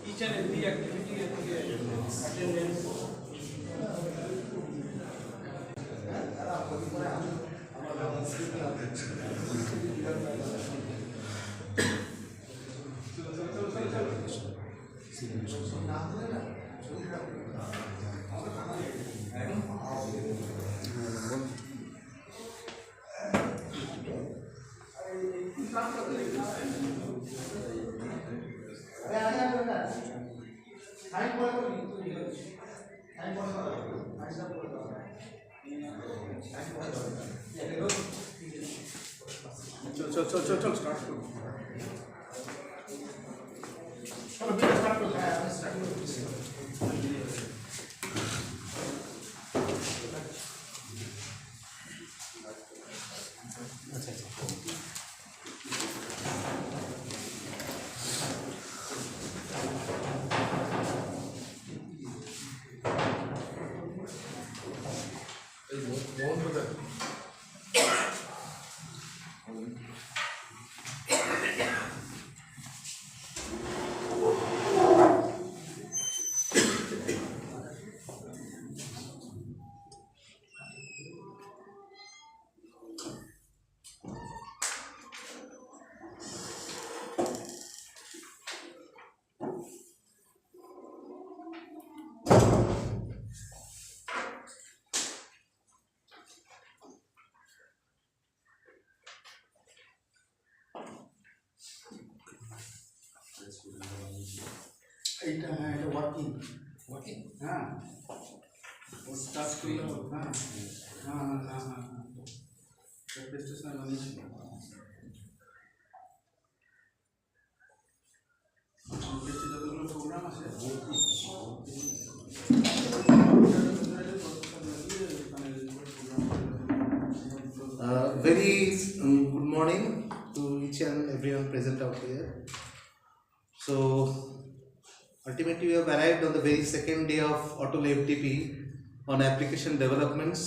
each and every activity attendance. चल start करो। এটা ওয়ার্কিং হ্যাঁ ও স্টার্ট করলো হ্যাঁ হ্যাঁ হ্যাঁ হ্যাঁ প্রেজেন্টেশন বানিয়েছি যতগুলো প্রোগ্রাম আছে Very good morning to each and everyone present out here. So ultimately we have arrived on the very second day of ATAL FDP on application developments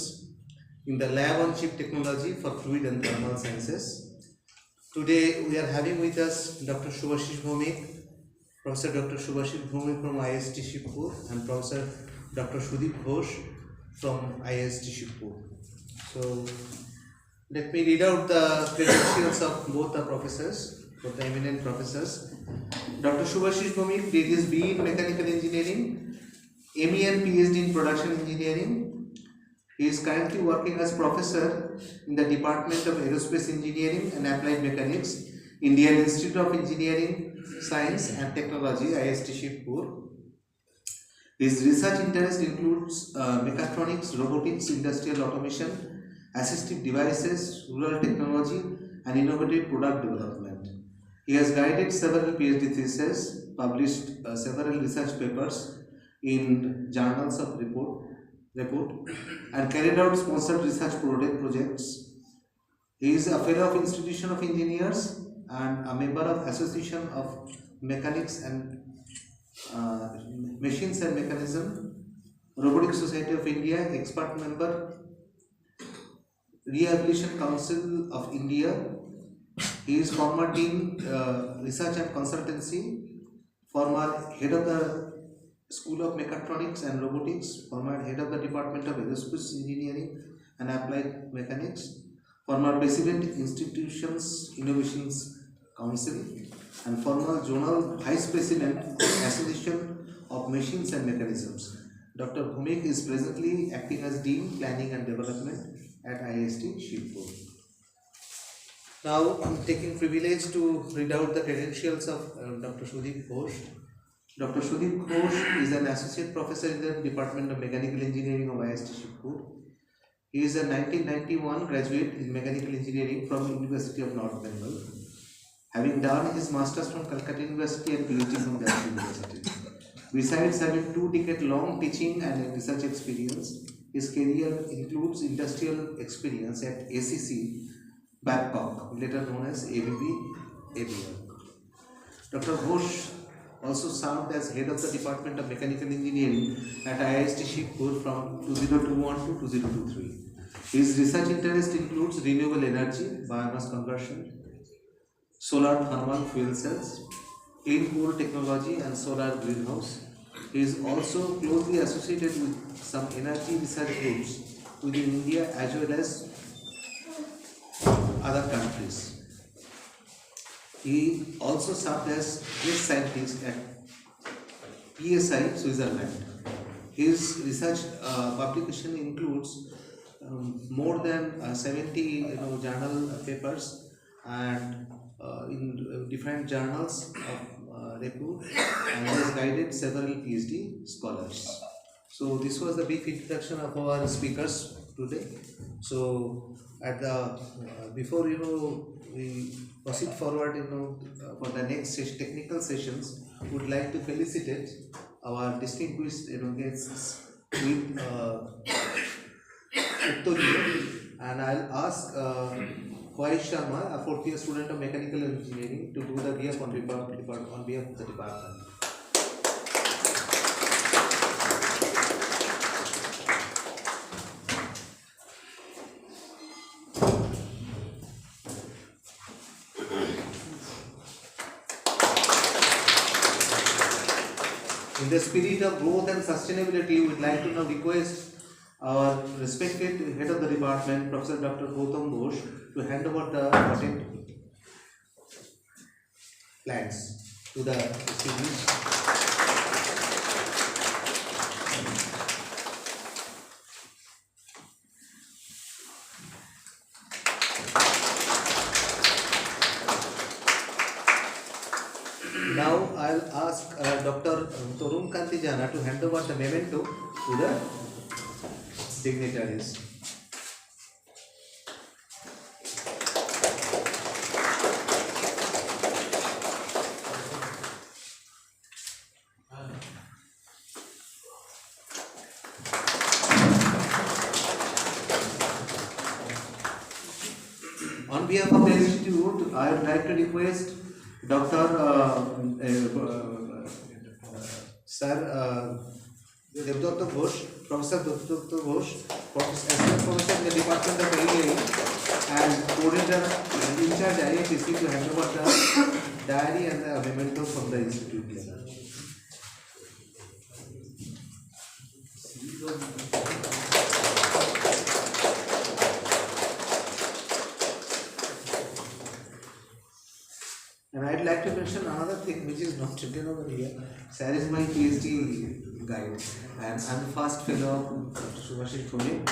in the lab on chip technology for fluid and thermal sciences. Today we are having with us Dr. Subhashish Bhomik, Professor Dr. Subhashish Bhomik from IST Shibpur and Professor Dr. Sudip Ghosh from IST Shibpur. So let me read out the credentials of both the professors, both the eminent professors. Dr. Subhashish Bhomik did his BE in Mechanical Engineering, ME and PhD in Production Engineering. He is currently working as professor in the Department of Aerospace Engineering and Applied Mechanics, Indian Institute of Engineering, Science and Technology, IST Shibpur. His research interest includes mechatronics, robotics, industrial automation, assistive devices, rural technology and innovative product development. He has guided several PhD theses, published several research papers in journals of repute and carried out sponsored research projects. He is a fellow of Institution of Engineers and a member of Association of Mechanics and Machines and Mechanism, Robotic Society of India, expert member, Rehabilitation Council of India. He is former Dean Research and Consultancy, former Head of the School of Mechatronics and Robotics, former Head of the Department of Aerospace Engineering and Applied Mechanics, former President Institutions Innovations Council and former Zonal Vice President Association of Machines and Mechanisms. Dr. Bhomik is presently acting as Dean Planning and Development at IST Shibpur. Now I am taking privilege to read out the credentials of Dr. Sudip Ghosh. Dr. Sudip Ghosh is an associate professor in the Department of Mechanical Engineering of IST Shibpur. He is a 1991 graduate in Mechanical Engineering from University of North Bengal, having done his masters from Calcutta University and PhD from that university. Besides having 2-decade-long teaching and research experience, his career includes industrial experience at ACC Babcock, later known as ABB ABL. Dr. Ghosh also served as head of the Department of Mechanical Engineering at IST Shibpur from 2021 to 2023. His research interest includes renewable energy, biomass conversion, solar thermal fuel cells. He clean coal technology and solar greenhouse. He is also closely associated with some energy research groups within India as well as other countries. He also served as guest scientist at PSI, Switzerland. His research publication includes more than 70 journal papers and in different journals of repute, and he has guided several PhD scholars. So this was the brief introduction of our speakers today. So at the before we proceed forward for the next technical sessions, would like to felicitate our distinguished guests with Uttoriya, and I'll ask Khoish Sharma, a fourth year student of mechanical engineering, to do the VF on behalf of the department. In the spirit of growth and sustainability, we would like to now request our respected head of the department, Professor Dr. Gautam Ghosh, to hand over the patent plans to the students. Now I'll ask Dr. Torun Kanti Jana to hand over the memento to the dignitaries. On behalf of the institute, I would like to request Dr. Sir Devdatta Ghosh, Professor Devdatta Ghosh, Assistant Professor in the Department of Engineering and Coordinator in charge IITC, to hand over the diary and the memento from the institute. And I'd like to mention another thing which is not written over here. Sir is my PhD guide, and I'm the first fellow of Subhashis Pune.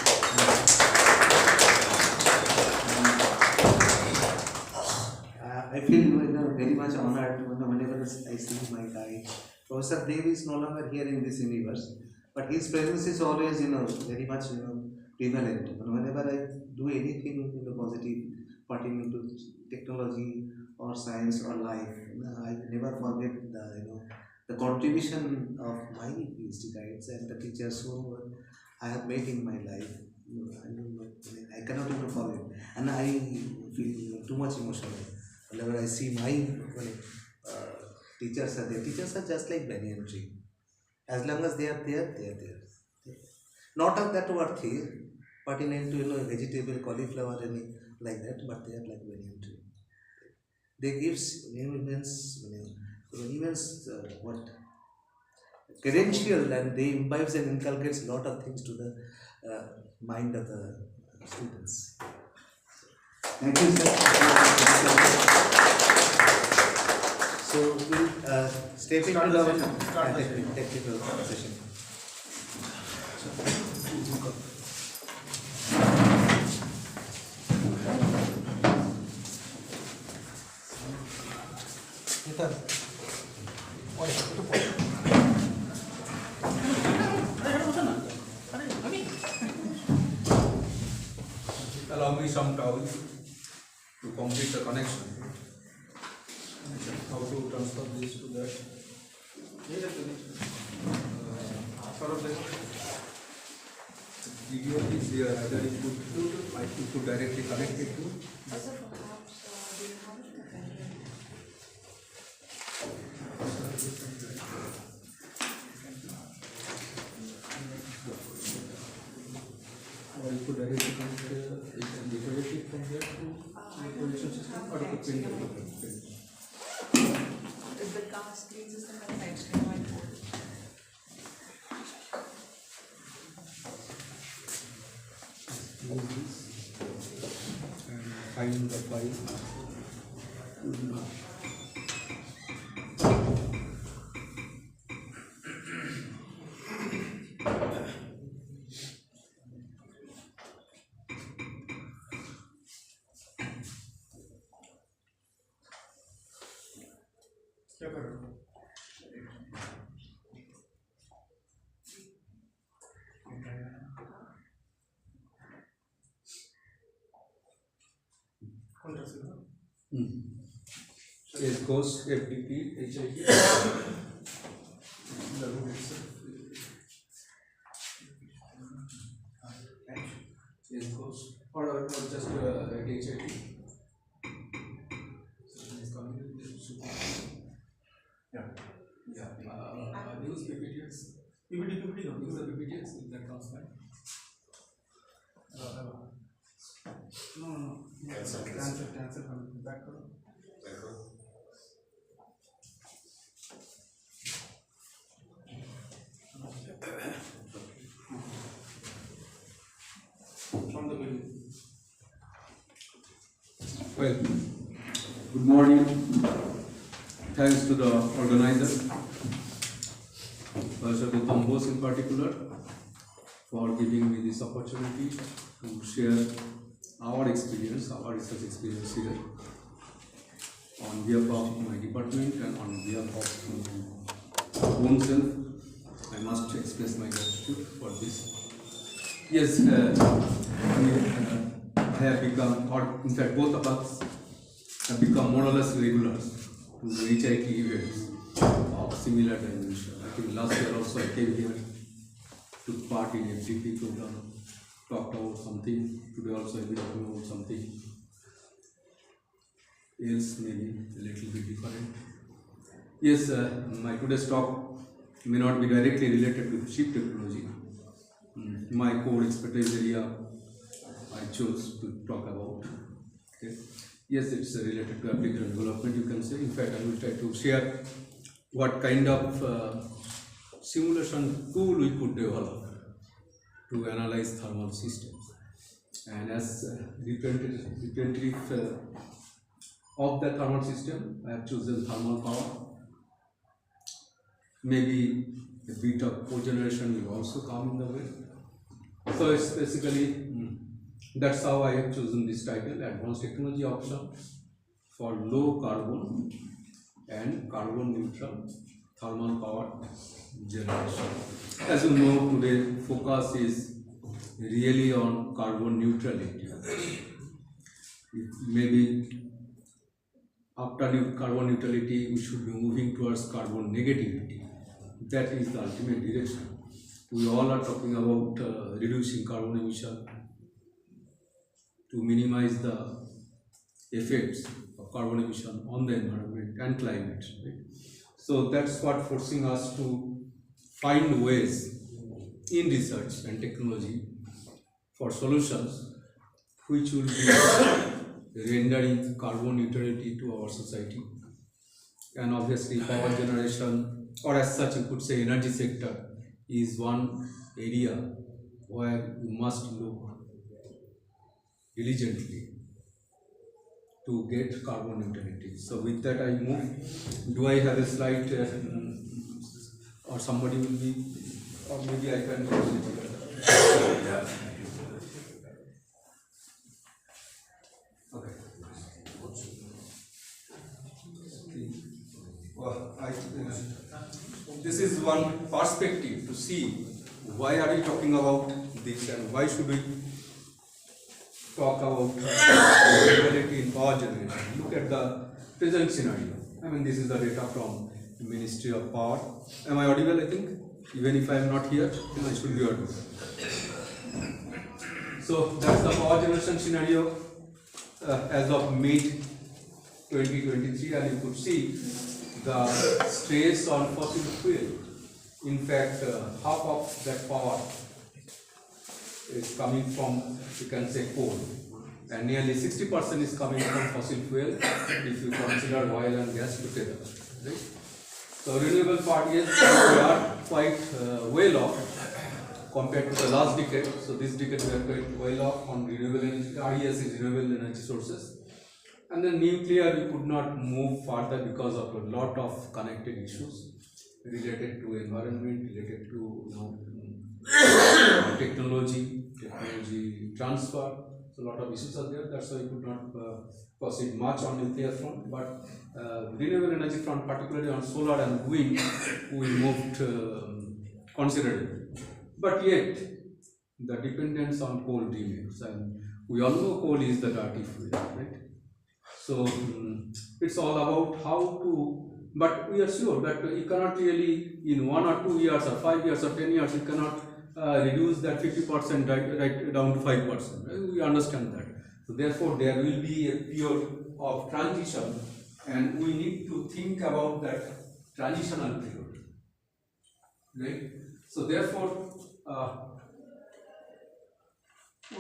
I feel very much honored whenever I see my guide. Professor Dev is no longer here in this universe, but his presence is always very much prevalent. Whenever I do anything positive pertaining to technology or science or life, I never forget the contribution of my PhD guides and the teachers who I have met in my life. I cannot even forget, and I feel too much emotional whenever I see my teachers are there. Teachers are just like banyan tree. As long as they are there, they are there. Not of that worthy, pertinent to vegetable, cauliflower, any like that, but they are like banyan tree. They gives immense what credential, and they imbibes and inculcates a lot of things to the mind of the students. Thank you, sir. So we'll step into the technical session. Allow me some time to complete the connection. How to transfer this to that? Sort of the video is here. Either it could directly connect it to. Or you could directly connect it from there to the production system, or you could print it. with the cast clean system and next white board. Move this and find the file. क्या कर रहे हो? Yes, goes FDP, HIT. The root itself. Yes, goes. Or just HIT. Yeah. Yeah. Use PPTs. PPT, no. Use the PPTs if that comes fine. No. Cancel from back. From the middle. Well, good morning. Thanks to the organizer, Professor Gautam Bose in particular, for giving me this opportunity to share our experience, our research experience here on behalf of my department and on behalf of my own self. I must express my gratitude for this. Yes, I have become, or in fact both of us have become more or less regulars to HIT events of similar dimension. I think last year also I came here, took part in FDP program, talked about something. Today also I will be talking about something else, maybe a little bit different. Yes, my today's talk may not be directly related to ship technology. My core expertise area I chose to talk about. Okay. Yes, it's related to application development, you can say. In fact, I will try to share what kind of simulation tool we could develop to analyze thermal systems. And as representative of the thermal system, I have chosen thermal power. Maybe a bit of cogeneration will also come in the way. So it's basically, that's how I have chosen this title, Advanced Technology Option for Low Carbon and Carbon Neutral Thermal Power Generation. As you know, today focus is really on carbon neutrality. Maybe after carbon neutrality, we should be moving towards carbon negativity. That is the ultimate direction. We all are talking about reducing carbon emission to minimize the effects of carbon emission on the environment and climate. Right? So that's what forcing us to find ways in research and technology for solutions which will be rendering carbon neutrality to our society. And obviously power generation, or as such you could say energy sector, is one area where you must look diligently to get carbon neutrality. So with that I move. Do I have a slide or somebody will be, or maybe I can do it. Yeah. Okay. Well, this is one perspective to see why are we talking about this and why should we talk about neutrality in power generation. Look at the present scenario. I mean, this is the data from the Ministry of Power. Am I audible? I think even if I am not here, then I should be audible. So that's the power generation scenario as of mid 2023, and you could see the stress on fossil fuel. In fact, half of that power is coming from, you can say, coal. and nearly 60% is coming from fossil fuel if you consider oil and gas together. Right? So renewable part, yes, we are quite well off compared to the last decade. So this decade we are quite well off on renewable energy. RES is renewable energy sources. And then nuclear we could not move further because of a lot of connected issues related to environment, related to technology transfer. So a lot of issues are there. That's why we could not proceed much on nuclear front. But renewable energy front, particularly on solar and wind, we moved considerably. But yet the dependence on coal remains, and we all know coal is the dirty fuel, right? So it's all about how to, but we are sure that you cannot really in 1 or 2 years or 5 years or 10 years, you cannot reduce that 50% right down to 5%. Right? We understand that. So therefore there will be a period of transition, and we need to think about that transitional period. Right? So therefore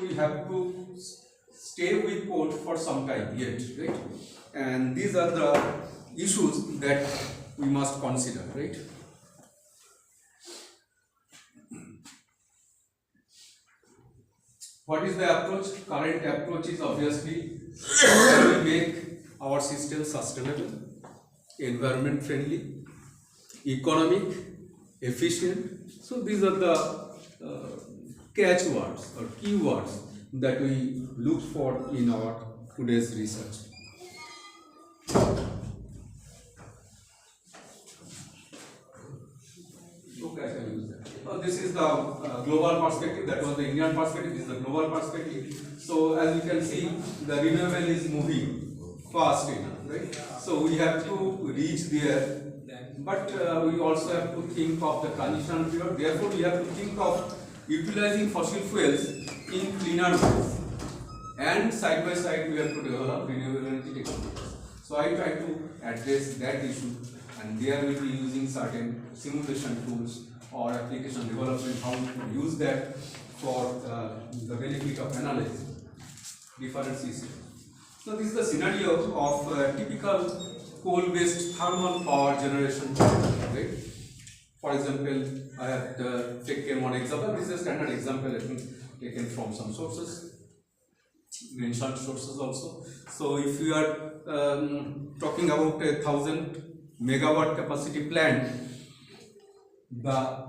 we have to stay with coal for some time yet, right? And these are the issues that we must consider, right? What is the approach? Current approach is obviously how we make our system sustainable, environment friendly, economic, efficient. So these are the catchwords or keywords that we look for in our today's research. Okay, I can use that. This is the global perspective. That was the Indian perspective. This is the global perspective. So as you can see, the renewable is moving fast enough, right? So we have to reach there. But we also have to think of the transition period. Therefore, we have to think of utilizing fossil fuels in cleaner ways. And side by side, we have to develop renewable energy technologies. So I try to address that issue, and there will be using certain simulation tools or application development, how to use that for the benefit of analysis different systems. So this is the scenario of typical coal-based thermal power generation, right? For example, I have taken one example. This is a standard example, I think, taken from some sources, mentioned sources also. So if you are talking about a 1000 megawatt capacity plant, the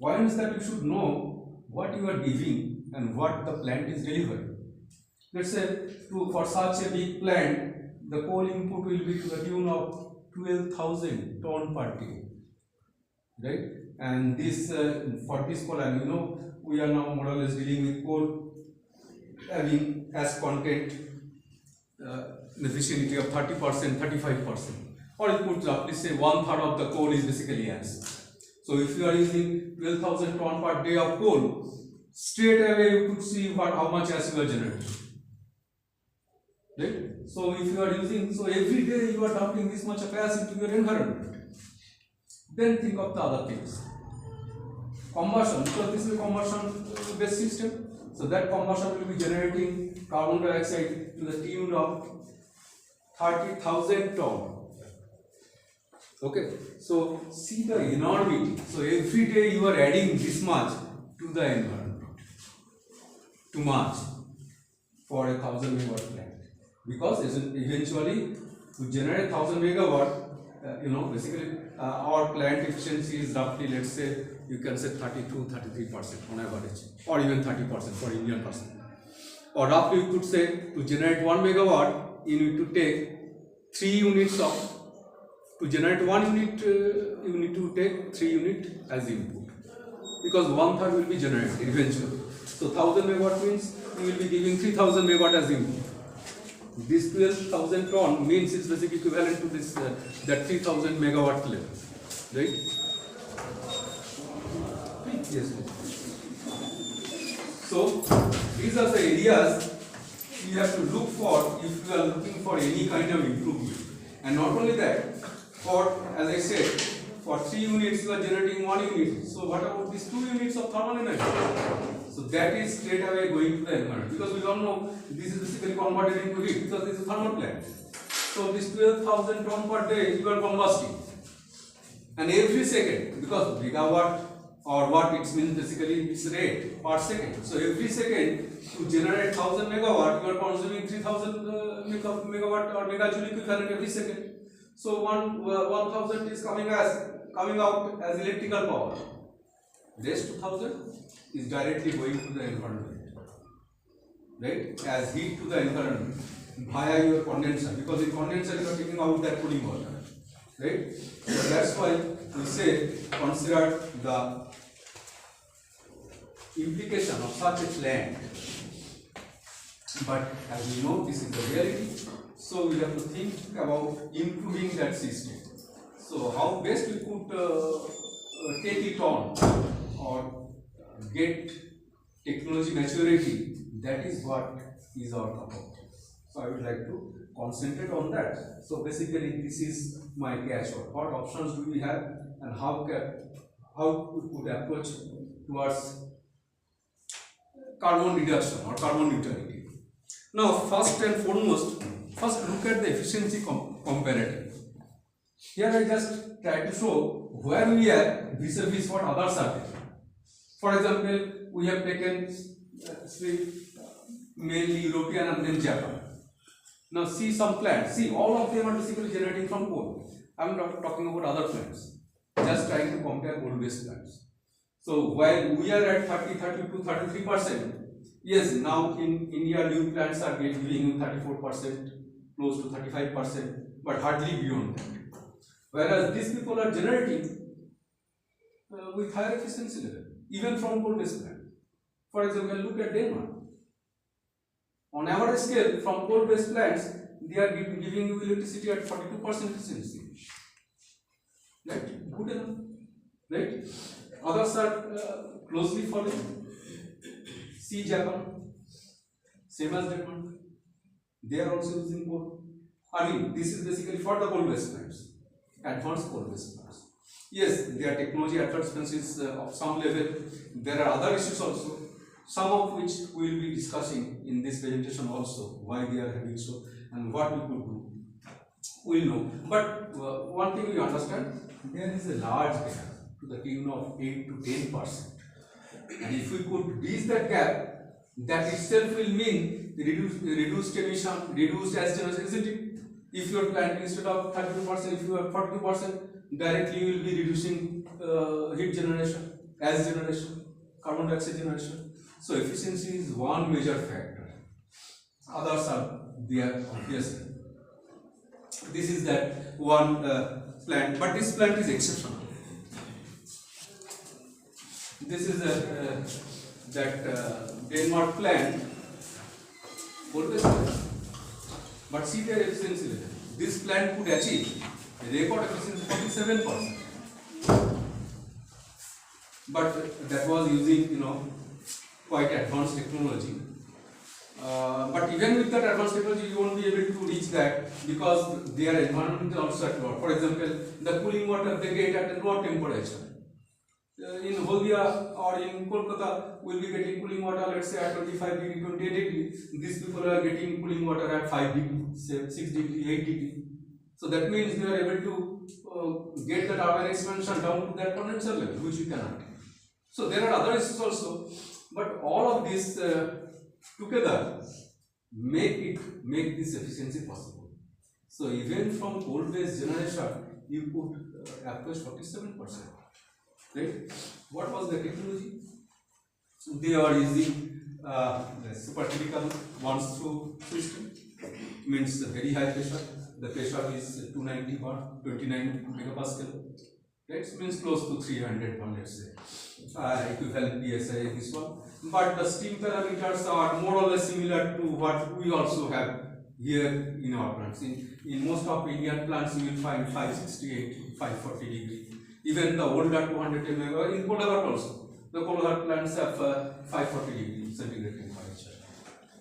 point is that you should know what you are giving and what the plant is delivering. Let's say for such a big plant, the coal input will be to the tune of 12,000 ton per day, right? And this for this coal, and we are now more or less dealing with coal having as content in the vicinity of 30%, 35%, or it could roughly say 1/3 of the coal is basically ash. So if you are using 12,000 ton per day of coal, straight away you could see how much ash you are generating. Right? So if you are using, so every day you are dumping this much of ash into your environment. Then think of the other things. Combustion, because this is a combustion based system. So that combustion will be generating carbon dioxide to the tune of 30,000 ton. Okay, so see the enormity. So every day you are adding this much to the environment. Too much for a 1000 megawatt plant. Because eventually to generate 1000 megawatt, basically our plant efficiency is roughly, let's say, you can say 32-33% on average, or even 30% for Indian person. Or roughly you could say to generate 1 megawatt, you need to take 3 units of, to generate 1 unit, you need to take 3 units as input. Because 1/3 will be generated eventually. So 1000 megawatt means you will be giving 3000 megawatt as input. This 12,000 ton means it's basically equivalent to this that 3000 megawatt level, right? Yes. So these are the areas you have to look for if you are looking for any kind of improvement. And not only that, for, as I said, for 3 units you are generating 1 unit. So what about these 2 units of thermal energy? So that is straight away going to the environment, because we all know this is basically converted into heat because this is a thermal plant. So this 12,000 ton per day you are combusting, and every second, because megawatt or watt, it means basically its rate per second. So every second to generate 1000 megawatt, you are consuming 3000 megawatt or megajoule equivalent every second. So 1000 is coming out as electrical power. Rest 2000 is directly going to the environment, right? As heat to the environment via your condenser, because in condenser you are taking out that cooling water, right? So that's why we say consider the implication of such a plant. But as we know, this is the reality, so we have to think about improving that system. So how best we could take it on or get technology maturity, that is what is our cup of tea. So I would like to concentrate on that. So basically this is my catchword. What options do we have, and how we could approach towards carbon reduction or carbon neutrality. Now first and foremost, first look at the efficiency comparative. Here I just try to show where we are vis-a-vis what others are taking. For example, we have taken mainly European and then Japan. Now see some plants, see all of them are basically generating from coal. I am not talking about other plants, just trying to compare coal-based plants. So while we are at 30, 32, 33%, yes, now in India new plants are giving you 34%, close to 35%, but hardly beyond that. Whereas these people are generating with higher efficiency level, even from coal-based plant. For example, look at Denmark. On average scale, from coal-based plants, they are giving you electricity at 42% efficiency. Right? Good enough. Right? Others are closely following. See Japan, same as Denmark. They are also using coal. I mean, this is basically for the coal-based plants, advanced coal-based plants. Yes, their technology advancements is of some level. There are other issues also, some of which we will be discussing in this presentation also, why they are having so and what we could do. We will know. But one thing we understand, there is a large gap to the tune of 8 to 10%. And if we could bridge that gap, that itself will mean reduced emission, reduced as generation, isn't it? If your plant instead of 32%, if you have 42%, directly you will be reducing heat generation, gas generation, carbon dioxide generation. So efficiency is one major factor. Others are there, obviously. This is that one plant, but this plant is exceptional. This is that Denmark plant, but see their efficiency level. This plant could achieve a record efficiency 47%. But that was using, quite advanced technology. But even with that advanced technology, you won't be able to reach that because their environment is also at lower. For example, the cooling water they get at a lower temperature. In Holdia or in Kolkata, we will be getting cooling water, let's say at 25 degree, 28 degree. These people are getting cooling water at 5 degree, 6 degree, 8 degree. So that means they are able to get the turbine expansion down to that condenser level, which we cannot. So there are other issues also, but all of this together make this efficiency possible. So even from coal-based generation, you could approach 47%. Right? What was the technology? They are using the supercritical once-through system. Means very high pressure. The pressure is 290 bar, 29 megapascal. Right? Means close to 300 bar, let's say. Equivalent PSI this one. But the steam parameters are more or less similar to what we also have here in our plants. In most of Indian plants, you will find 568, 540 degree. Even the older 210 megawatt in Kolkata also. The Kolkata plants have 540 degree centigrade temperature.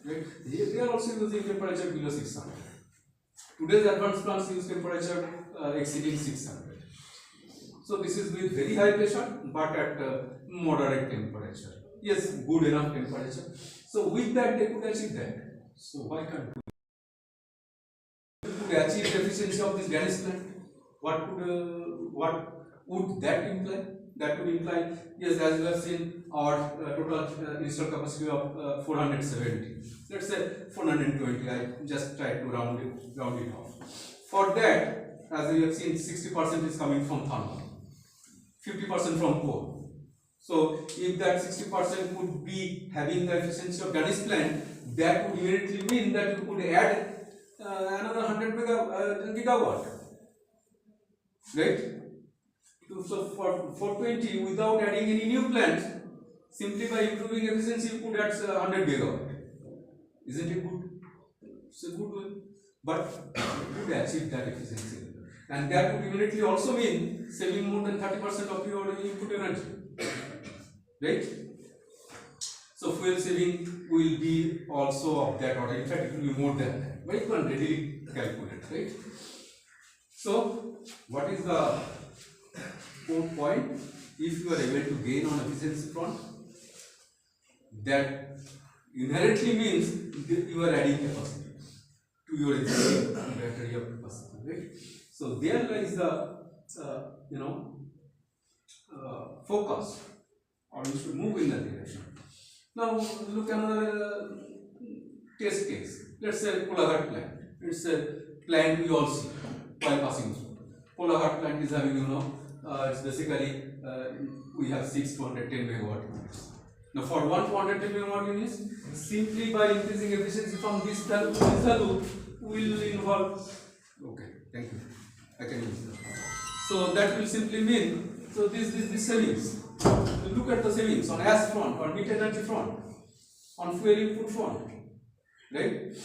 Right? They are also using temperature below 600. Today's advanced plants use temperature exceeding 600. So this is with very high pressure, but at moderate temperature. yes, good enough temperature. So with that they could achieve that. So why can't we could achieve the efficiency of this Danish plant? What would that imply? That would imply, yes, as you have seen, our total installed capacity of 470. Let's say 420. I just try to round it off. For that, as you have seen, 60% is coming from thermal, 50% from coal. So if that 60% could be having the efficiency of Danish plant, that would immediately mean that you could add another 100 gigawatt, right? So for 420, without adding any new plants, simply by improving efficiency, you could add 100 gigawatt. Isn't it good? It's a good way, but you could achieve that efficiency, and that would immediately also mean saving more than 30% of your input energy, right? So fuel saving will be also of that order. In fact, it will be more than that. But you can readily calculate, right? So, what is the point? If you are able to gain on efficiency front, that inherently means that you are adding capacity to your existing battery of capacity, right? So there lies the focus, or you should move in that direction. Now look at another test case. Let's say Kolaghat plant. It's a plant we all see while passing through. Kolaghat plant is having, it's basically we have 6 210 megawatt units. Now for 1 210 megawatt units, simply by increasing efficiency from this value to this value will involve. Okay, thank you. I can use that. So that will simply mean, so this savings. Look at the savings on ash front, on heat energy front, on fuel input front, right?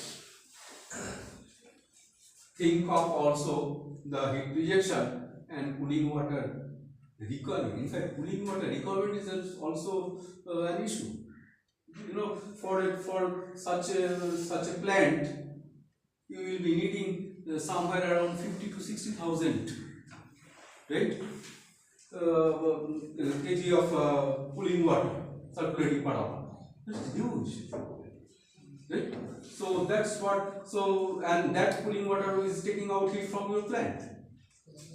Think of also the heat rejection and cooling water recovery. In fact, cooling water recovery is also an issue. For such a plant, you will be needing somewhere around 50 to 60,000, right? Kg of cooling water circulating per hour. It's huge, right? So that's what. So and that cooling water is taking out heat from your plant.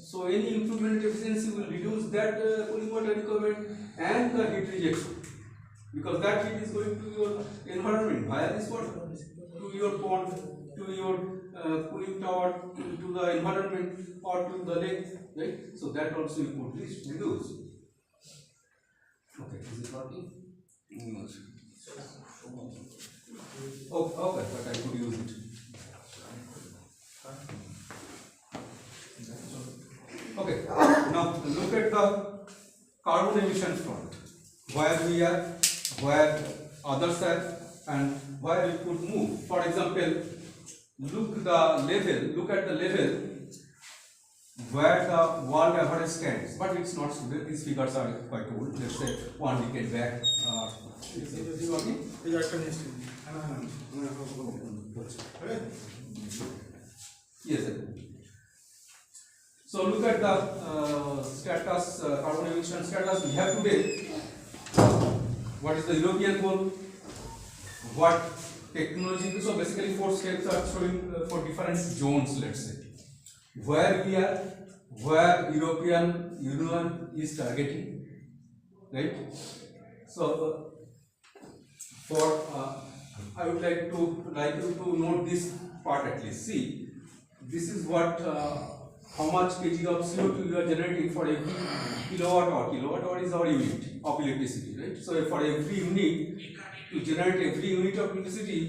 So any improvement in efficiency will reduce that cooling water requirement and the heat rejection, because that heat is going to your environment via this water, to your pond, to your cooling tower, to the environment, or to the lake, right? So that also you could reduce. Okay, is it working? Okay, but I could use it. Okay, now look at the carbon emission front, where we are, where others are, and where we could move. For example, look at the level where the world average stands, but it's not today. These figures are quite old. Let's say 1 decade back. Is it working? Yes, sir. So look at the status, carbon emission status we have today. What is the European goal? What technology? So basically 4 steps are showing for different zones, let's say. Where we are, where European Union is targeting, right? So I would like you to note this part at least. See, this is what how much kg of CO2 you are generating for every kilowatt hour. Kilowatt hour is our unit of electricity, right? So for every unit, to generate every unit of electricity,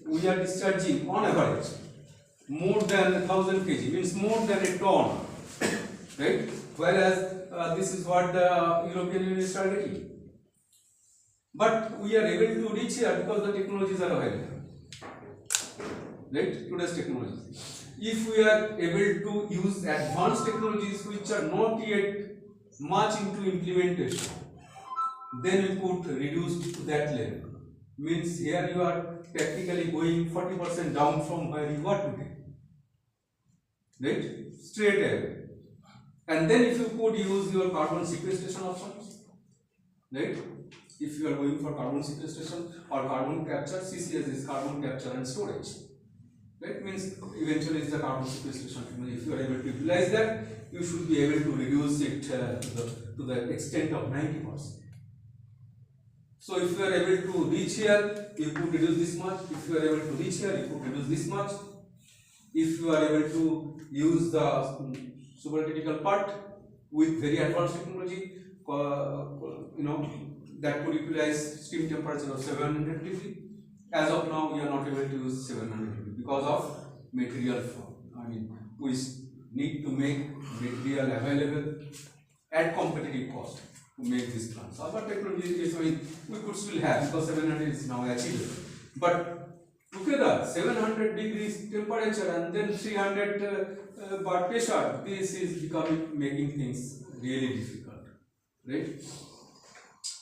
we are discharging on average more than 1000 kg, means more than a ton, right? Whereas this is what the European Union is targeting. But we are able to reach here because the technologies are available, right? Today's technologies. If we are able to use advanced technologies which are not yet much into implementation, then we could reduce to that level. Means here you are practically going 40% down from where you are today, right? Straight away. And then if you could use your carbon sequestration options, right? If you are going for carbon sequestration or carbon capture, CCS is carbon capture and storage. Right? Means eventually it's the carbon sequestration. If you are able to utilize that, you should be able to reduce it to the extent of 90%. So if you are able to reach here, you could reduce this much. If you are able to reach here, you could reduce this much. If you are able to use the supercritical part with very advanced technology, that could utilize steam temperature of 700 degree. As of now, we are not able to use 700 degree because of material flow. We need to make material available at competitive cost to make this plants. Other technologies, we could still have, because 700 is now achievable. But together, 700 degrees temperature and then 300 bar pressure, this is making things really difficult, right?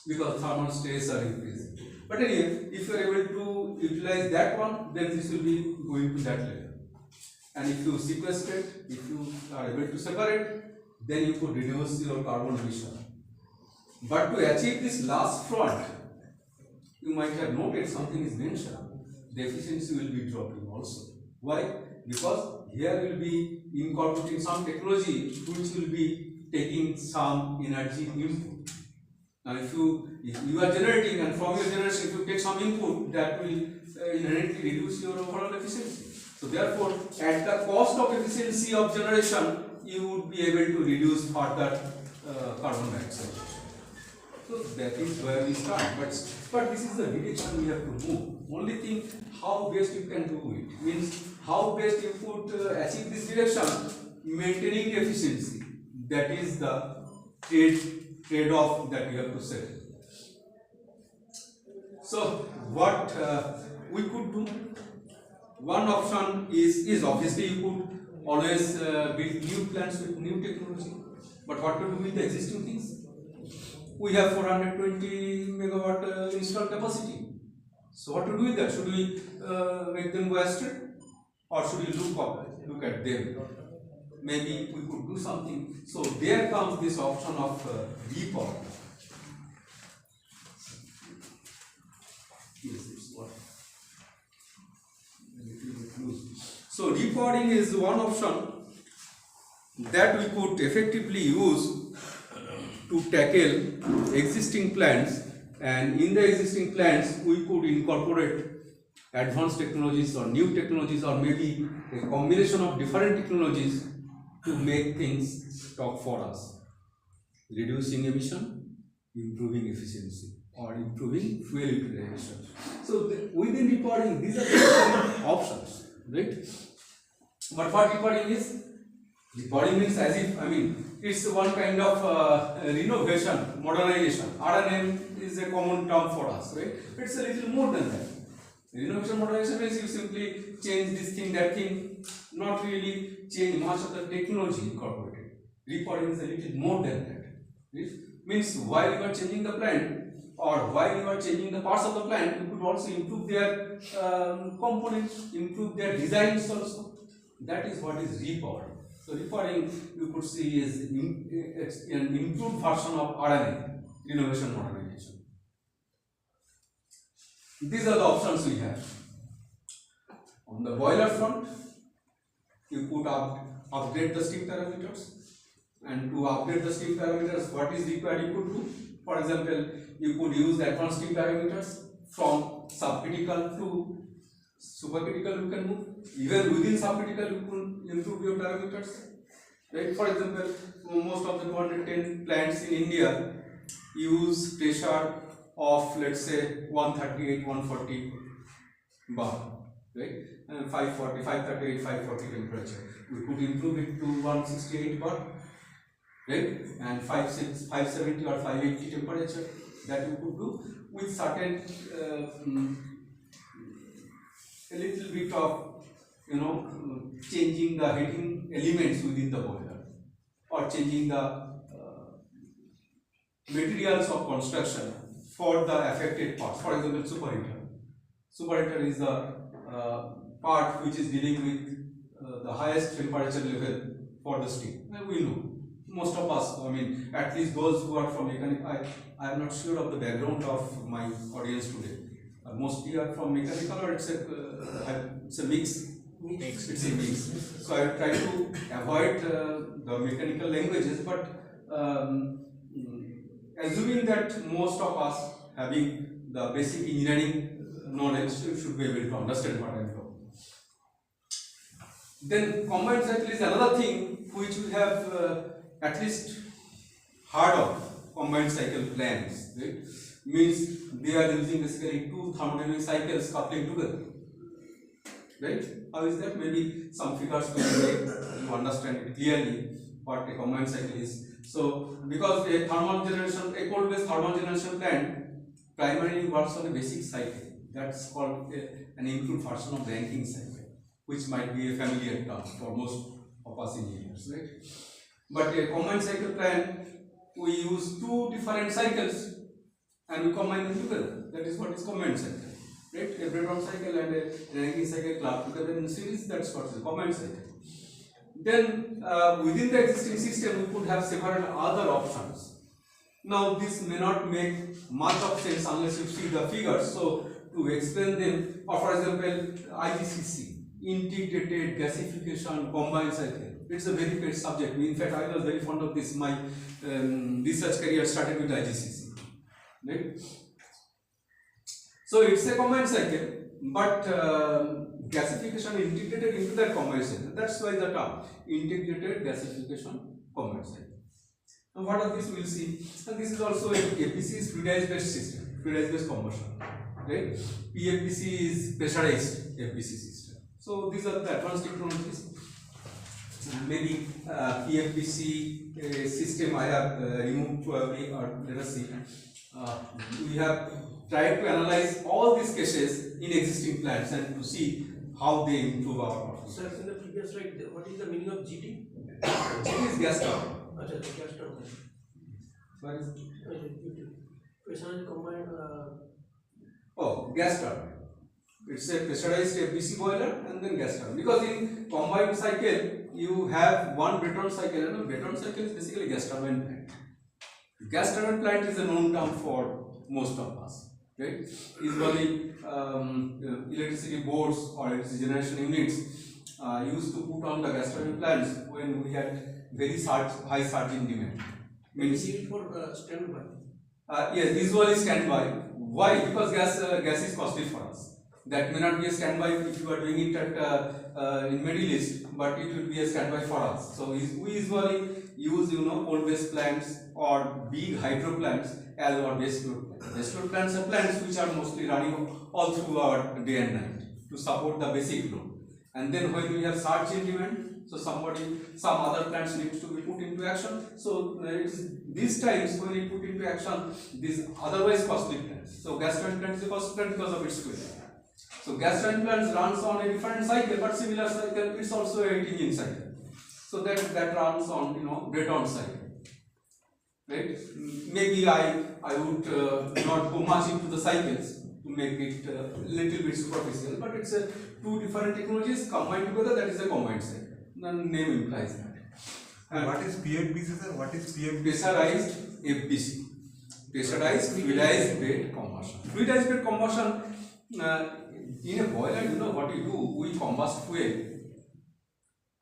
Because thermal stress are increasing. But anyway, if you are able to utilize that one, then this will be going to that level. And if you sequestrate, if you are able to separate, then you could reduce your carbon emission. But to achieve this last front, you might have noted something is mentioned. The efficiency will be dropping also. Why? Because here will be incorporating some technology which will be taking some energy input. Now, if you are generating, and from your generation, if you take some input, that will inherently reduce your overall efficiency. So therefore, at the cost of efficiency of generation, you would be able to reduce further carbon dioxide. So that is where we start. But this is the direction we have to move. Only thing, how best you can do it means how best you could achieve this direction, maintaining efficiency. That is the trade-off that we have to set. So what we could do? One option is obviously you could always build new plants with new technology. But what to do with the existing things? We have 420 megawatt installed capacity. So what to do with that? Should we make them go astray, or should we look at them? Maybe we could do something. So there comes this option of repowering. Yes, it's what. So repowering is one option that we could effectively use to tackle existing plants, and in the existing plants we could incorporate advanced technologies or new technologies, or maybe a combination of different technologies to make things talk for us, reducing emission, improving efficiency, or improving fuel utilization. So within repowering, these are the different options, right? But what repowering is? Repowering means as if, it's one kind of renovation, modernization. RNM is a common term for us, right? It's a little more than that. Renovation, modernization is you simply change this thing, that thing, not really change much of the technology incorporated. Repowering is a little more than that. It means while you are changing the plant, or while you are changing the parts of the plant, you could also improve their components, improve their designs also. That is what is repowering. So repowering, you could see, is an improved version of RNA, renovation modernization. These are the options we have. On the boiler front, you could upgrade the steam parameters, and to upgrade the steam parameters, what is required you could do. For example, you could use advanced steam parameters from subcritical to supercritical. You can move. Even within subcritical, you could improve your parameters. Right? For example, most of the 210 plants in India use pressure of, let's say, 138, 140 bar, right? And 540, 538, 540 temperature. We could improve it to 168 bar, right? And 570 or 580 temperature, that you could do with certain a little bit of changing the heating elements within the boiler, or changing the materials of construction for the affected parts. For example, superheater. Superheater is the part which is dealing with the highest temperature level for the steam. And we know most of us, I mean, at least those who are from mechanical, I am not sure of the background of my audience today. Mostly are from mechanical, or it's a mix. It's a mix. So I will try to avoid the mechanical languages, but assuming that most of us having the basic engineering knowledge should be able to understand what I am talking. Then combined cycle is another thing which we have at least heard of. Combined cycle plants, right? Means they are using basically two thermodynamic cycles coupling together, right? How is that? Maybe some figures will make you understand it clearly what a combined cycle is. So because a coal-based thermal generation plant primarily works on a basic cycle, that's called an improved version of Rankine cycle, which might be a familiar term for most of us engineers, right? But a combined cycle plant, we use two different cycles and we combine them together. That is what is combined cycle, right? A Brayton cycle and a Rankine cycle clubbed together in series, that's what is a combined cycle. Then within the existing system, we could have several other options. Now this may not make much of sense unless you see the figures. So to explain them, or for example, IGCC, integrated gasification combined cycle. It's a very great subject. In fact, I was very fond of this. My research career started with IGCC, right? So it's a combined cycle, but gasification integrated into that combined cycle. That's why the term integrated gasification combined cycle. Now what are these? We'll see. And this is also a APC is fluidized based system, fluidized based combustion, right? PFBC is pressurized FBC system. So these are the advanced technologies. Maybe PFBC system I have removed probably, or let us see. We have tried to analyze all these cases in existing plants and to see how they improve our performance. Sir, in the previous slide, what is the meaning of GT? GT is gas turbine. Gas turbine. What is it? Pressurized combined. Oh, gas turbine. It's a pressurized FBC boiler and then gas turbine. Because in combined cycle, you have one Brayton cycle, and a Brayton cycle is basically gas turbine plant. Gas turbine plant is a known term for most of us, right? Usually, electricity boards or electricity generation units used to put on the gas turbine plants when we had very high surging demand. Means it for standby. Yes, usually standby. Why? Because gas is costly for us. That may not be a standby if you are doing it at in Middle East, but it will be a standby for us. So we usually use coal-based plants or big hydro plants as our base load plants. Base load plants are plants which are mostly running all through our day and night to support the basic load. And then when we have surge in demand, so some other plants need to be put into action. So these times when we put into action these otherwise costly plants. So gas turbine plant is a costly plant because of its fuel. So gas turbine plants runs on a different cycle, but similar cycle. It's also a 18-inch cycle. So that runs on Brayton cycle, right? Maybe I would not go much into the cycles to make it a little bit superficial, but it's two different technologies combined together. That is a combined cycle. The name implies that. And what is PFBC, sir? What is PFBC? Pressurized FBC, pressurized fluidized bed combustion. Fluidized bed combustion. In a boiler, what we do? We combust fuel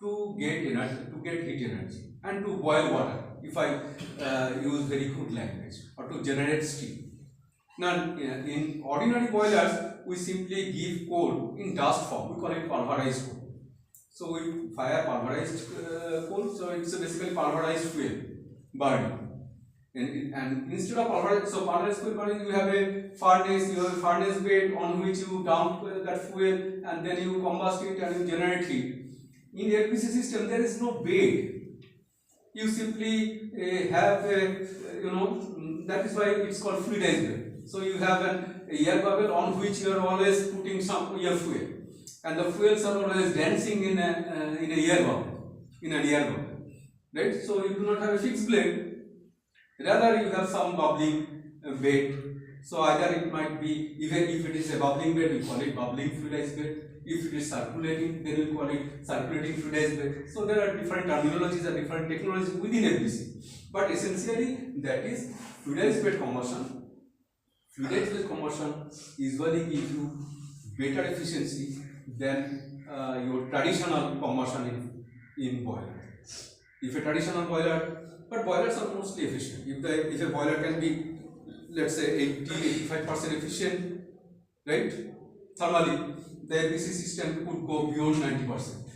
to get energy, to get heat energy, and to boil water. If I use very crude language, or to generate steam. Now, in ordinary boilers, we simply give coal in dust form. We call it pulverized coal. So we fire pulverized coal. So it's basically pulverized fuel burning. And instead of pulverized fuel burning, you have a furnace bed on which you dump that fuel, and then you combust it and you generate heat. In the FBC system, there is no bed. You simply have that is why it's called fluidized bed. So you have an air bubble on which you are always putting some air fuel, and the fuels are always dancing in an air bubble, right? So you do not have a fixed blade. Rather, you have some bubbling bed. So either it might be, even if it is a bubbling bed, we call it bubbling fluidized bed. If it is circulating, then we call it circulating fluidized bed. So there are different terminologies and different technologies within FBC. But essentially, that is fluidized bed combustion. Fluidized bed combustion usually gives you better efficiency than your traditional combustion in boiler. If a traditional boiler, but boilers are mostly efficient. If a boiler can be, let's say, 80-85% efficient, right? Thermally, the FBC system could go beyond 90%.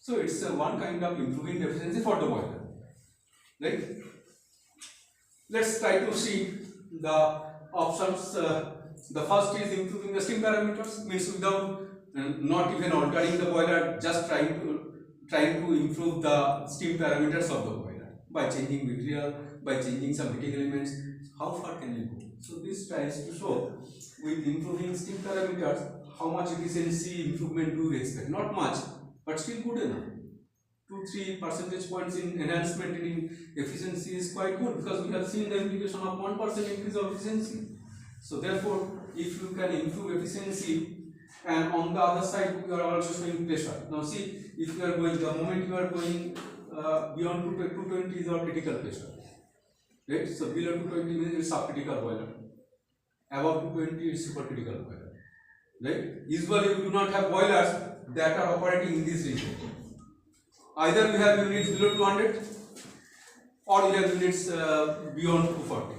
So it's one kind of improving the efficiency for the boiler, right? Let's try to see the options. The first is improving the steam parameters, means without not even altering the boiler, just trying to improve the steam parameters of the boiler by changing material, by changing some heating elements. How far can you go? So this tries to show with improving steam parameters how much efficiency improvement do you expect. Not much, but still good enough. 2-3 percentage points in enhancement in efficiency is quite good, because we have seen the implication of 1% increase of efficiency. So therefore, if you can improve efficiency, and on the other side you are also showing pressure. Now see, if you are going, the moment you are going beyond 220 is our critical pressure, right? So below 220 means it's subcritical boiler, above 220 is supercritical boiler, right? Usually we do not have boilers that are operating in this region. Either we have units below 200 or we have units beyond 240,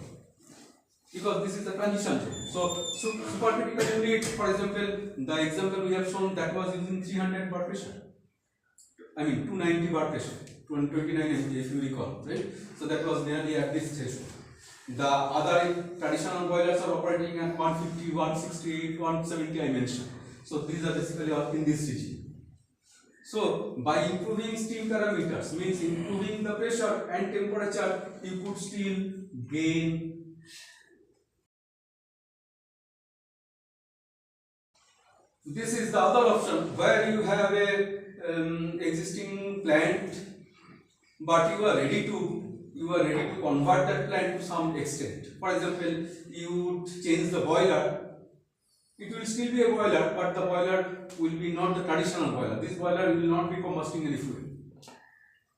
because this is the transition zone. So supercritical unit, for example, the example we have shown, that was using 300 bar pressure. I mean 290 bar pressure, 29 MPa if you recall, right? So that was nearly at this threshold. The other traditional boilers are operating at 150, 160, 170 I mentioned. So these are basically all in this region. So by improving steam parameters, means improving the pressure and temperature, you could still gain. This is the other option, where you have a existing plant, but you are ready to convert that plant to some extent. For example, you would change the boiler. It will still be a boiler, but the boiler will be not the traditional boiler. This boiler will not be combusting any fuel,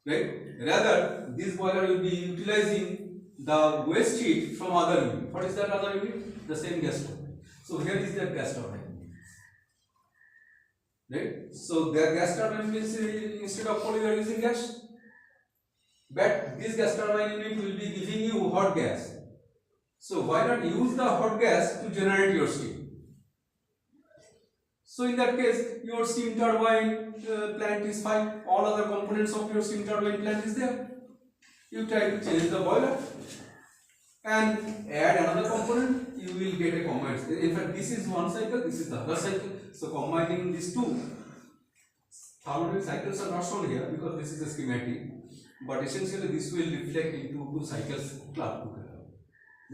right? Rather, this boiler will be utilizing the waste heat from other unit. What is that other unit? The same gas turbine. So here is that gas turbine, right? So their gas turbine means instead of coal you are using gas, but this gas turbine unit will be giving you hot gas. So why not use the hot gas to generate your steam? So in that case, your steam turbine plant is fine. All other components of your steam turbine plant is there. You try to change the boiler and add another component, you will get a combined. In fact, this is one cycle, this is the other cycle. So combining these two thermodynamic cycles are not shown here because this is a schematic, but essentially this will reflect into two cycles clubbed together,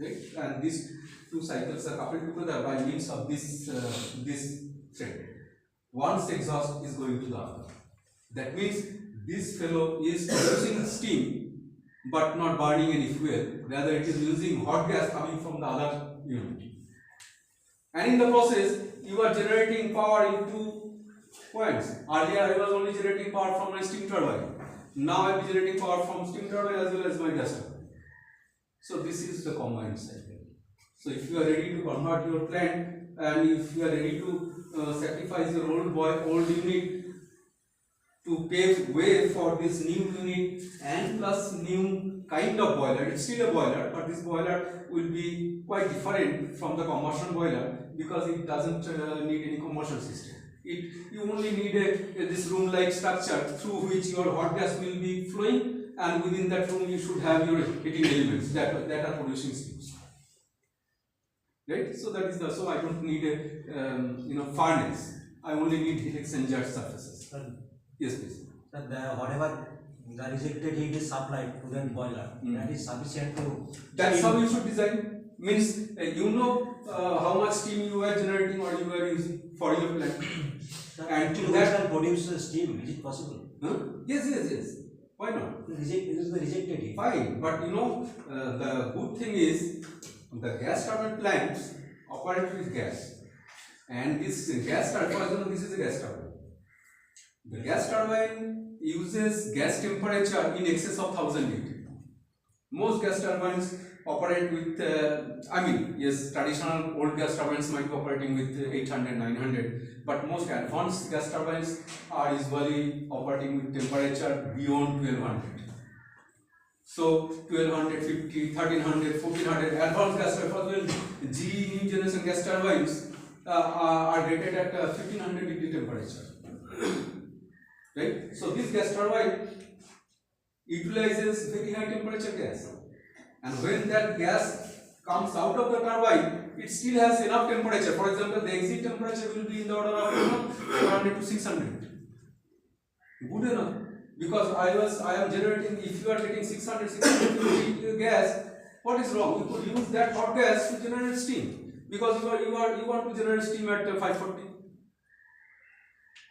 right? And these two cycles are coupled together by means of this thread. One's exhaust is going to the other. That means this fellow is producing steam but not burning any fuel, rather it is using hot gas coming from the other unit. And in the process, you are generating power in 2 points. Earlier I was only generating power from my steam turbine. Now I am generating power from steam turbine as well as my gas turbine. So this is the combined cycle. So if you are ready to convert your plant, and if you are ready to sacrifice your old unit to pave way for this new unit and plus new kind of boiler, it's still a boiler, but this boiler will be quite different from the combustion boiler because it doesn't need any combustion system. You only need this room-like structure through which your hot gas will be flowing, and within that room you should have your heating elements that are producing steam. Right? So that is so I don't need a furnace. I only need heat exchanger surfaces. Yes, please. So whatever the rejected heat is supplied to that boiler, that is sufficient to. That's how you should design. Means how much steam you are generating or you are using for your plant. And to that produce steam, is it possible? Huh? Yes. Why not? It is the rejected heat. Fine, but the good thing is the gas turbine plants operate with gas. And this gas turbine, for example, this is a gas turbine. The gas turbine uses gas temperature in excess of 1000 degree. Most gas turbines operate with, yes, traditional old gas turbines might be operating with 800, 900, but most advanced gas turbines are usually operating with temperature beyond 1200. So 1250, 1300, 1400, advanced gas turbines, GE new generation gas turbines are rated at 1500 degree temperature. Right? So this gas turbine utilizes very high temperature gas, and when that gas comes out of the turbine, it still has enough temperature. For example, the exit temperature will be in the order of 400 to 600. Good enough, because I am generating. If you are getting 600, 650 gas, what is wrong? You could use that hot gas to generate steam, because you want to generate steam at 540.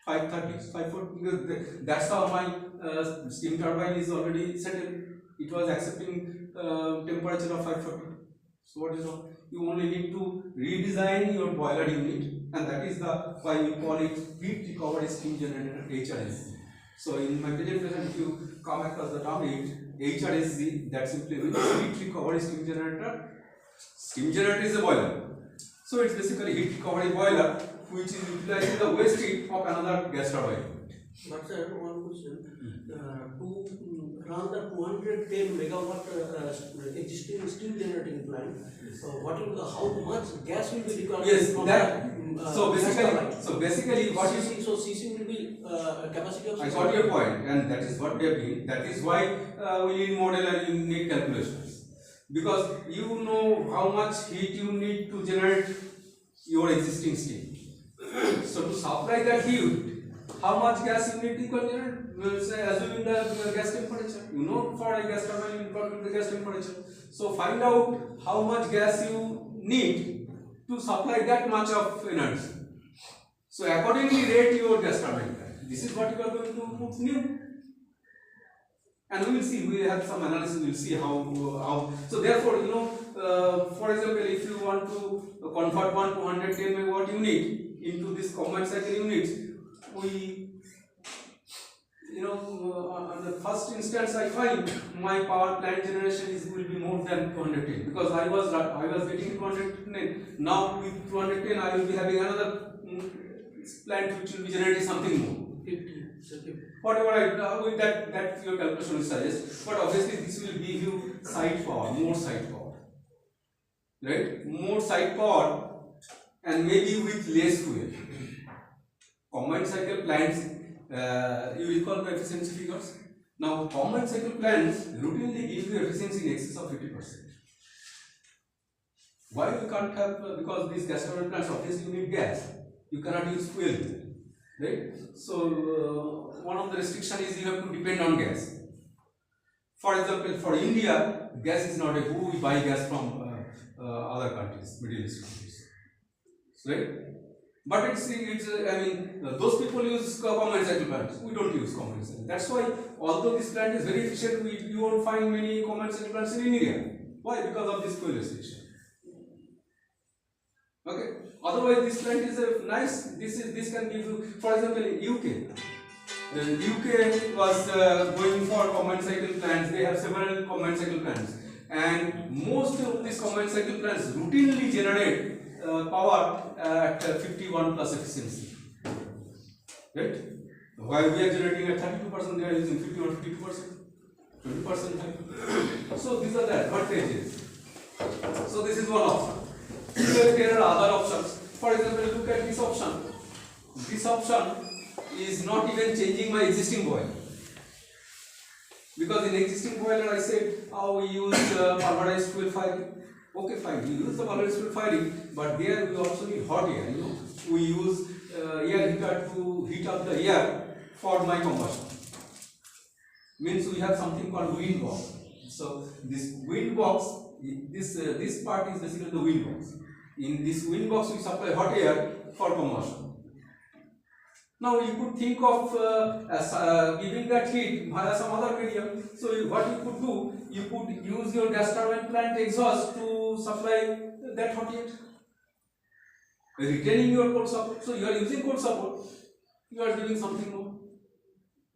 530, 540, because that's how my steam turbine is already settled. It was accepting temperature of 540. So what is wrong? You only need to redesign your boiler unit, and that is why we call it heat recovery steam generator, HRSG. So in my presentation, if you come across the term HRSG, that simply means heat recovery steam generator. Steam generator is a boiler. So it's basically heat recovery boiler, which is utilizing the waste heat of another gas turbine. But sir, one question. To run the 210 megawatt existing steam generating plant, what will how much gas will be required? Yes, from that. the, So gas basically, what is CC, so CC will be capacity of. I got your point, and that is what we are doing. That is why we need model and you need calculations, because you know how much heat you need to generate your existing steam. So to supply that heat, how much gas you need to generate? Assuming the gas temperature, you know, for a gas turbine you calculate the gas temperature. So find out how much gas you need to supply that much of energy. So accordingly rate your gas turbine. This is what you are going to put new. And we will see, we have some analysis, we will see how. So therefore, you know, for example, if you want to convert one 210 megawatt unit into this combined cycle unit, we, you know, on the first instance I find my power plant generation will be more than 210, because I was getting 210. Now with 210 I will be having another plant which will be generating something more. 50. Whatever with that your calculation will suggest, but obviously this will give you site power, more site power, right? More site power, and maybe with less fuel. Combined cycle plants, you recall the efficiency figures. Now combined cycle plants routinely give you efficiency in excess of 50%. Why we can't have? Because these gas turbine plants obviously you need gas. You cannot use fuel, right? So one of the restrictions is you have to depend on gas. For example, for India, gas is not a who we buy gas from other countries, Middle East countries, right? But it's those people use combined cycle plants. We don't use combined cycle. That's why, although this plant is very efficient, you won't find many combined cycle plants in India. Why? Because of this fuel restriction. Okay. Otherwise, this plant is nice. This can give you, for example, in UK. The UK was going for combined cycle plants. They have several combined cycle plants, and most of these combined cycle plants routinely generate power at 51 plus efficiency. Right? While we are generating at 32%, they are using 51, 52%, 20%. So these are the advantages. So this is one option. There are other options. For example, look at this option. This option is not even changing my existing boiler, because in existing boiler I said we use pulverized fuel firing. Okay, fine, we use the pulverized fuel firing, but there we also need hot air. You know, we use air heater to heat up the air for my combustion. Means we have something called wind box. So this wind box, this part is basically the wind box. In this wind box we supply hot air for combustion. Now you could think of giving that heat via some other medium. So what you could do, you could use your gas turbine plant exhaust to supply that hot air. retaining your core support. So you are using core support, you are doing something more.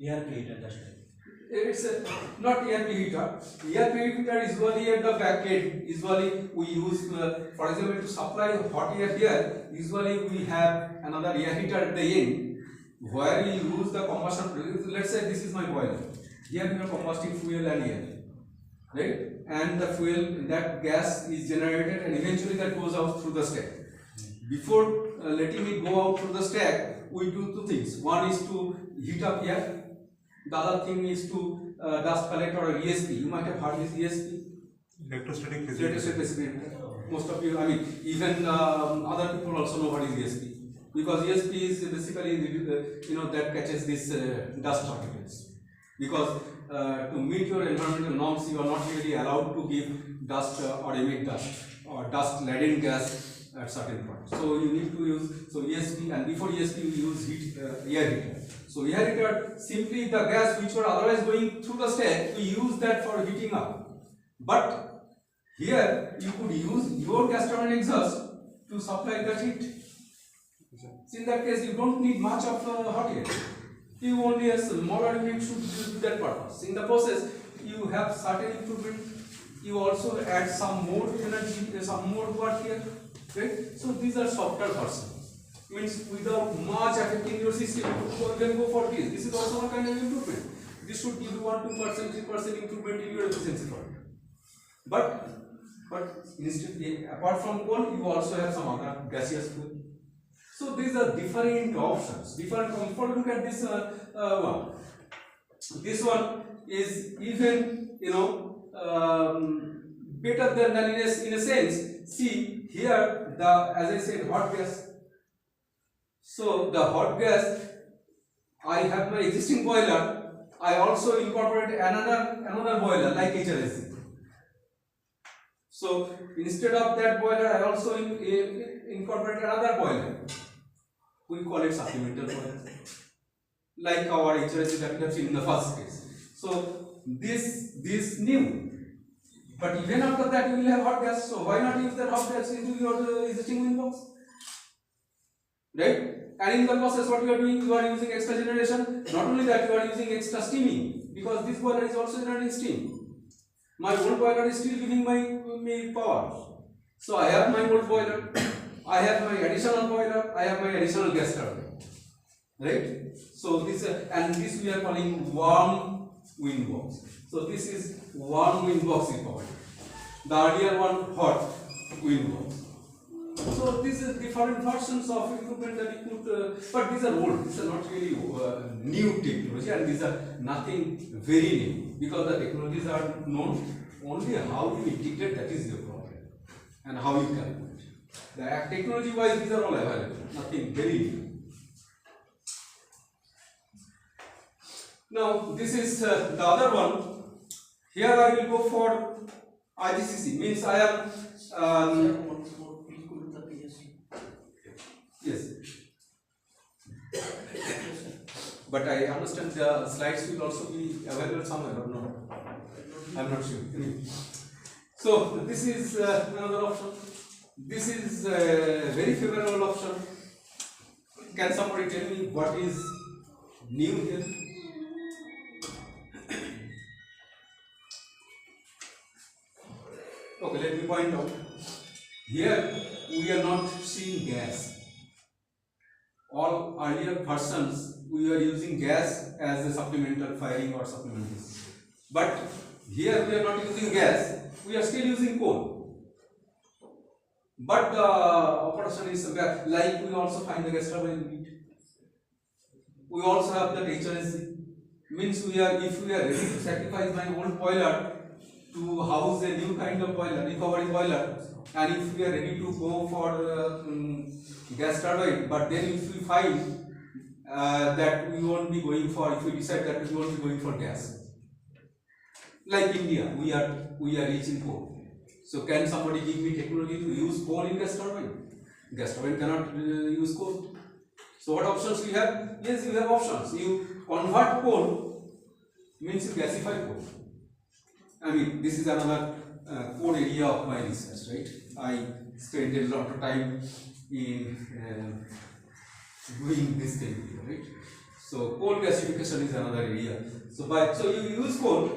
Air creator, that's right. It's not air heater. Air heater usually at the back end. Usually we use, for example, to supply hot air here. Usually we have another air heater at the end where we use the combustion. Let's say this is my boiler. Here we are combusting fuel and air, right? And the fuel, that gas is generated and eventually that goes out through the stack. Before letting it go out through the stack, we do two things. One is to heat up air. The other thing is to dust collector or ESP. You might have heard this ESP. Electrostatic Electrostatic precipitation. Most of you, I mean, even other people also know what is ESP. Because ESP is basically, that catches this dust particles. Because to meet your environmental norms, you are not really allowed to give dust or emit dust or dust laden gas at certain points. So you need to use ESP, and before ESP you use air heater. So air heater, simply the gas which were otherwise going through the stack, we use that for heating up. But here you could use your gas turbine exhaust to supply that heat. So in that case you don't need much of hot air. You only a smaller unit should do that purpose. In the process you have certain improvement. You also add some more energy, some more work here. Right? So these are softer versions. Means without much affecting your system, you can go for this. This is also a kind of improvement. This should give you 1-2%, 3% improvement in your efficiency factor. But instead, apart from coal, you also have some other gaseous fuel. So these are different options. Different. If you look at this one, this one is even better than in a sense. See here, as I said, hot gas. So the hot gas, I have my existing boiler. I also incorporate another boiler like HRSG. So instead of that boiler, I also incorporate another boiler. We call it supplemental boiler, like our HRSG that we have seen in the first case. So this new. But even after that, you will have hot gas. So why not use that hot gas into your existing wind box? Right? And in the process, what you are doing, you are using extra generation. Not only that, you are using extra steaming, because this boiler is also generating steam. My old boiler is still giving me power. So I have my old boiler, I have my additional boiler, I have my additional gas turbine. Right? So this we are calling warm wind box. So this is warm wind box we call it. The earlier one, hot wind box. So these are different versions of improvement that you could, but these are old. These are not really new technology, and these are nothing very new, because the technologies are known. Only how you integrate, that is the problem, and how you calculate. The technology wise, these are all available. Nothing very new. Now this is the other one. Here I will go for IGCC. Means I am. Yes. But I understand the slides will also be available somewhere or not. I'm not sure. So this is another option. This is a very favorable option. Can somebody tell me what is new here? Okay, let me point out. Here we are not seeing gas. All earlier versions we were using gas as a supplemental firing or supplemental. But here we are not using gas, we are still using coal. But the operation is like we also find the gas turbine unit. We also have that HRSG. Means if we are ready to sacrifice my old boiler to house a new kind of boiler, recovery boiler, and if we are ready to go for gas turbine, but then if we find that we won't be going for, if we decide that we won't be going for gas, like India, we are rich in coal. So can somebody give me technology to use coal in gas turbine? Gas turbine cannot use coal. So what options we have? Yes, you have options. You convert coal, means you gasify coal. I mean, this is another core area of my research, right? I spent a lot of time in doing this thing, right? So coal gasification is another area. So you use coal,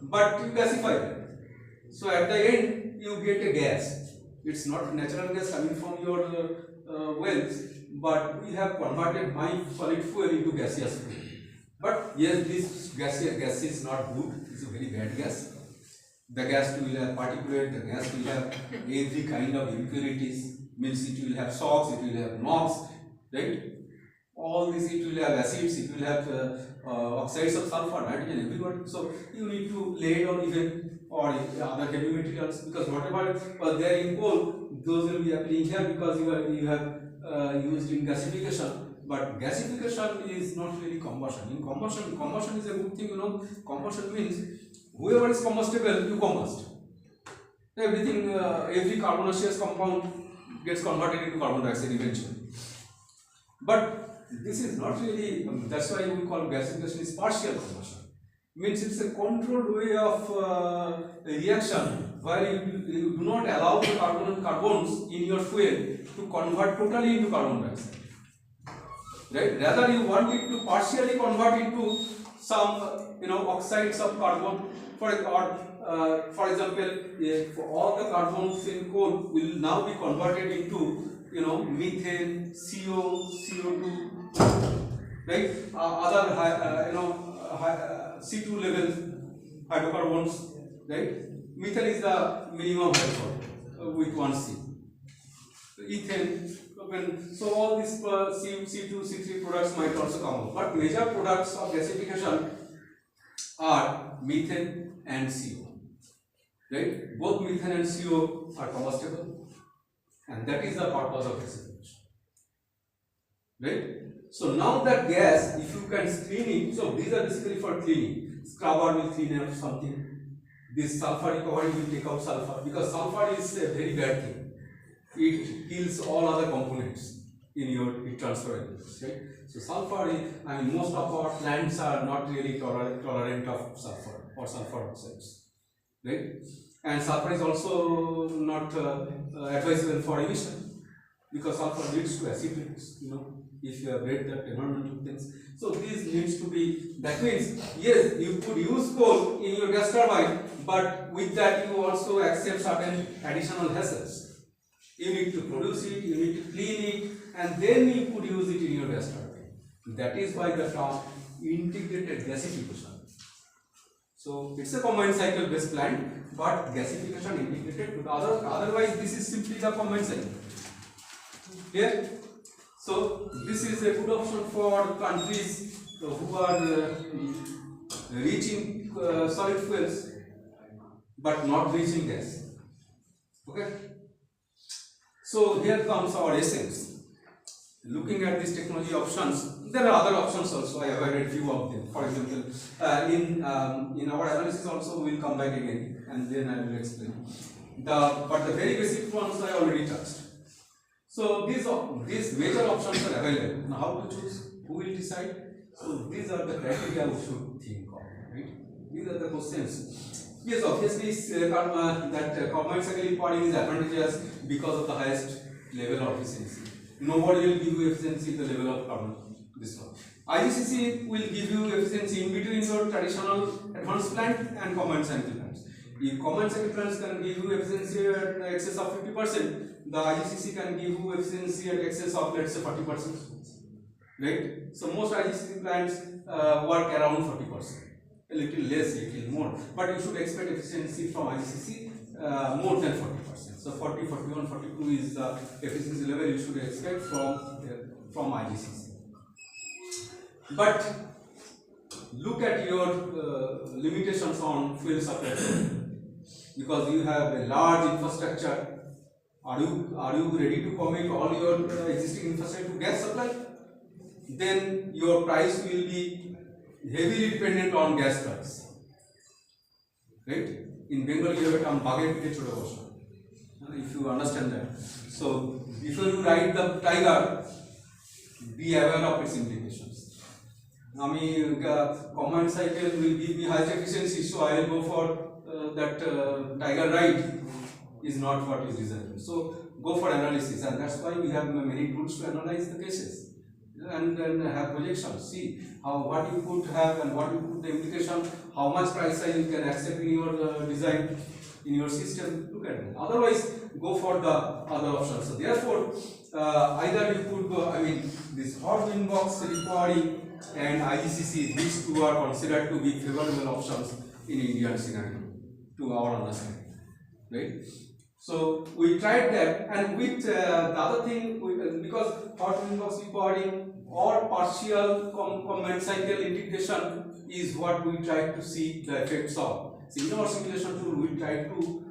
but you gasify it. So at the end you get a gas. It's not natural gas coming from your wells, but we have converted my solid fuel into gaseous fuel. But yes, this gaseous gas is not good. It's a very bad gas. The gas will have particulate. The gas will have every kind of impurities. Means it will have SOx, it will have NOx, right? All this, it will have acids, it will have oxides of sulfur, nitrogen, everyone. So you need to lay it on even or other heavy materials, because whatever was there in coal, those will be appearing here because you have used in gasification. But gasification is not really combustion. In combustion is a good thing, Combustion means whoever is combustible, you combust. Everything, every carbonaceous compound gets converted into carbon dioxide eventually. But this is not really, that's why we call gasification is partial combustion. Means it's a controlled way of reaction where you do not allow the carbons in your fuel to convert totally into carbon dioxide. Right? Rather, you want it to partially convert into some oxides of carbon. For example, if all the carbons in coal will now be converted into methane, CO, CO2, right? Other C2 level hydrocarbons, right? Methane is the minimum hydrocarbon with 1 C. Ethane. So all these C2, C3 products might also come out. But major products of gasification are methane and CO. Right? Both methane and CO are combustible, and that is the purpose of gasification. Right? So now that gas, if you can screen it, so these are basically for cleaning. Scrubber will clean up something. This sulfur recovery will take out sulfur, because sulfur is a very bad thing. It kills all other components in your heat transfer elements, right? So sulfur is, most of our plants are not really tolerant of sulfur or sulfur oxides, right? And sulfur is also not advisable for emission, because sulfur leads to acid rains, if you have read that environmental things. So this needs to be, that means, yes, you could use coal in your gas turbine, but with that you also accept certain additional hassles. You need to produce it, you need to clean it, and then you could use it in your gas turbine. That is why the term integrated gasification. So it's a combined cycle based plant, but gasification integrated. Otherwise, this is simply the combined cycle. Clear? So this is a good option for countries who are rich in solid fuels, but not rich in gas. Okay. So here comes our essence. Looking at these technology options, there are other options also. I have added few of them. For example, in our analysis also we will come back again, and then I will explain. But the very basic ones I already touched. So these major options are available. Now how to choose? Who will decide? So these are the criteria we should think of. Right? These are the questions. Yes, obviously that combined cycle reporting is advantageous because of the highest level of efficiency. Nobody will give you efficiency at the level of carbon. This one. IGCC will give you efficiency in between your traditional advanced plant and combined cycle plants. If combined cycle plants can give you efficiency at excess of 50%, the IGCC can give you efficiency at excess of, let's say, 40%. Right? So most IGCC plants work around 40%. A little less, a little more, but you should expect efficiency from IGCC more than 40%. So 40, 41, 42 is the efficiency level you should expect from IGCC. But look at your limitations on fuel supply, because you have a large infrastructure. Are you ready to commit all your existing infrastructure to gas supply? Then your price will be heavily dependent on gas price. Right? In Bengal you have a term bagher pite choda bosha. If you understand that. So before you ride the tiger, be aware of its implications. Combined cycle will give me highest efficiency, so I will go for that tiger ride is not what is desired. So go for analysis, and that's why we have many tools to analyze the cases and then have projections. See how what you could have and what you could the implication, how much price rise you can accept in your design, in your system. Look at it. Otherwise, go for the other options. So therefore, either you could go. I mean, this hot wind box repowering and IGCC, these two are considered to be favorable options in Indian scenario, to our understanding, right? So we tried that, and with the other thing, because hot wind box repowering or partial combined cycle integration is what we tried to see the effects of. So in our simulation tool, we tried to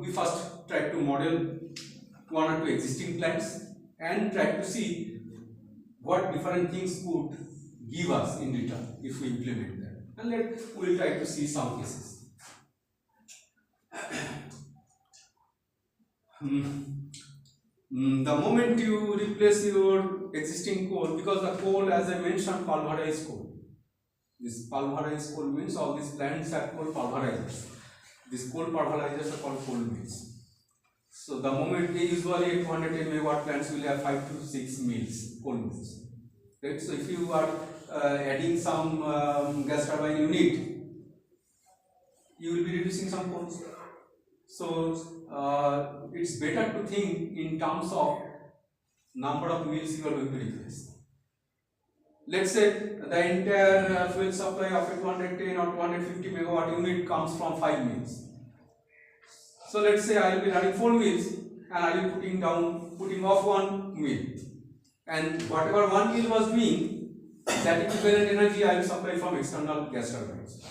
we first tried to model one or two existing plants and tried to see what different things could give us in return if we implement that, and we will try to see some cases. The moment you replace your existing coal, because the coal, as I mentioned, pulverized coal. This pulverized coal means all these plants are called pulverizers. These coal pulverizers are called coal mills. So the moment they usually 210 megawatt plants will have 5 to 6 mills, coal mills. Right? So if you are adding some gas turbine unit, you will be reducing some coals. So it's better to think in terms of number of mills you are going to replace. Let's say the entire fuel supply of a 210 or 250 megawatt unit comes from 5 mills. So let's say I will be running 4 mills and I will be putting off 1 mill, and whatever 1 mill was doing, that equivalent energy I will supply from external gas turbines.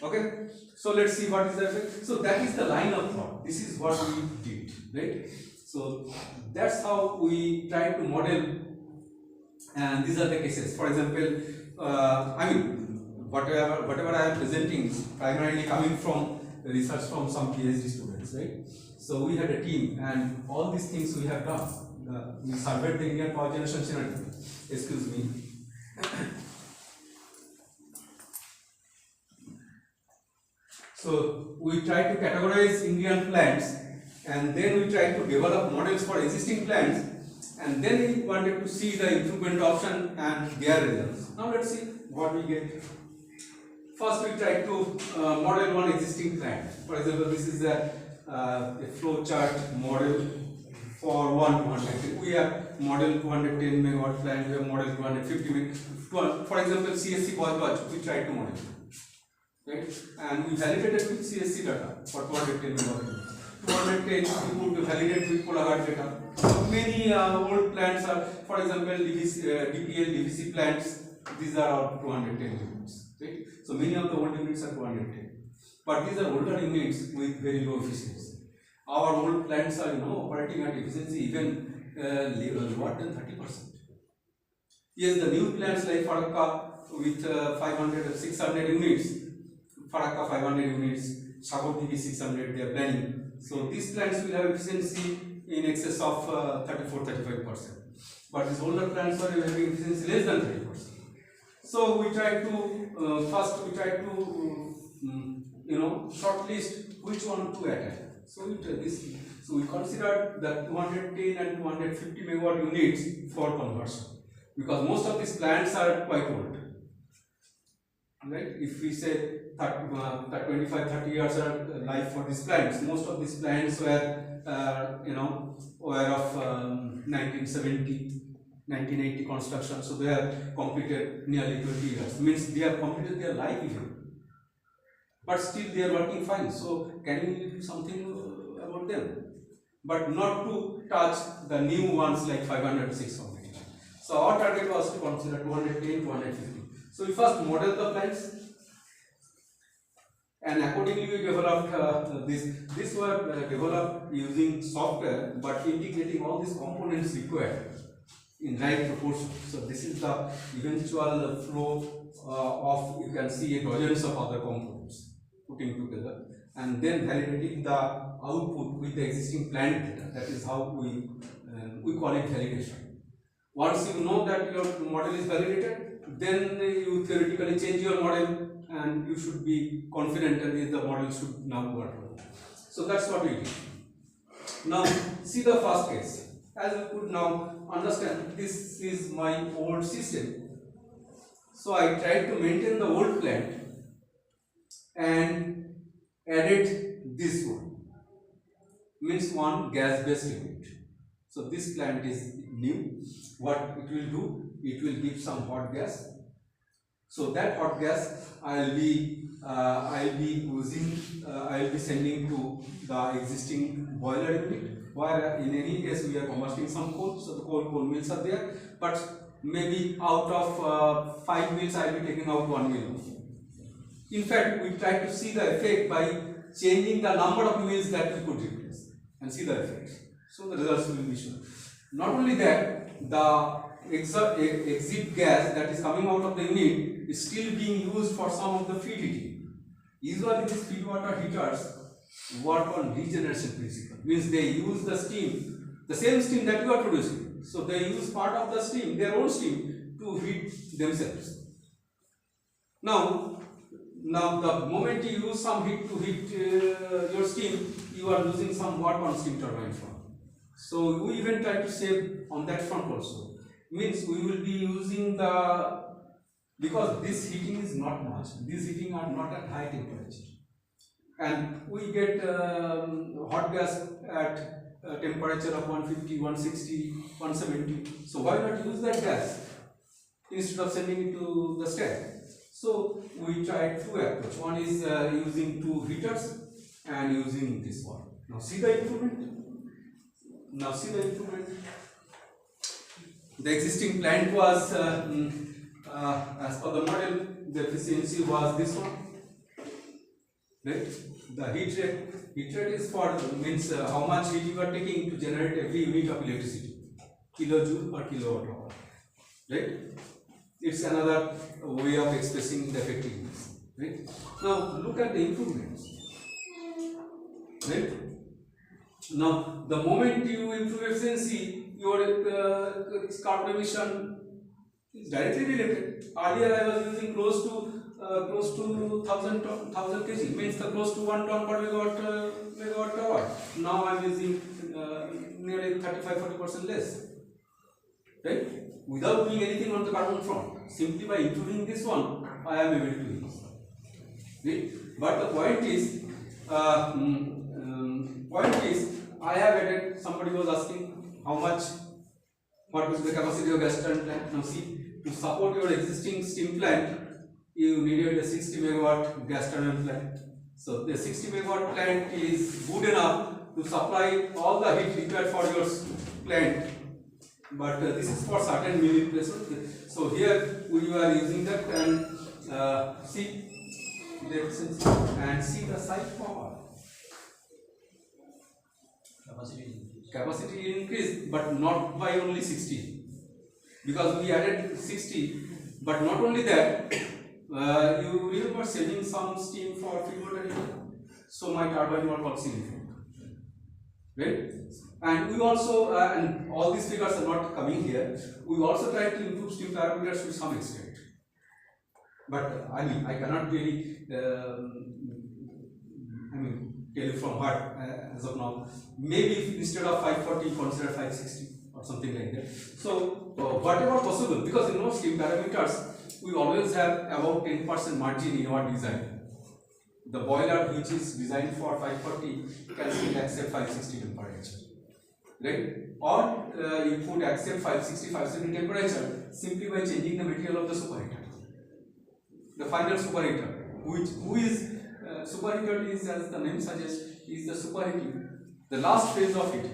Okay, so let's see what is the effect. So that is the line of thought. This is what we did, right? So that's how we try to model, and these are the cases. For example, I mean, whatever I am presenting is primarily coming from research from some PhD students, right? So we had a team, and all these things we have done. We surveyed the Indian power generation scenario. Excuse me. So we try to categorize Indian plants, and then we try to develop models for existing plants, and then we wanted to see the improvement option and their results. Now let's see what we get. First, we try to model one existing plant. For example, this is a flow chart model for 200. We have model 210 megawatt plant. We have model 250 megawatt. For example, CSC Bajaj, we tried to model, right? And we validated with CSC data for 210 megawatt. 210 we could validate with Kolaghat data. So many old plants are, for example, DPL, DVC plants. These are our 210 units, right? So many of the old units are 210, but these are older units with very low efficiency. Our old plants are operating at efficiency even lower than 30%. Yes, the new plants like Farakka with 500 or 600 units, Farakka 500 units, Shagodhi 600, they are planning. So these plants will have efficiency in excess of 34-35%. But these older plants are having efficiency less than 30%. So we try to first we try to shortlist which one to attack. So we try this. So we considered the 210 and 250 megawatt units for conversion, because most of these plants are quite old. Right? If we say 25-30 years are life for these plants, most of these plants were were of 1970. 1980 construction, so they have completed nearly 20 years. Means they have completed their life even, but still they are working fine. So can we do something about them? But not to touch the new ones like 500, 600. So our target was to consider 210, 250. So we first modeled the plants, and accordingly we developed this. These were developed using software, but integrating all these components required in right proportion. So this is the eventual flow of, you can see, dozens of other components putting together, and then validating the output with the existing plant data. That is how we call it validation. Once you know that your model is validated, then you theoretically change your model, and you should be confident that the model should now work. So that's what we did. Now see the first case. As you could now understand, this is my old system. So I tried to maintain the old plant and added this one, means one gas based unit. So this plant is new. What it will do, it will give some hot gas. So that hot gas I'll be sending to the existing boiler unit, where in any case we are combusting some coal, so the coal mills are there, but maybe out of 5 mills I'll be taking out 1 mill. In fact, we try to see the effect by changing the number of mills that we could replace and see the effect. So the results will be shown. Not only that, the exit gas that is coming out of the unit is still being used for some of the feed heating. Usually these feed water heaters work on regeneration principle, means they use the steam, the same steam that you are producing. So they use part of the steam, their own steam, to heat themselves. Now the moment you use some heat to heat your steam, you are losing some work on steam turbine front. So we even try to save on that front also. Means we will be using because this heating is not much, these heating are not at high temperature, and we get hot gas at temperature of 150, 160, 170. So why not use that gas instead of sending it to the stack? So we tried two approaches. One is using two heaters and using this one. Now see the improvement. The existing plant was, as per the model, the efficiency was this one. Right? The heat rate is for, means how much heat you are taking to generate every unit of electricity, kilojoule per kilowatt hour. Right? It's another way of expressing the effectiveness. Right? Now look at the improvements. Right? Now the moment you improve efficiency, your carbon emission is directly related. Earlier I was using close to 1000 kg, means close to 1 ton per megawatt hour. Now I am using nearly 35-40% less. Right? Without doing anything on the carbon front, simply by improving this one, I am able to use. Right? But the point is, I have added. Somebody was asking how much, what is the capacity of gas turbine plant? Now see, to support your existing steam plant, you needed a 60 megawatt gas turbine plant. So the 60 megawatt plant is good enough to supply all the heat required for your plant. But this is for certain mill replacement. So here we are using that, and see the efficiency and see the site power. Capacity increased, but not by only 60, because we added 60. But not only that, you remember saving some steam for feed water heating. So my turbine work also improved. Right? And we also, and all these figures are not coming here, we also try to improve steam parameters to some extent. But I mean, I cannot really, tell you from heart as of now. Maybe if instead of 540, consider 560 or something like that. So, whatever possible, because in steam parameters, we always have about 10% margin in our design. The boiler which is designed for 540 can still accept 560 temperature. Right? Or you could accept 560, 570 temperature simply by changing the material of the superheater. The final superheater, who is superheater is, as the name suggests, is the superheating, the last phase of it.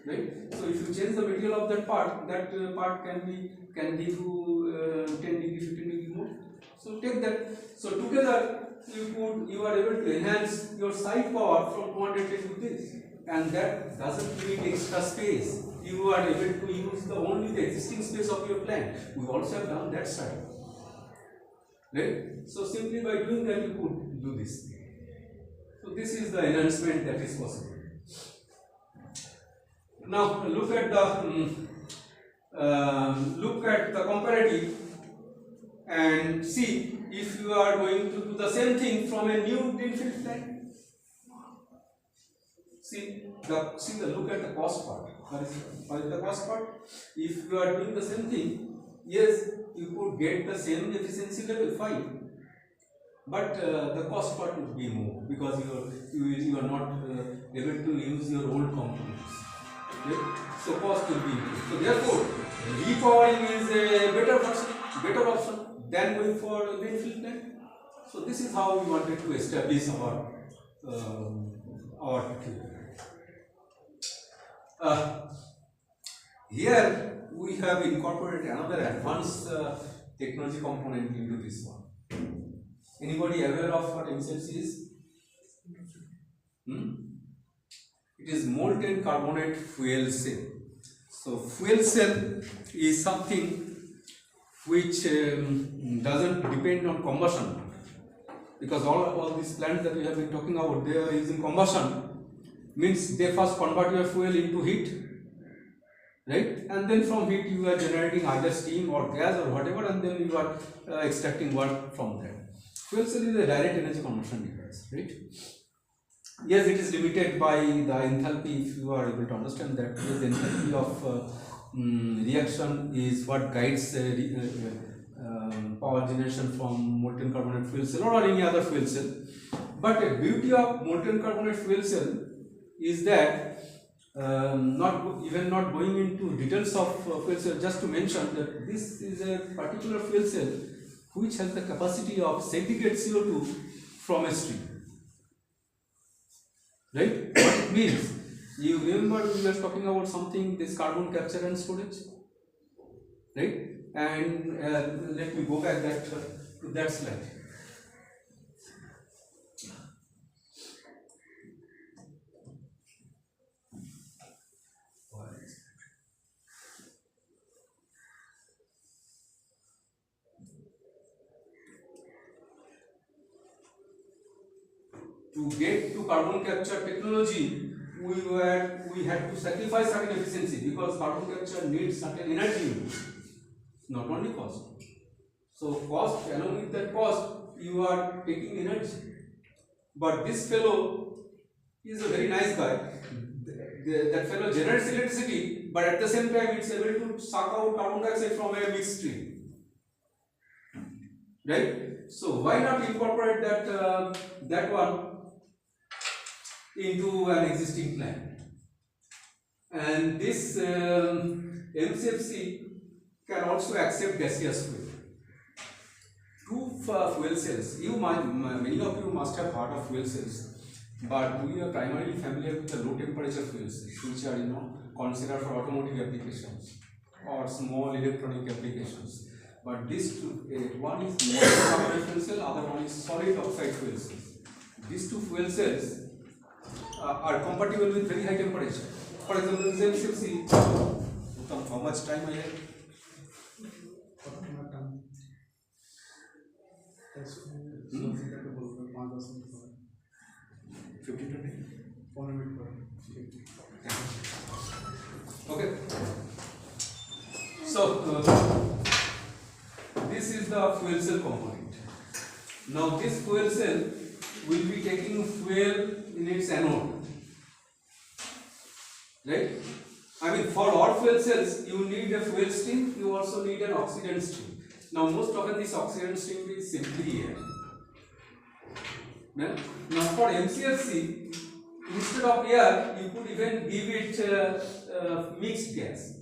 Right? So if you change the material of that part can give you 10 degree, 15 degree more. So take that. So together you are able to enhance your site power from 210 to this, and that doesn't need extra space. You are able to use only the existing space of your plant. We also have done that side. Right? So simply by doing that you could do this. So this is the enhancement that is possible. Now look at the comparative and see if you are going to do the same thing from a new greenfield plant. look at the cost part. What is the cost part? If you are doing the same thing, yes, you could get the same efficiency level, fine, but the cost part would be more because you are not able to use your old components. Okay? So cost will be increased. So therefore, repowering is a better option than going for a greenfield plant. So this is how we wanted to establish our here we have incorporated another advanced technology component into this one. Anybody aware of what MCFC is? It is molten carbonate fuel cell. So fuel cell is something which doesn't depend on combustion, because all these plants that we have been talking about, they are using combustion. Means they first convert your fuel into heat, right? And then from heat you are generating either steam or gas or whatever, and then you are extracting work from that. Fuel cell is a direct energy conversion device, right? Yes, it is limited by the enthalpy. If you are able to understand that, the enthalpy of reaction is what guides power generation from molten carbonate fuel cell or any other fuel cell. But the beauty of molten carbonate fuel cell is that not going into details of fuel cell, just to mention that this is a particular fuel cell which has the capacity of segregate CO2 from a stream. Right? What it means, you remember we were talking about something, this carbon capture and storage, right? And let me go back to that slide. To get to carbon capture technology, we had to sacrifice certain efficiency because carbon capture needs certain energy, not only cost. So cost, along with that cost, you are taking energy. But this fellow is a very nice guy. That fellow generates electricity, but at the same time it's able to suck out carbon dioxide from a mixed stream. Right? So why not incorporate that one into an existing plant? And this MCFC can also accept gaseous fuel. Two fuel cells. Many of you must have heard of fuel cells, but we are primarily familiar with the low temperature fuel cells, which are considered for automotive applications or small electronic applications. But these two, one is molten carbonate fuel cell, other one is solid oxide fuel cells. These two fuel cells are compatible with very high temperature. For example, this MCFC, how much time I have? Okay. So this is the fuel cell component. Now this fuel cell will be taking fuel in its anode, right? I mean, for all fuel cells, you need a fuel stream. You also need an oxidant stream. Now, most often this oxidant stream is simply air. Now, for MCFC, instead of air, you could even give it mixed gas.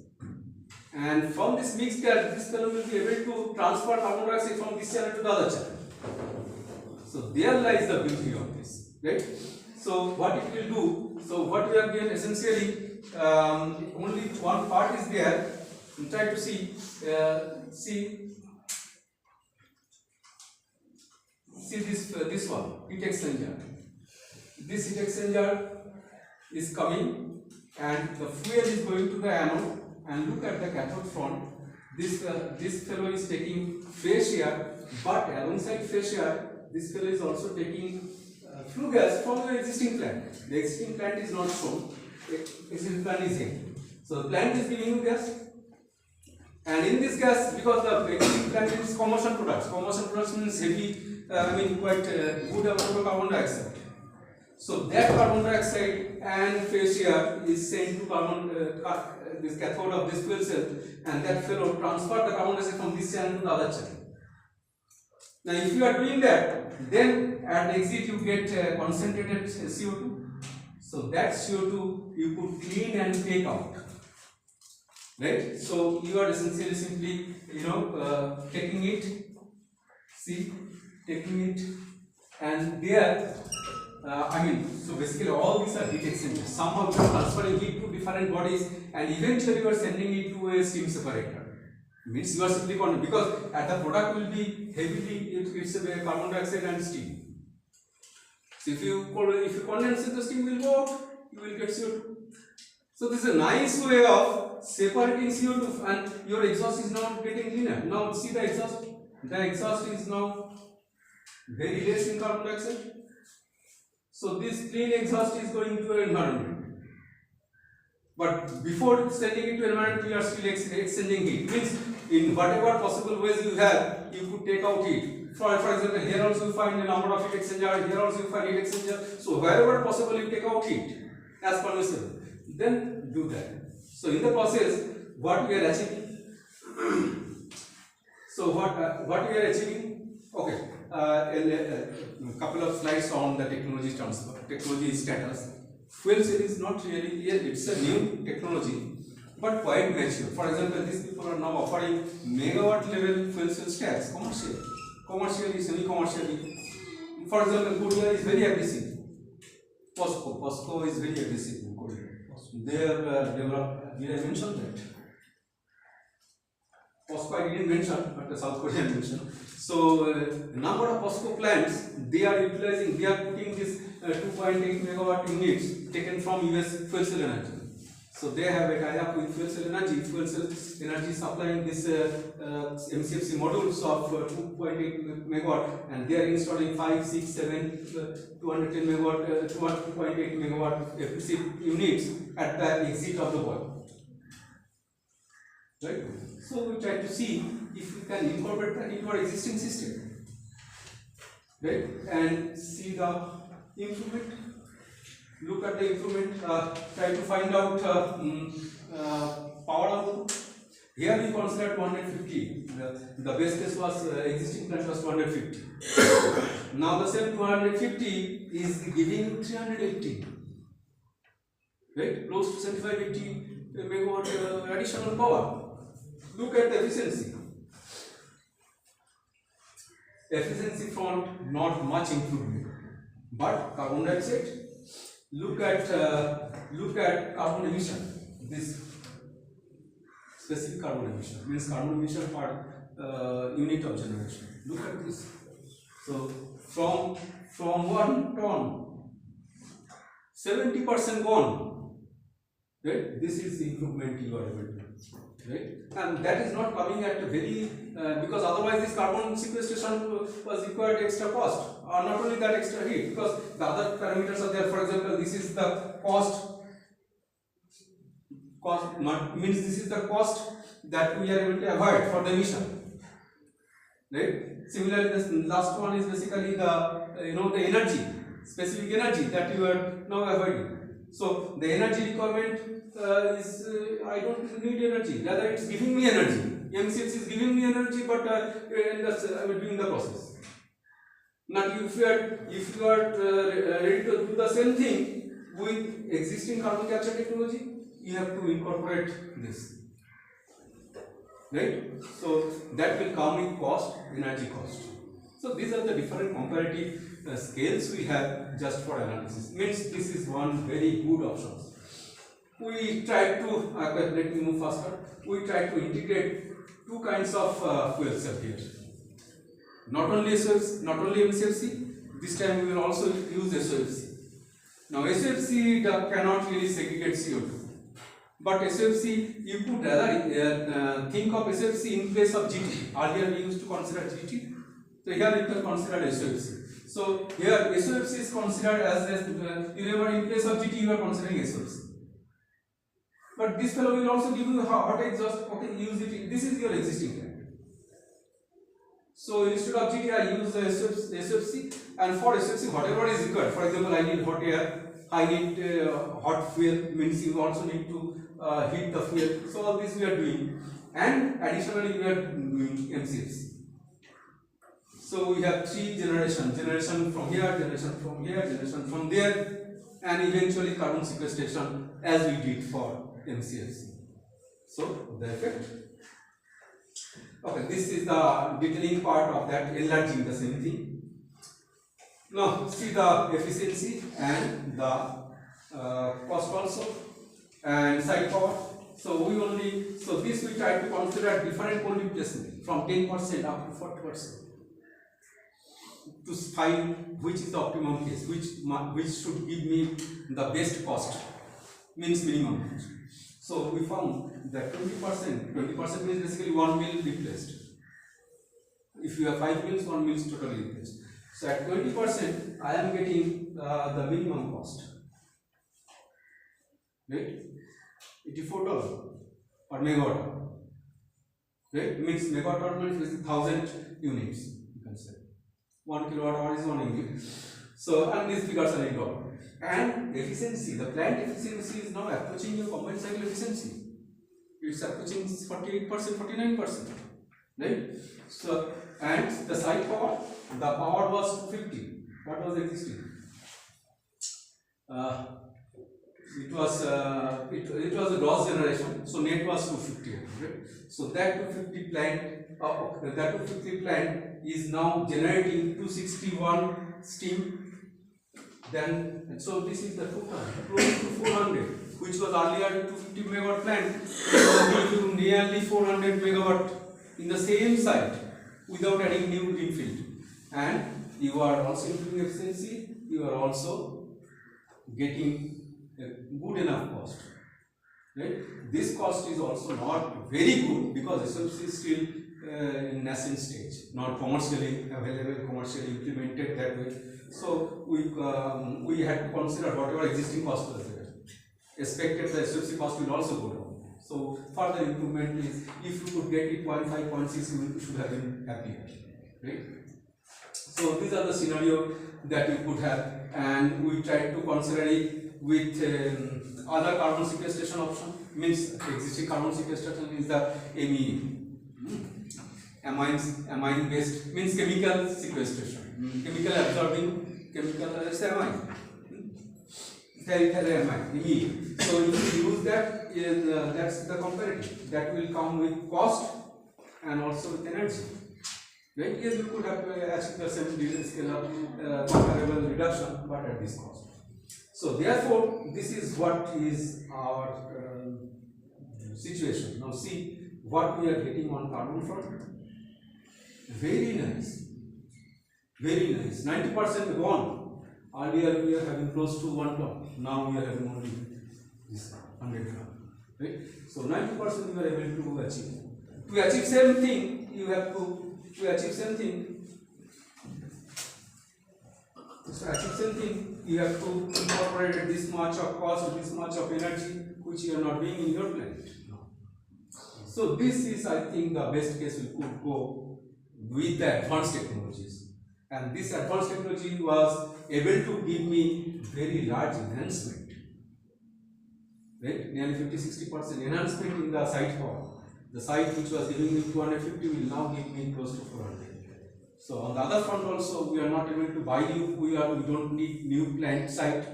And from this mixed gas, this fellow will be able to transfer carbon dioxide from this channel to the other channel. So there lies the beauty of this, right? So what it will do, so what we have given essentially, only one part is there. And try to see this one, heat exchanger. This heat exchanger is coming and the fuel is going to the anode, and look at the cathode front. This fellow is taking fresh air, but alongside fresh air, this fellow is also taking flue gas from the existing plant. The existing plant is not shown. Existing plant is here. So the plant is giving you gas, and in this gas, because the existing plant is combustion products means heavy, quite good amount of carbon dioxide. So that carbon dioxide and fresh air is sent to this cathode of this fuel cell, and that fellow transfer the carbon dioxide from this channel to the other channel. Now, if you are doing that, then at the exit you get concentrated CO2. So that CO2 you could clean and take out, right? So you are essentially simply taking it, taking it, and there. So basically all these are heat exchangers. Somehow you are transferring heat to different bodies, and eventually you are sending it to a steam separator. Means you are simply because at the product will be heavily it's a carbon dioxide and steam. So if you condense it, the steam will go out, you will get CO2. So this is a nice way of separating CO2, and your exhaust is now getting cleaner. Now see the exhaust. The exhaust is now very less in carbon dioxide. So this clean exhaust is going to an environment. But before sending it to environment, we are still exchanging heat. Means in whatever possible ways you have, you could take out heat. For example, here also you find a number of heat exchanger, here also you find heat exchanger. So wherever possible you take out heat as permissible. Then do that. So in the process, what we are achieving? So what we are achieving? Okay. A couple of slides on the technology status. Fuel cell is not really, it's a new technology, but quite mature. For example, these people are now offering megawatt level fuel cell stacks commercially, semi-commercially. For example, Korea is very aggressive. POSCO is very aggressive in Korea. They have developed, did I mention that? POSCO I didn't mention, but the South Korean mentioned. So, number of POSCO plants, they are putting this 2.8 megawatt units taken from US fuel cell energy. So, they have a tie-up with fuel cell energy. Fuel cell energy supplying this MCFC modules of 2.8 megawatt, and they are installing 5, 6, 7, 210 megawatt, 2.8 megawatt FPC units at the exit of the world. Right? So we try to see if we can incorporate that into our existing system, right? And see the improvement. Look at the improvement. Try to find out power output. Here we consider 250. The base case was existing plant was 250. Now the same 250 is giving 380. Right? Close to 75-80 megawatt additional power. Look at the efficiency. Efficiency front, not much improvement, but carbon dioxide. Look at carbon emission. This specific carbon emission means carbon emission per unit of generation. Look at this. So from 1 ton, 70% gone. Right? This is the improvement you are able to do. Right? And that is not coming at a very because otherwise this carbon sequestration was required extra cost, or not only that extra heat, because the other parameters are there. For example, this is the cost means this is the cost that we are able to avoid for the emission. Right? Similarly, this last one is basically the the energy, specific energy that you are now avoiding. So the energy requirement is I don't need energy, rather it's giving me energy. MCFC is giving me energy, but I'm doing the process. Now if you are ready to do the same thing with existing carbon capture technology, you have to incorporate this. Right? So that will come with cost, energy cost. So these are the different comparative scales we have just for analysis. Means this is one very good option. We try to, let me move faster, we try to integrate two kinds of fuel cell here. Not only SOFC, not only MCFC, this time we will also use SOFC. Now SOFC cannot really segregate CO2. But SOFC, you could rather think of SOFC in place of GT. Earlier we used to consider GT. So here you can consider SOFC. So here SOFC is considered as you remember in place of GT you are considering SOFC. But this fellow will also give you hot exhaust. Okay, use it. This is your existing tank. So instead of GT, I use the SFC, and for SFC, whatever is required. For example, I need hot air, I need hot fuel, means you also need to heat the fuel. So all this we are doing, and additionally we are doing MCFC. So we have three generation from here, generation from here, generation from there, and eventually carbon sequestration as we did for MCFC. So the effect. Okay, this is the detailing part of that, enlarging the same thing. Now see the efficiency and the cost also, and side power. So this we try to consider different quality placement from 10% up to 40% to find which is the optimum case, which should give me the best cost, means minimum cost. So we found that 20% means basically 1 mill replaced. If you have 5 mills, 1 mill is totally replaced. So at 20%, I am getting the minimum cost, right? $84 per megawatt hour, right? Means megawatt hour means 1000 units, you can say. 1 kilowatt hour is 1 unit. So, and these figures are in dollar. And efficiency, the plant efficiency is now approaching your combined cycle efficiency. It's approaching 48%, 49%, right? So, and the side power, the power was 250. What was existing? It was a gross generation, so net was 250. Right? So that 250 plant is now generating 261 steam. Then, so this is the total, close to 400, which was earlier 250 megawatt plant, going to nearly 400 megawatt in the same site without adding new greenfield. And you are also improving efficiency, you are also getting a good enough cost. Right? This cost is also not very good because SFC is still in nascent stage, not commercially available, commercially implemented that way. So we had to consider whatever existing cost was there. Expected the SFC cost will also go down. So further improvement is, if you could get it 0.5, 0.6, you should have been happy, right? So these are the scenario that you could have, and we tried to consider it with other carbon sequestration option. Means existing carbon sequestration is the MEA. Amine based means chemical sequestration, chemical absorbing, chemical amine. There it has amine, MEA. So if you use that, that's the comparative. That will come with cost and also with energy. Right? Yes, you could have achieved the same degree scale of comparable reduction, but at this cost. So therefore, this is what is our situation. Now see what we are getting on carbon front. Very nice, very nice. 90% gone. Earlier we are having close to 1 ton. Now we are having only this 100 gram. Right? So 90% we are able to achieve. To achieve same thing, you have to achieve same thing. To achieve same thing, you have to incorporate this much of cost, this much of energy, which you are not doing in your plant. So this is, I think, the best case we could go with the advanced technologies, and this advanced technology was able to give me very large enhancement, right? Nearly 50-60% enhancement in the site power. The site which was giving me 250 will now give me close to 400. So on the other front also, we are not able to buy new. We don't need new plant site.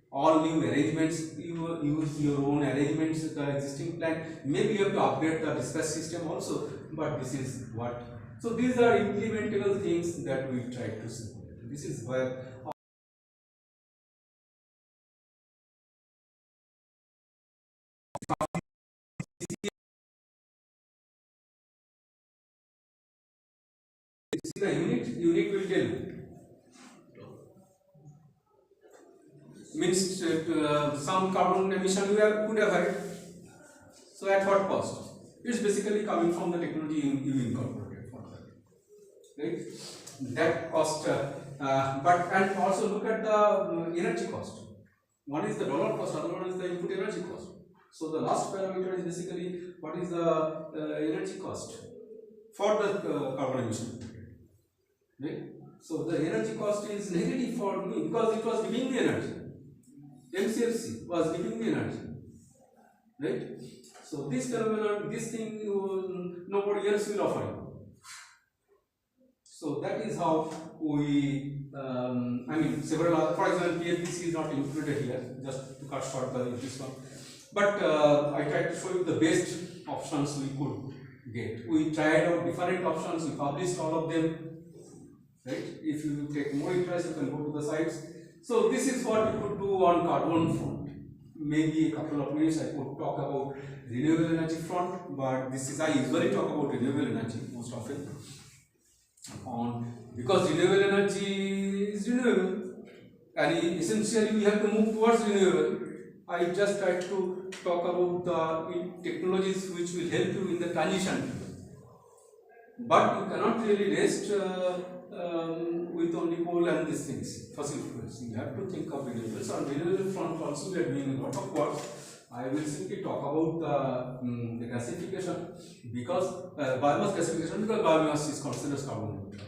All new arrangements, you use your own arrangements with the existing plant. Maybe you have to upgrade the dispatch system also, but this is what. So these are implementable things that we try to simulate. This is where see the unit will tell you. Means some carbon emission we could have had. So at what cost? It's basically coming from the technology you incorporated for that, right? That cost, but and also look at the energy cost. One is the dollar cost, other one is the input energy cost. So the last parameter is basically what is the energy cost for the carbon emission. right? So the energy cost is negative for me because it was giving me energy. MCFC was giving me energy, right? So this phenomenon, this thing, nobody else will offer you. So that is how we, several other, for example, PFBC is not included here, just to cut short this one. But I tried to show you the best options we could get. We tried out different options, we published all of them, right? If you take more interest, you can go to the sites. So this is what you could do on carbon front. Maybe a couple of minutes I could talk about renewable energy front, but this is, I usually talk about renewable energy most often. Because renewable energy is renewable and essentially we have to move towards renewable. I just tried to talk about the technologies which will help you in the transition. But you cannot really rest with only coal and these things, fossil fuels. You have to think of renewables. On renewable front also we are doing a lot of work. I will simply talk about the gasification because biomass gasification, because biomass is considered carbon neutral.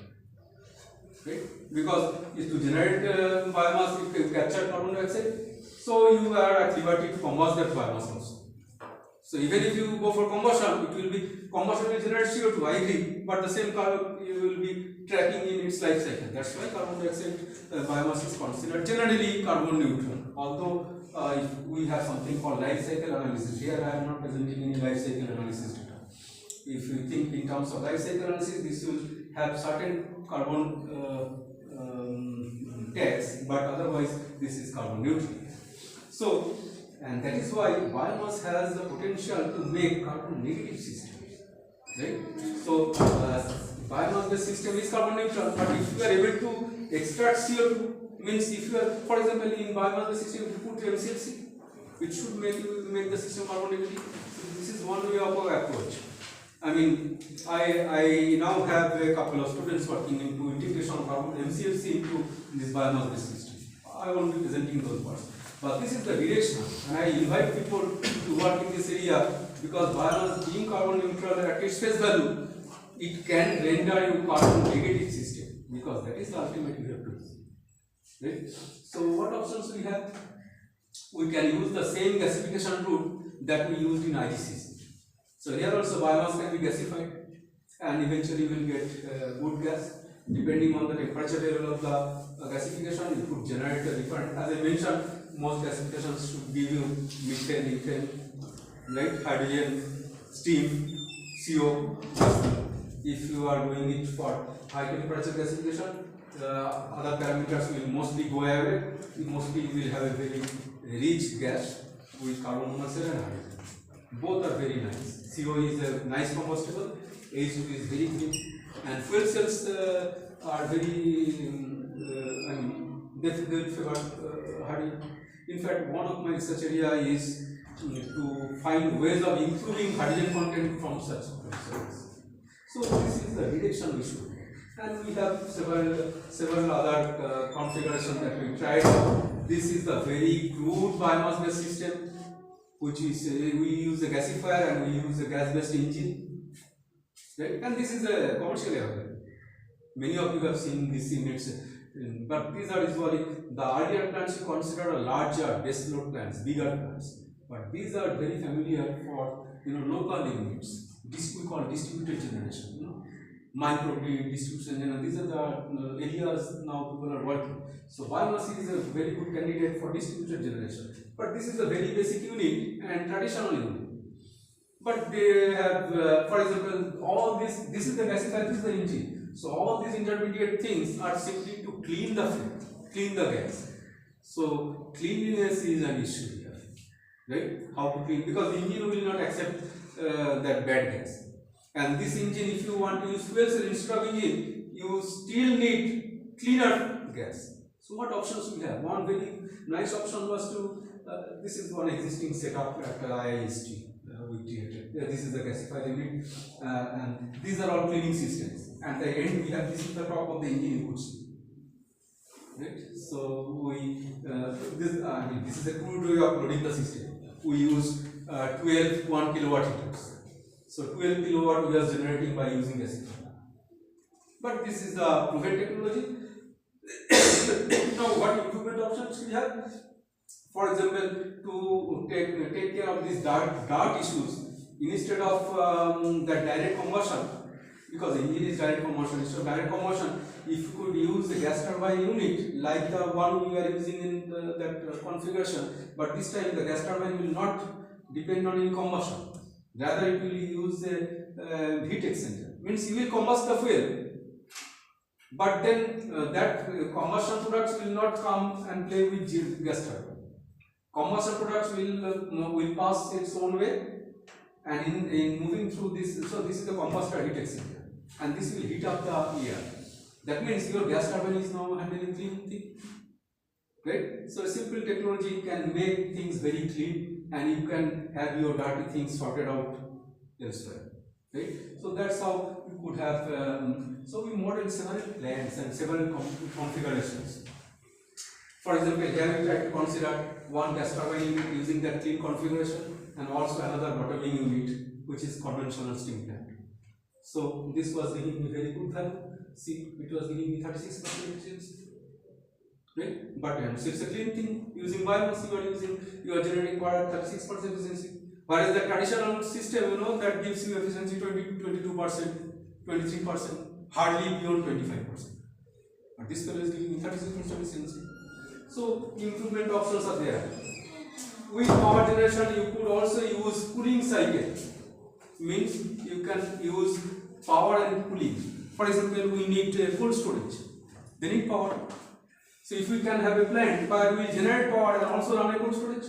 Right? Because if to generate biomass, if you capture carbon dioxide, so you are at liberty to combust that biomass also. So even if you go for combustion, it will be combustion will generate CO2, I agree, but the same carbon you will be tracking in its life cycle. That's why carbon dioxide biomass is considered generally carbon neutral. Although if we have something called life cycle analysis, here I am not presenting any life cycle analysis data. If you think in terms of life cycle analysis, this will have certain carbon tax, but otherwise this is carbon neutral. So, and that is why biomass has the potential to make carbon negative systems, right? So, biomass based system is carbon neutral, but if you are able to extract CO2, means if you are, for example, in biomass based system, you put MCFC, it should make the system carbon negative. So this is one way of approach. I mean, I now have a couple of students working into integration of carbon MCFC into this biomass based system. I won't be presenting those parts. But this is the direction, and I invite people to work in this area because biomass being carbon neutral at its face value, it can render you carbon negative system because that is the ultimate we have to do. Right? So what options we have? We can use the same gasification route that we used in IGCC. So here also biomass can be gasified and eventually you will get good gas. Depending on the temperature level of the gasification, you could generate a different, as I mentioned, most gasifications should give you methane, ethane, right? Hydrogen, steam, CO. If you are doing it for high temperature gasification, other parameters will mostly go away. Mostly you will have a very rich gas with carbon monoxide and hydrogen. Both are very nice. CO is a nice combustible, H2 is very clean, and fuel cells are very, they will favor hydrogen. In fact, one of my research area is to find ways of improving hydrogen content from such cells. So this is the direction we should. And we have several other configurations that we tried. This is the very crude biomass based system, which is we use a gasifier and we use a gas based engine, right? And this is a commercial available. Many of you have seen this in its, but these are usually the earlier plants you consider a larger base load plants, bigger plants. But these are very familiar for local units. This we call distributed generation. Microgrid, distribution generation. These are the areas now people are working. So biomass is a very good candidate for distributed generation. But this is a very basic unit and traditional unit. But they have, for example, all this is the gasifier, this is the engine. So all these intermediate things are simply to clean the fuel, clean the gas. So cleanliness is an issue here, right? How to clean, because the engine will not accept that bad gas. And this engine, if you want to use fuel cell instead of engine, you still need cleaner gas. So what options we have? One very nice option was to, this is one existing setup at IIST. We created. This is the gasifier unit, and these are all cleaning systems. At the end, we have this is the top of the engine inputs. Right? So we this is a crude way of loading the system. We use 12 1 kilowatt heaters. So 12 kilowatt we are generating by using gasifier. But this is the proven technology. Now, what improvement options we have? For example, to take care of these dart issues, instead of the direct combustion, because engine is direct combustion, instead of direct combustion, if you could use a gas turbine unit like the one we are using in that configuration, but this time the gas turbine will not depend on any combustion, rather it will use a heat exchanger. Means you will combust the fuel, but then that combustion products will not come and play with gas turbine. Combustion products will pass its own way, and in moving through this, so this is the combustor heat exchanger, and this will heat up the air. That means your gas turbine is now handling clean thing, right? So a simple technology can make things very clean, and you can have your dirty things sorted out elsewhere, right? So that's how you could have. So we modeled several plans and several configurations. For example, here we try to consider one gas turbine unit using that clean configuration, and also another bottoming unit, which is conventional steam plant. So this was giving me very good value. See, it was giving me 36% efficiency, right? But so it's a clean thing. Using biomass, you are generating power at 36% efficiency. Whereas the traditional system, you know, that gives you efficiency 20 to 22%, 23%, hardly beyond 25%. But this fellow is giving me 36% efficiency. So improvement options are there. With power generation, you could also use cooling cycle. Means you can use power and cooling. For example, we need cold storage. They need power. So if we can have a plant where we generate power and also run a cold storage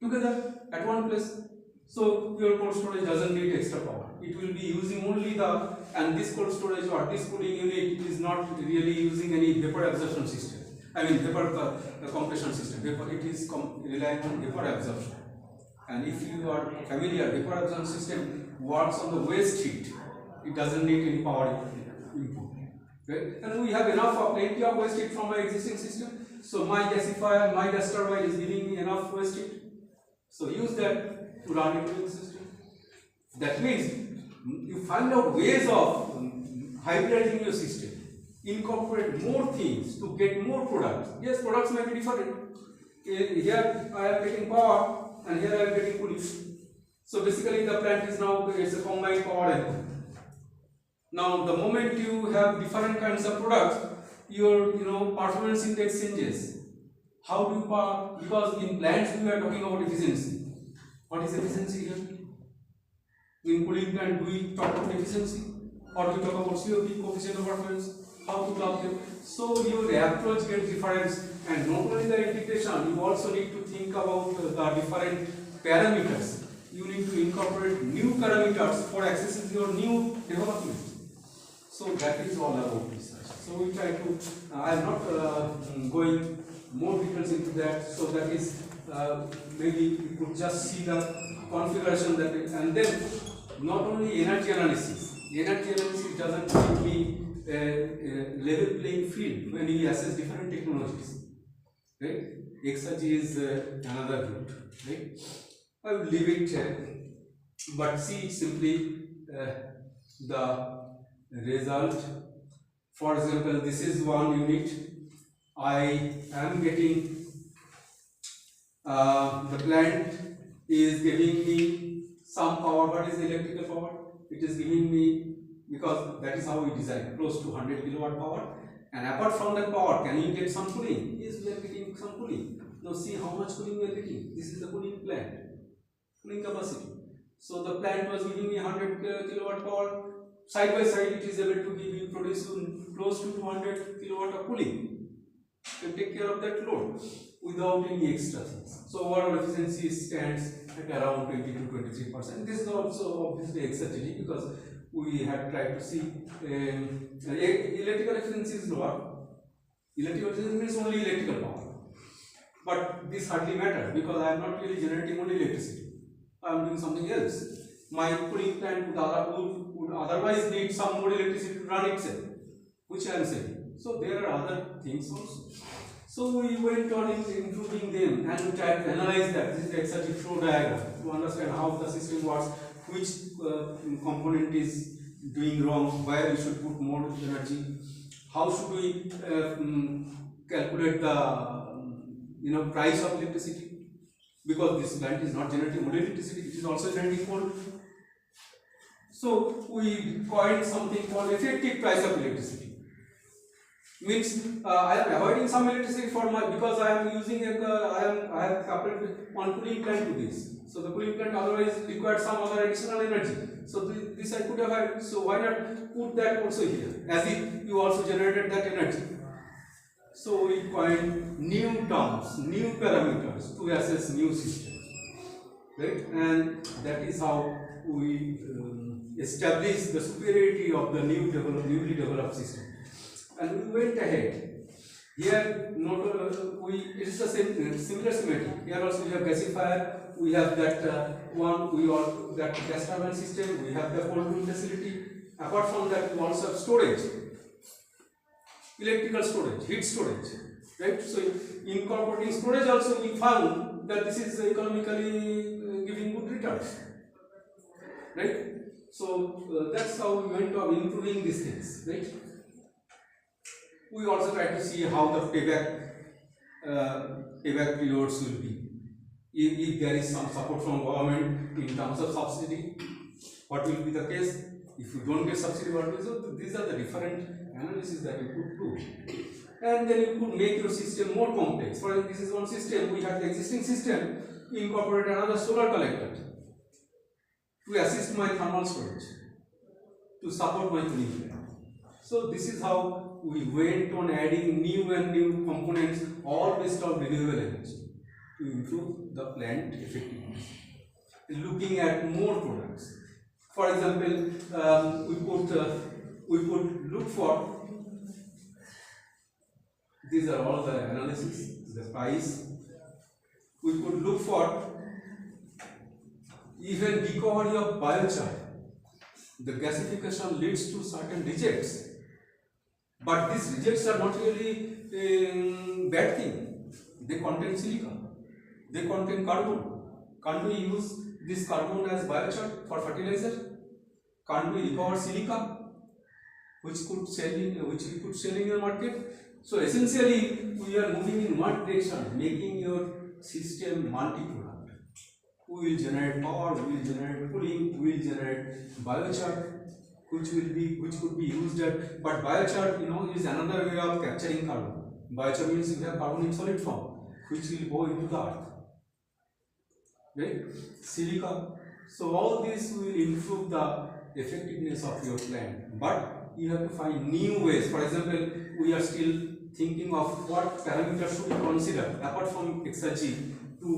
together at one place, so your cold storage doesn't need extra power. It will be using only and this cold storage or this cooling unit is not really using any vapor absorption system. I mean vapor compression system. It is relying on vapor absorption. And if you are familiar, vapor absorption system works on the waste heat. It doesn't need any power input. Right? And we have plenty of waste heat from my existing system. So my gasifier, my gas turbine is giving me enough waste heat. So use that to run into the system. That means you find out ways of hybridizing your system. Incorporate more things to get more products. Yes, products may be different. Here I am getting power and here I am getting cooling. So basically the plant is now, it's a combined power and. Now the moment you have different kinds of products, your performance index changes. How do you because in plants we are talking about efficiency. What is efficiency here? In cooling plant do we talk about efficiency or do we talk about COP, coefficient of performance? How to plug them? So your approach gets different, and not only the integration, you also need to think about the different parameters. You need to incorporate new parameters for accessing your new development. So that is all about research. So we try to, I am not going more details into that. So that is maybe you could just see the configuration that and then not only energy analysis. Energy analysis doesn't give me a level playing field when you assess different technologies. Right? Exergy is another route. Right? I will leave it, but see simply the result. For example, this is one unit. I am getting the plant is giving me some power. What is electrical power? It is giving me, because that is how we design, close to 100 kilowatt power. And apart from that power, can you get some cooling? Yes, we are getting some cooling. Now see how much cooling we are getting. This is the cooling plant, cooling capacity. So the plant was giving me 100 kilowatt power. Side by side, it is able to produce close to 200 kilowatt of cooling. To take care of that load without any extra things. So overall efficiency stands at around 20 to 23%. This is also obviously exaggerated because we have tried to see electrical efficiency is lower. Electrical efficiency means only electrical power. But this hardly matters because I am not really generating only electricity. I am doing something else. My cooling plant would otherwise need some more electricity to run itself, which I am saying. So there are other things also. So we went on improving them and we tried to analyze that. This is the exergy flow diagram to understand how the system works, which component is doing wrong, where we should put more energy, how should we calculate the price of electricity, because this plant is not generating only electricity, it is also generating coal. So we coined something called effective price of electricity. Means I am avoiding some electricity for my, because I am using I have coupled one cooling plant to this. So the cooling plant otherwise required some other additional energy. So this I could have had. So why not put that also here, as if you also generated that energy. So we coined new terms, new parameters to assess new systems, right? And that is how we establish the superiority of the newly developed system. And we went ahead. Here, it is the same similar schematic. Here also we have gasifier. We have that that gas turbine system. We have the cold room facility. Apart from that, we also have storage, electrical storage, heat storage, right? So incorporating storage also, we found that this is economically giving good returns, right? So that's how we went on improving these things, right? We also try to see how the payback periods will be. If there is some support from government in terms of subsidy, what will be the case? If you don't get subsidy, what will be? So these are the different analysis that you could do. And then you could make your system more complex. For example, this is one system, we have the existing system, we incorporate another solar collector to assist my thermal storage, to support my cooling plant. So this is how we went on adding new and new components, all based on renewable energy, to improve the plant effectiveness. Looking at more products. For example, we could look for, these are all the analysis, the price. We could look for even recovery of biochar. The gasification leads to certain rejects, but these rejects are not really bad thing. They contain silica, they contain carbon. Can't we use this carbon as biochar for fertilizer? Can't we recover silica, which we could sell in your market? So essentially, we are moving in one direction, making your system multi-product. We will generate power, we will generate cooling, we will generate biochar, which could be used at. But biochar, is another way of capturing carbon. Biochar means you have carbon in solid form, which will go into the earth. Right? Silica. So all this will improve the effectiveness of your plant. But you have to find new ways. For example, we are still thinking of what parameters should we consider apart from exergy to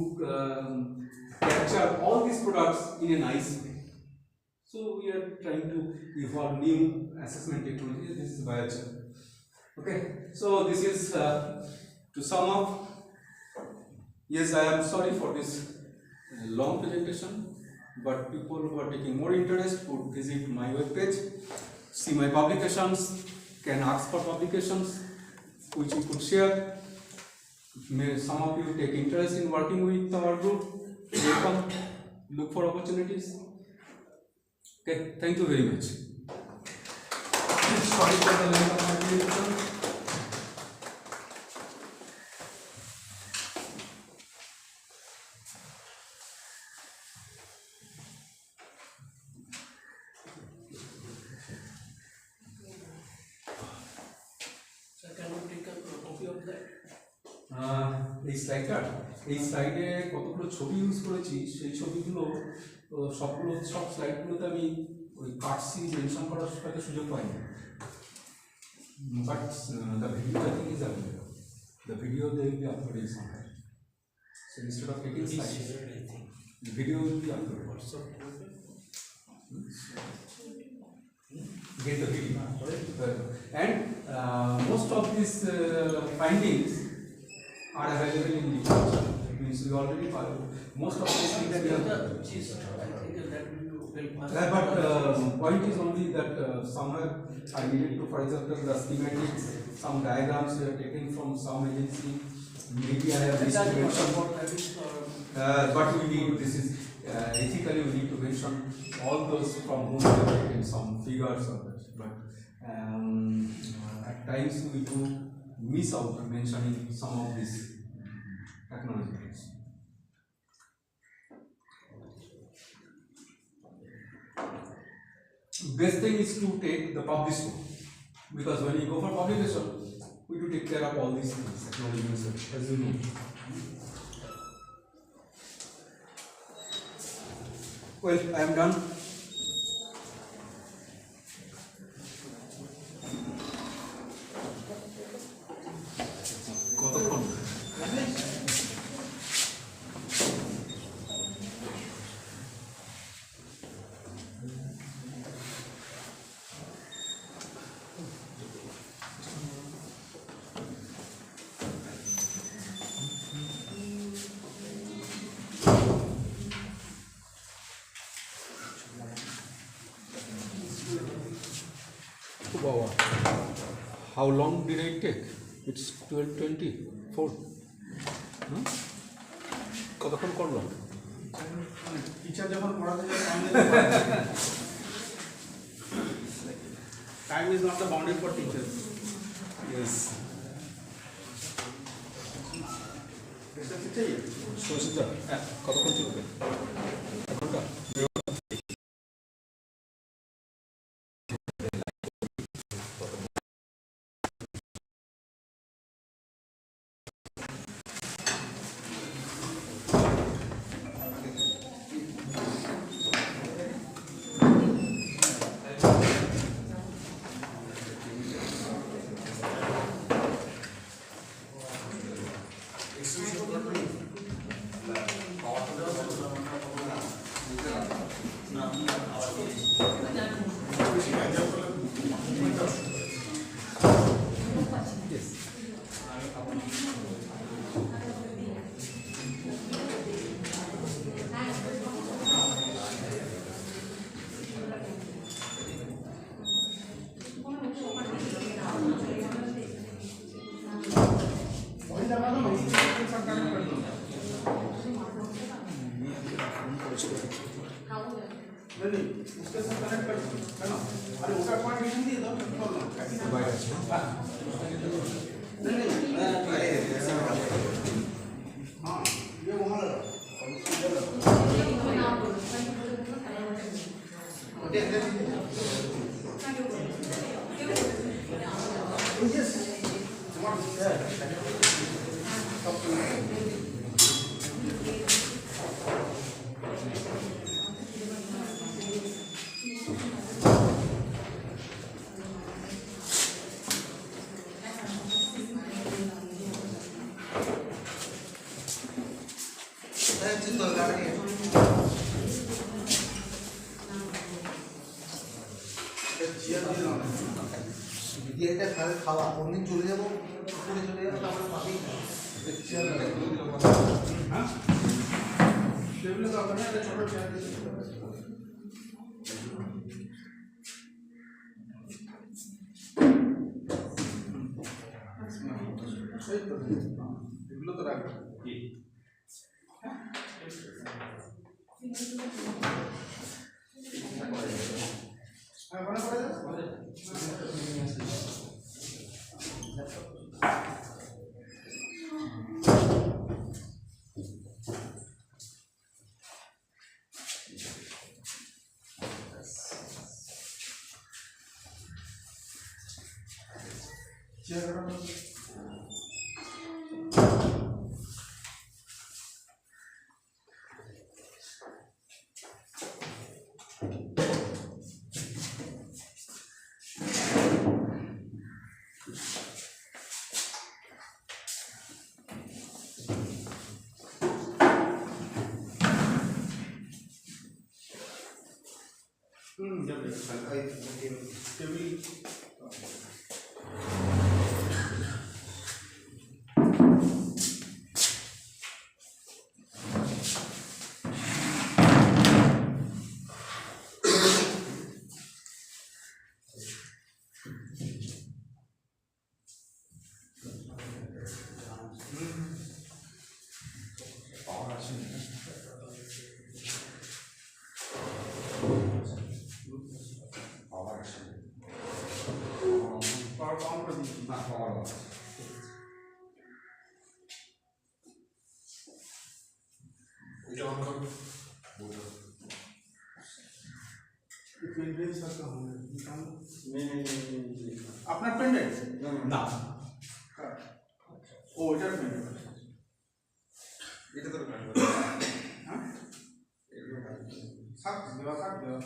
capture all these products in a nice way. So we are trying to evolve new assessment technology. This is biochar. Okay, so this is to sum up. Yes, I am sorry for this long presentation, but people who are taking more interest would visit my webpage, see my publications, can ask for publications which we could share. May some of you take interest in working with our group. Welcome. Look for opportunities. Okay, thank you very much. Sorry for the length of my presentation. So can you take a copy of that? এই স্লাইডে কতগুলো ছবি use করেছি, সেই ছবিগুলো সব স্লাইডগুলোতে আমি ওই কাটসি মেনশন করার হয়তো সুযোগ পাইনি, but the video I think is available. The video they will be uploaded somewhere, so instead of taking slides the video will be uploaded also. Get the video, and most of these findings are available in literature. It means we already follow most of these things we have. But point is only that somewhere I needed to, for example, the schematics, some diagrams we have taken from some agency. Maybe I have this mention. But we need ethically we need to mention all those from whom we have taken some figures or that, but at times we do miss out mentioning some of these acknowledgements. Best thing is to take the published one, because when you go for publication, we do take care of all these things, acknowledgements, as you know. Well, I am done. কতক্ষণ? Wow. How long did I take? It's 12:24. Hmm? কতক্ষণ করলাম? Teacher যখন পড়াতে যায় time is not the boundary for teacher. Yes. Suchita, কতক্ষণ চলবে? এক ঘন্টা? খাওয়া কোনদিন চলে যাবো চলে যাবো তারপরে পাবি টেবিলে দরকার নেই, একটা ছোট চেয়ার এগুলো তো রাখবে। আপনার পেন না ও এটার পেন এটা তো হ্যাঁ সাত দেওয়া সাত দেওয়া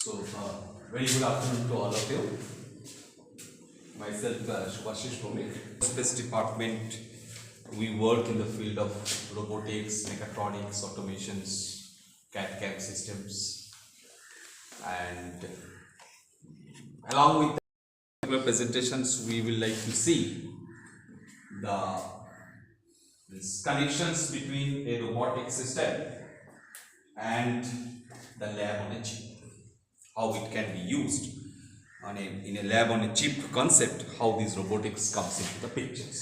So, very good afternoon to all of you. Myself, Shubhashish Bhumik. Space Department, we work in the field of robotics, mechatronics, automations, CAD/CAM systems, and along with the presentations, we will like to see the connections between a robotic system and the lab on a chip, how it can be used in a lab on a chip concept, how these robotics comes into the pictures.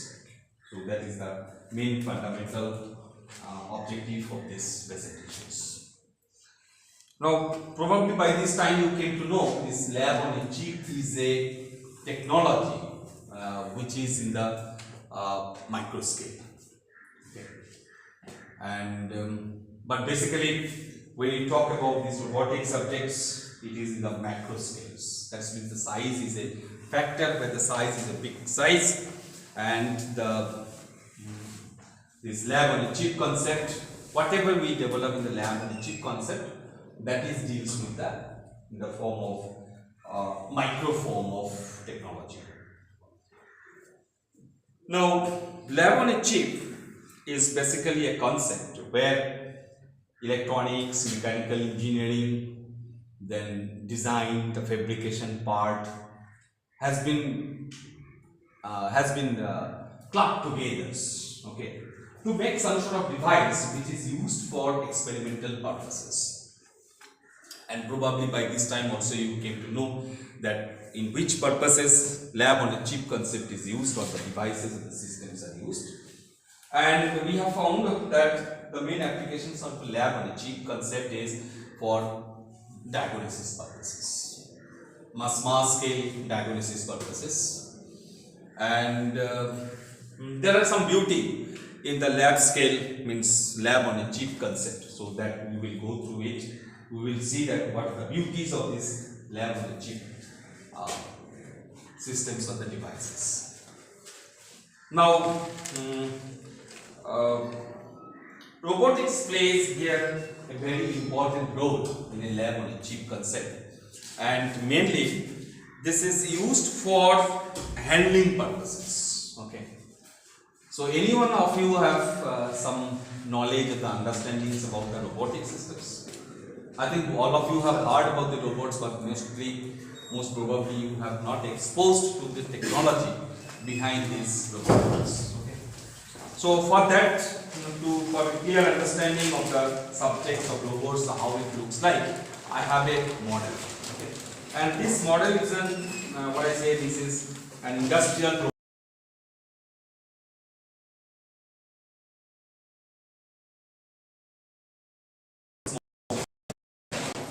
So that is the main fundamental objective of this presentations. Now, probably by this time you came to know this lab on a chip is a technology which is in the micro scale. Okay. And but basically, when you talk about these robotic subjects, it is in the macro scales. That means the size is a factor, where the size is a big size, and this lab on a chip concept, whatever we develop in the lab on a chip concept, that is deals with that in the form of micro form of technology. Now, lab on a chip is basically a concept where electronics, mechanical engineering, then design, the fabrication part has been clubbed together, okay, to make some sort of device which is used for experimental purposes. And probably by this time also you came to know that in which purposes lab on a chip concept is used, or the devices and the systems are used. And we have found that the main applications of the lab on a chip concept is for diagnosis purposes, mass scale diagnosis purposes. And there are some beauty in the lab scale, means lab on a chip concept, so that we will go through it. We will see that what are the beauties of this lab on a chip systems of the devices. Now, robotics plays here a very important role in a lab on a chip concept, and mainly this is used for handling purposes. Okay, so any one of you have some knowledge of the understandings about the robotic systems? I think all of you have heard about the robots, but most probably you have not exposed to the technology behind these robots. Okay, so for that, for a clear understanding of the subjects of robots, how it looks like, I have a model. Okay, and this model is what I say, this is an industrial robot.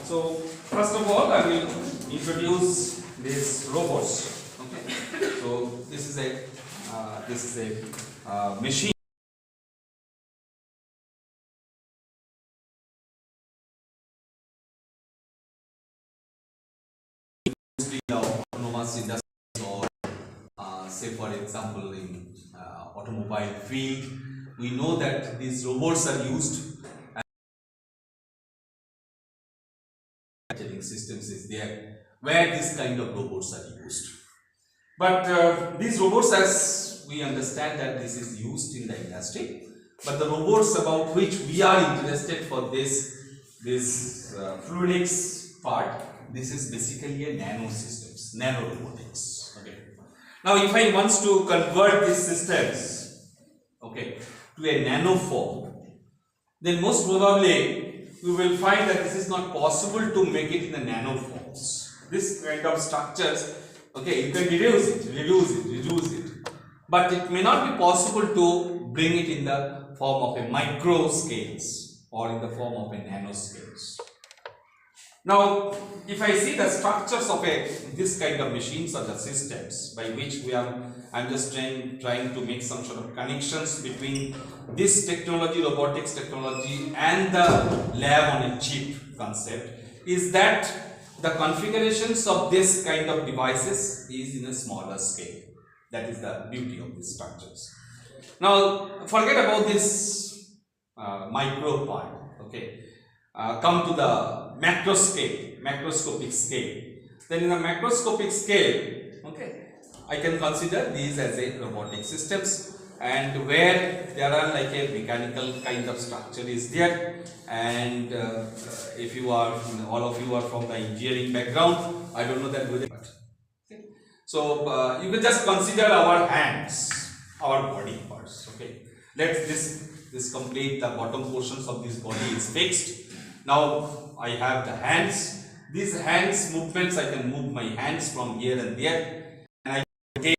So first of all, I will introduce these robots. Okay, so this is a machine. mostly the autonomous industries or say for example in automobile field, we know that these robots are used. Systems is there where this kind of robots are used. But these robots, as we understand that this is used in the industry, but the robots about which we are interested for this fluidics part, this is basically a nano systems, nano robotics. Okay. Now, if I want to convert these systems, okay, to a nano form, then most probably we will find that this is not possible to make it in the nano forms. This kind of structures, okay, you can reduce it, but it may not be possible to bring it in the form of a micro scales or in the form of a nano scales. Now, if I see the structures of this kind of machines or the systems by which I'm just trying to make some sort of connections between this technology, robotics technology, and the lab on a chip concept, is that the configurations of this kind of devices is in a smaller scale. That is the beauty of these structures. Now, forget about this micro part. Okay, come to the macro scale, macroscopic scale. Then in the macroscopic scale, okay, I can consider these as a robotic systems, and where there are like a mechanical kind of structure is there, and if you are, all of you are from the engineering background, I don't know that whether, okay. So you can just consider our hands, our body parts. Okay, let's this complete the bottom portions of this body is fixed. Now I have the hands. These hands movements, I can move my hands from here and there, and I can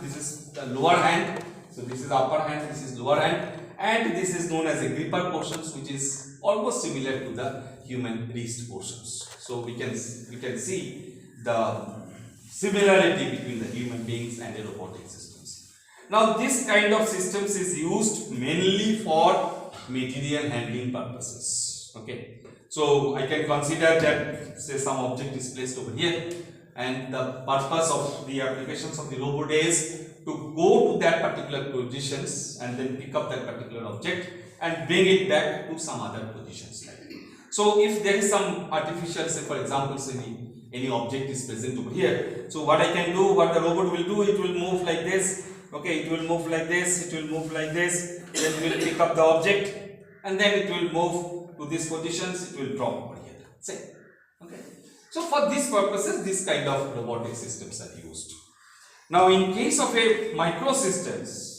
this is the lower hand. So this is upper hand, this is lower hand, and this is known as a gripper portions, which is almost similar to the human wrist portions. So we can see the similarity between the human beings and the robotic systems. Now this kind of systems is used mainly for material handling purposes. Okay, so I can consider that say some object is placed over here, and the purpose of the applications of the robot is to go to that particular positions and then pick up that particular object and bring it back to some other positions. So if there is some artificial, say for example, say any object is present over here, so what I can do, what the robot will do, it will move like this. Okay, it will move like this, it will move like this, then it will pick up the object, and then it will move to these positions, it will drop over here. Say, okay. So for these purposes, this kind of robotic systems are used. Now in case of a microsystems,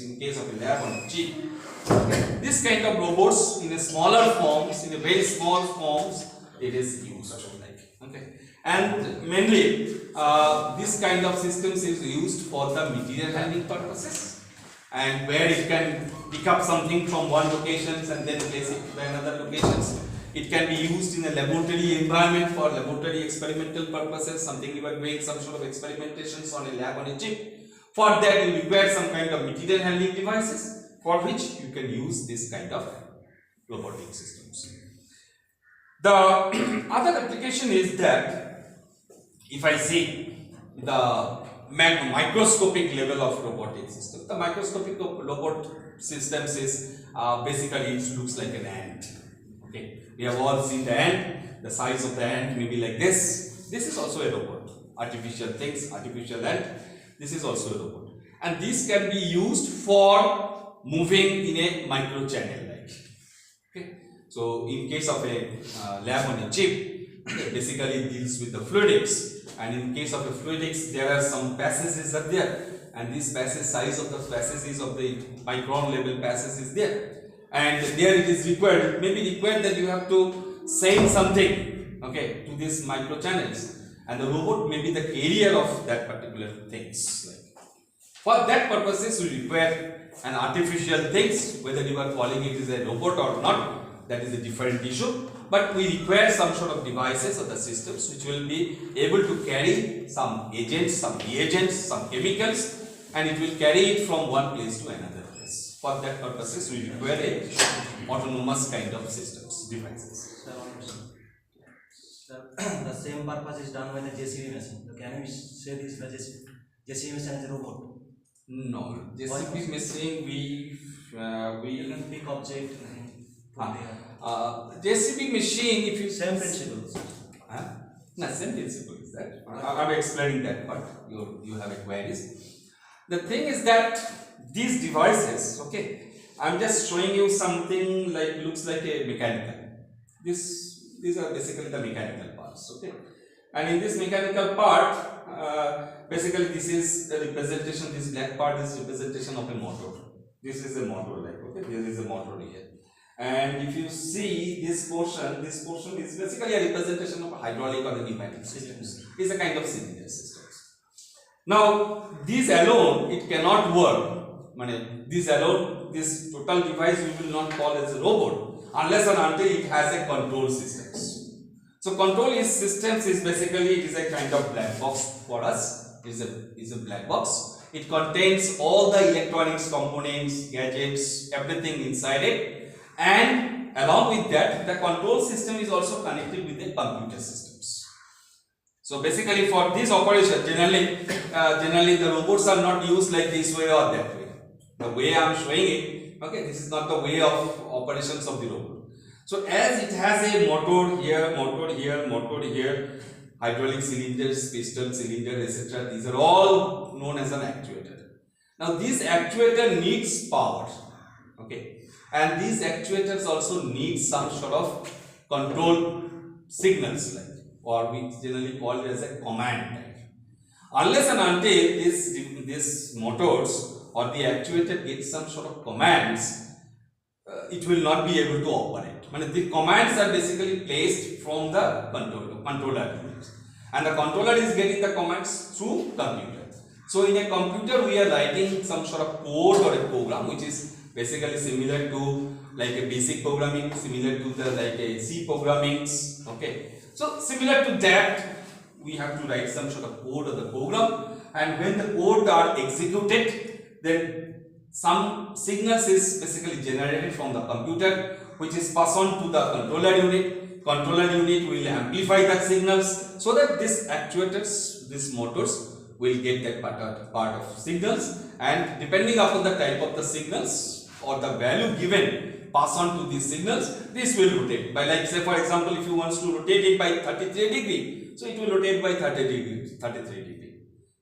in case of a lab on a chip, okay, this kind of robots in a smaller forms, in a very small forms, it is used. Okay, and mainly this kind of systems is used for the material handling purposes, and where it can pick up something from one locations and then place it to another locations. It can be used in a laboratory environment for laboratory experimental purposes, something you are doing some sort of experimentations on a lab on a chip. For that you require some kind of material handling devices for which you can use this kind of robotic systems. The other application is that if I see the microscopic level of robotic system, the microscopic robot systems is basically it looks like an ant. Okay, we have all seen the ant. The size of the ant may be like this. This is also a robot. Artificial things, artificial ant. This is also a robot, and this can be used for moving in a micro channel like. Okay, so in case of a lab on a chip, basically it deals with the fluidics, and in case of a fluidics, there are some passages are there, and this passage size of the passages of the micron level passage is there. And there it is required, it may be required that you have to send something, okay, to these micro channels, and the robot may be the carrier of that particular things. For that purposes, we require an artificial things, whether you are calling it as a robot or not, that is a different issue. But we require some sort of devices or the systems which will be able to carry some agents, some reagents, some chemicals, and it will carry it from one place to another. For that purposes, we require a autonomous kind of systems, devices. Sir, the same purpose is done by the JCB machine. So can we say this the JCB machine is a robot? No, JCB machine You we can pick object. JCB machine if you Same principles. Huh? No, same principle is that. I'm explaining that part. You have a queries. The thing is that these devices, okay, I'm just showing you something like looks like a mechanical. These are basically the mechanical parts, okay. And in this mechanical part, basically this is a representation. This black part is representation of a motor. This is a motor, like okay, there is a motor here. And if you see this portion is basically a representation of a hydraulic or a pneumatic systems. It's a kind of cylinder systems. Now, these alone, it cannot work. This alone, this total device we will not call as a robot unless and until it has a control systems. So, control systems is basically it is a kind of black box for us. It is a black box. It contains all the electronics components, gadgets, everything inside it. And along with that, the control system is also connected with the computer systems. So basically, for this operation, generally the robots are not used like this way or that way. The way I am showing it, okay, this is not the way of operations of the robot. So as it has a motor here, hydraulic cylinders, piston cylinder, etc. These are all known as an actuator. Now this actuator needs power, okay. And these actuators also need some sort of control signals, like, or we generally call it as a command type. Unless and until this motors or the actuator gets some sort of commands, it will not be able to operate. The commands are basically placed from the controller, and the controller is getting the commands through computer. So in a computer, we are writing some sort of code or a program which is basically similar to like a basic programming, similar to the like a C programming, okay. So similar to that, we have to write some sort of code of the program, and when the code are executed, then some signals is basically generated from the computer, which is passed on to the controller unit. Controller unit will amplify the signals so that this actuators, these motors will get that part of signals, and depending upon the type of the signals or the value given pass on to these signals, this will rotate by, like say for example, if you want to rotate it by 33 degree, so it will rotate by 33 degree.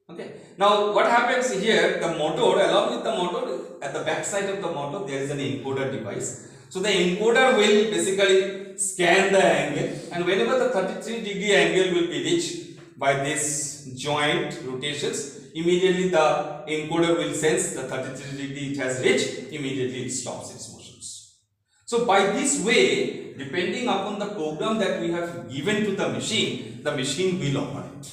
Okay. Now what happens here, the motor, along with the motor, at the back side of the motor there is an encoder device. So the encoder will basically scan the angle, and whenever the 33 degree angle will be reached by this joint rotations, immediately the encoder will sense the 33 degree it has reached, immediately it stops its motions. So by this way, depending upon the program that we have given to the machine will operate.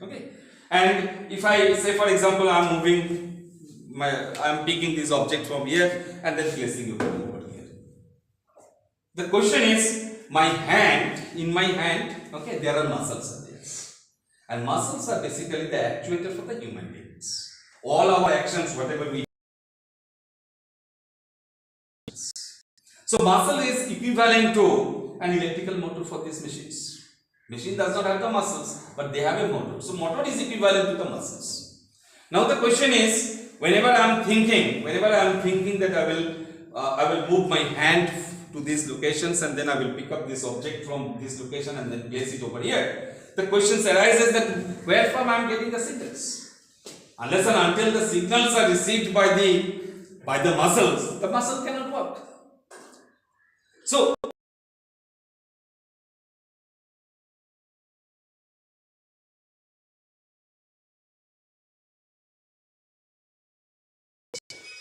Okay. And if I say for example, I am picking this object from here and then placing it over here. The question is, in my hand, okay, there are muscles. And muscles are basically the actuator for the human beings. All our actions, whatever we do. So muscle is equivalent to an electrical motor for these machines. Machine does not have the muscles, but they have a motor. So motor is equivalent to the muscles. Now the question is, whenever I am thinking that I will move my hand to these locations and then I will pick up this object from this location and then place it over here. The question arises that where from I am getting the signals? Unless and until the signals are received by the muscles, the muscle cannot work. So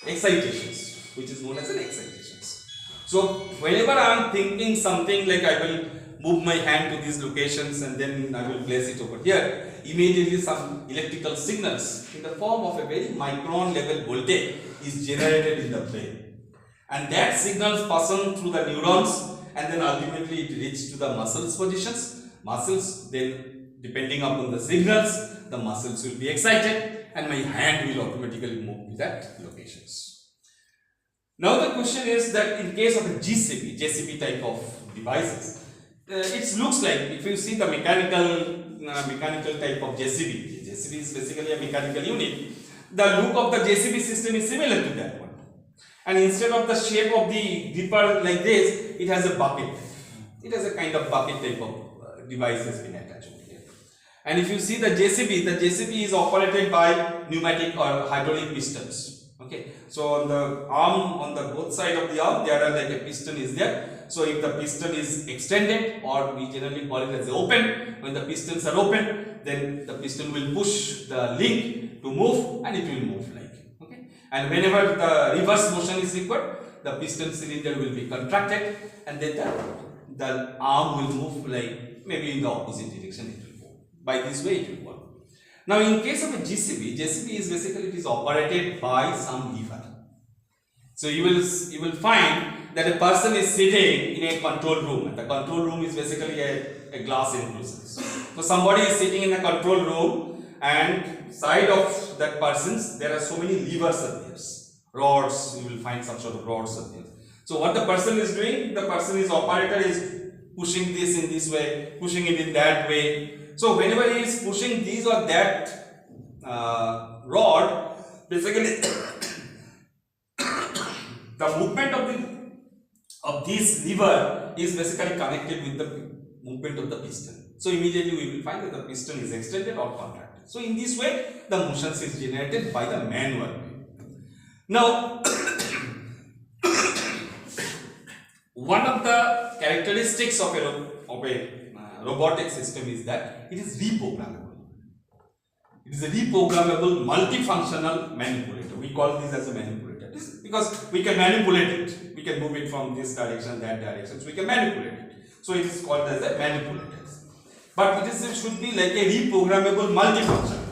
excitations, which is known as an excitations. So whenever I am thinking something like I will move my hand to these locations and then I will place it over here, immediately some electrical signals in the form of a very micron level voltage is generated in the brain, and that signals pass on through the neurons and then ultimately it reaches to the muscles positions. Muscles, then depending upon the signals, the muscles will be excited and my hand will automatically move to that locations. Now the question is that in case of a JCB type of devices, it looks like, if you see the mechanical type of JCB, JCB is basically a mechanical unit. The look of the JCB system is similar to that one. And instead of the shape of the dipper like this, it has a bucket. It has a kind of bucket type of device has been attached here. And if you see the JCB is operated by pneumatic or hydraulic pistons. Okay, so on the arm, on the both side of the arm, there are like a piston is there. So if the piston is extended, or we generally call it as open, when the pistons are open, then the piston will push the link to move, and it will move like, okay. And whenever the reverse motion is required, the piston cylinder will be contracted, and then the arm will move like maybe in the opposite direction it will move. By this way it will work. Now in case of a JCB is basically, it is operated by some lever. So you will find that a person is sitting in a control room, and the control room is basically a glass enclosure. So somebody is sitting in a control room, and side of that person's there are so many levers are there. Rods, you will find some sort of rods are there. So what the person is doing, the person is operator is pushing this in this way, pushing it in that way. So whenever he is pushing this or that rod, basically the movement of this lever is basically connected with the movement of the piston. So immediately we will find that the piston is extended or contracted. So in this way, the motions is generated by the manual way. Now, one of the characteristics of a robotic system is that it is reprogrammable. It is a reprogrammable multifunctional manipulator. We call this as a manipulator. This is because we can manipulate it. We can move it from this direction, that direction. So we can manipulate it. So it is called as a manipulator. But it should be like a reprogrammable multifunctional.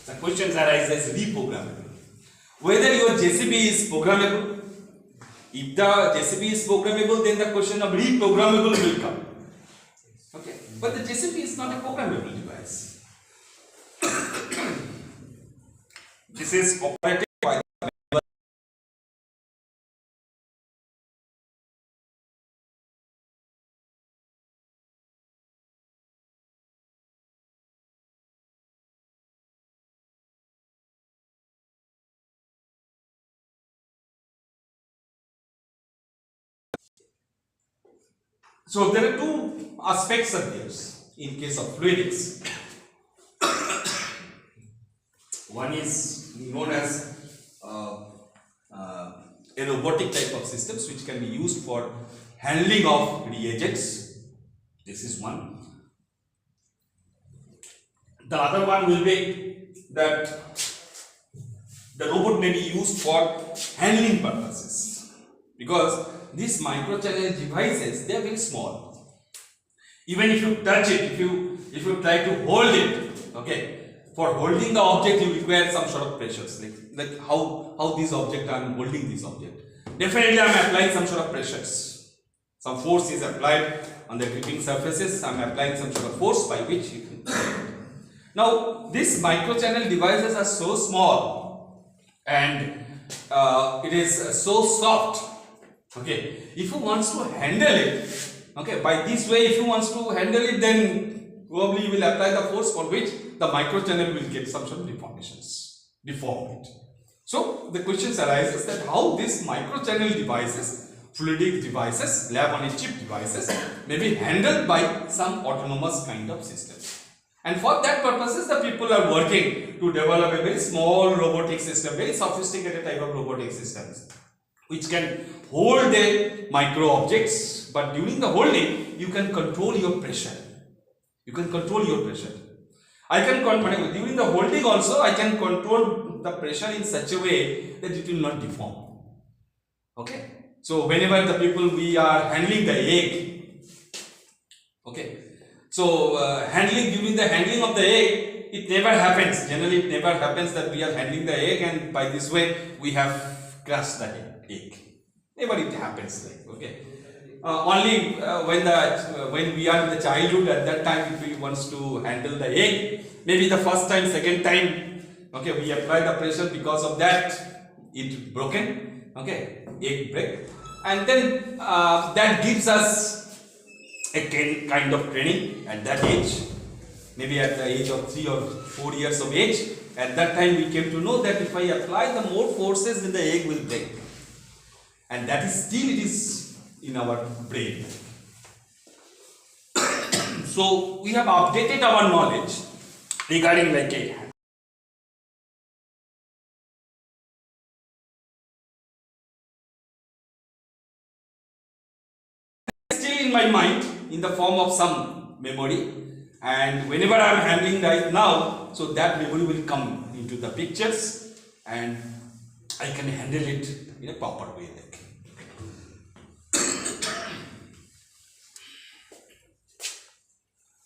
The questions arise as reprogrammable. Whether your JCB is programmable. If the JCB is programmable, then the question of reprogrammable will come. Okay, but the JCB is not a programmable device. This is operated by the So there are two aspects of this in case of fluidics. One is known as a robotic type of systems which can be used for handling of reagents. This is one. The other one will be that the robot may be used for handling purposes, because these microchannel devices, they are very small. Even if you touch it, if you try to hold it, okay, for holding the object you require some sort of pressures, like how this object, I am holding this object. Definitely I am applying some sort of pressures. Some force is applied on the gripping surfaces. I am applying some sort of force by which you can hold it. Now these microchannel devices are so small and it is so soft. Okay, if you wants to handle it, okay, by this way, if you wants to handle it, then probably you will apply the force for which the microchannel will get some sort of deform it. So the questions arises that how these microchannel devices, fluidic devices, lab on a chip devices may be handled by some autonomous kind of system. And for that purposes, the people are working to develop a very small robotic system, very sophisticated type of robotic systems, which can hold the micro objects, but during the holding, you can control your pressure. You can control your pressure. I can control, during the holding also, I can control the pressure in such a way that it will not deform. Okay. So whenever the people, we are handling the egg, okay. So during the handling of the egg, it never happens. Generally, it never happens that we are handling the egg and by this way we have crushed the egg. Never it happens like, okay. Only when we are in the childhood, at that time if we wants to handle the egg, maybe the first time, second time, okay, we apply the pressure, because of that it broken, okay, egg break, and then that gives us a kind of training at that age, maybe at the age of 3 or 4 years of age. At that time we came to know that if I apply the more forces, then the egg will break. And that is still it is in our brain. So we have updated our knowledge regarding like a still in my mind in the form of some memory, and whenever I am handling right now, so that memory will come into the pictures and I can handle it in a proper way. Like.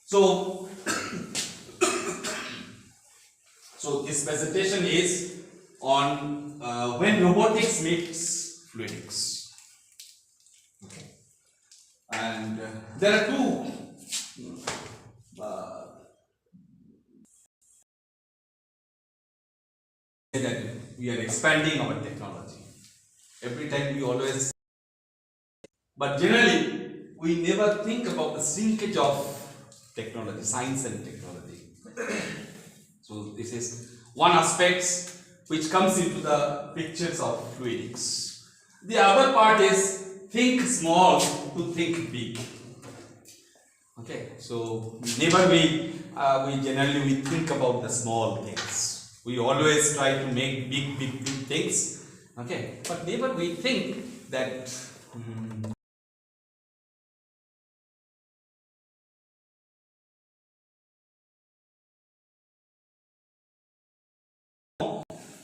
So, this presentation is on when robotics meets fluidics. Okay. And there are two that we are expanding our technology. Every time we always, but generally we never think about the shrinkage of technology, science and technology. So this is one aspect which comes into the pictures of fluidics. The other part is think small to think big. Okay, so never we generally think about the small things. We always try to make big things. Okay, but never we think that.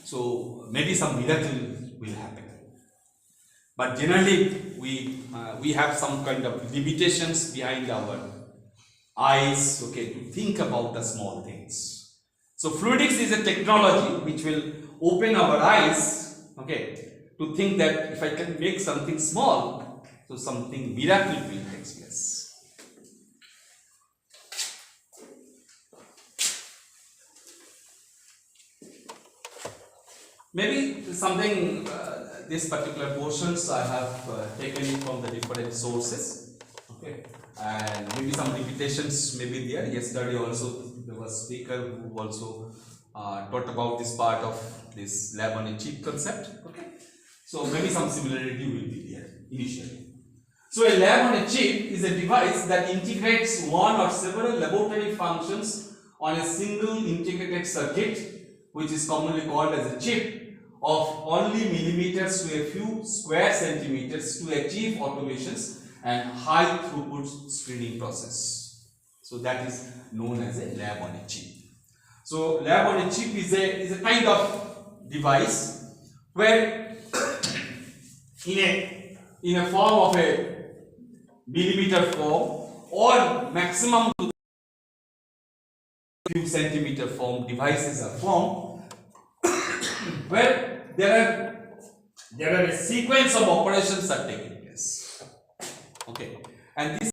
So maybe some miracle will happen. But generally, we have some kind of limitations behind our eyes, okay, to think about the small things. So fluidics is a technology which will open our eyes, okay, to think that if I can make something small, so something miracle will take place. Maybe something, this particular portions I have taken it from the different sources, okay, and maybe some repetitions may be there. Yesterday also there was a speaker who also taught about this part of this lab on a chip concept, okay. So maybe some similarity will be there initially. So a lab on a chip is a device that integrates one or several laboratory functions on a single integrated circuit, which is commonly called as a chip, of only millimeters to a few square centimeters to achieve automations and high throughput screening process. So that is known as a lab on a chip. So lab on a chip is a kind of device where in a form of a millimeter form or maximum to few centimeter form devices are formed where there are a sequence of operations are taking place. Okay, and this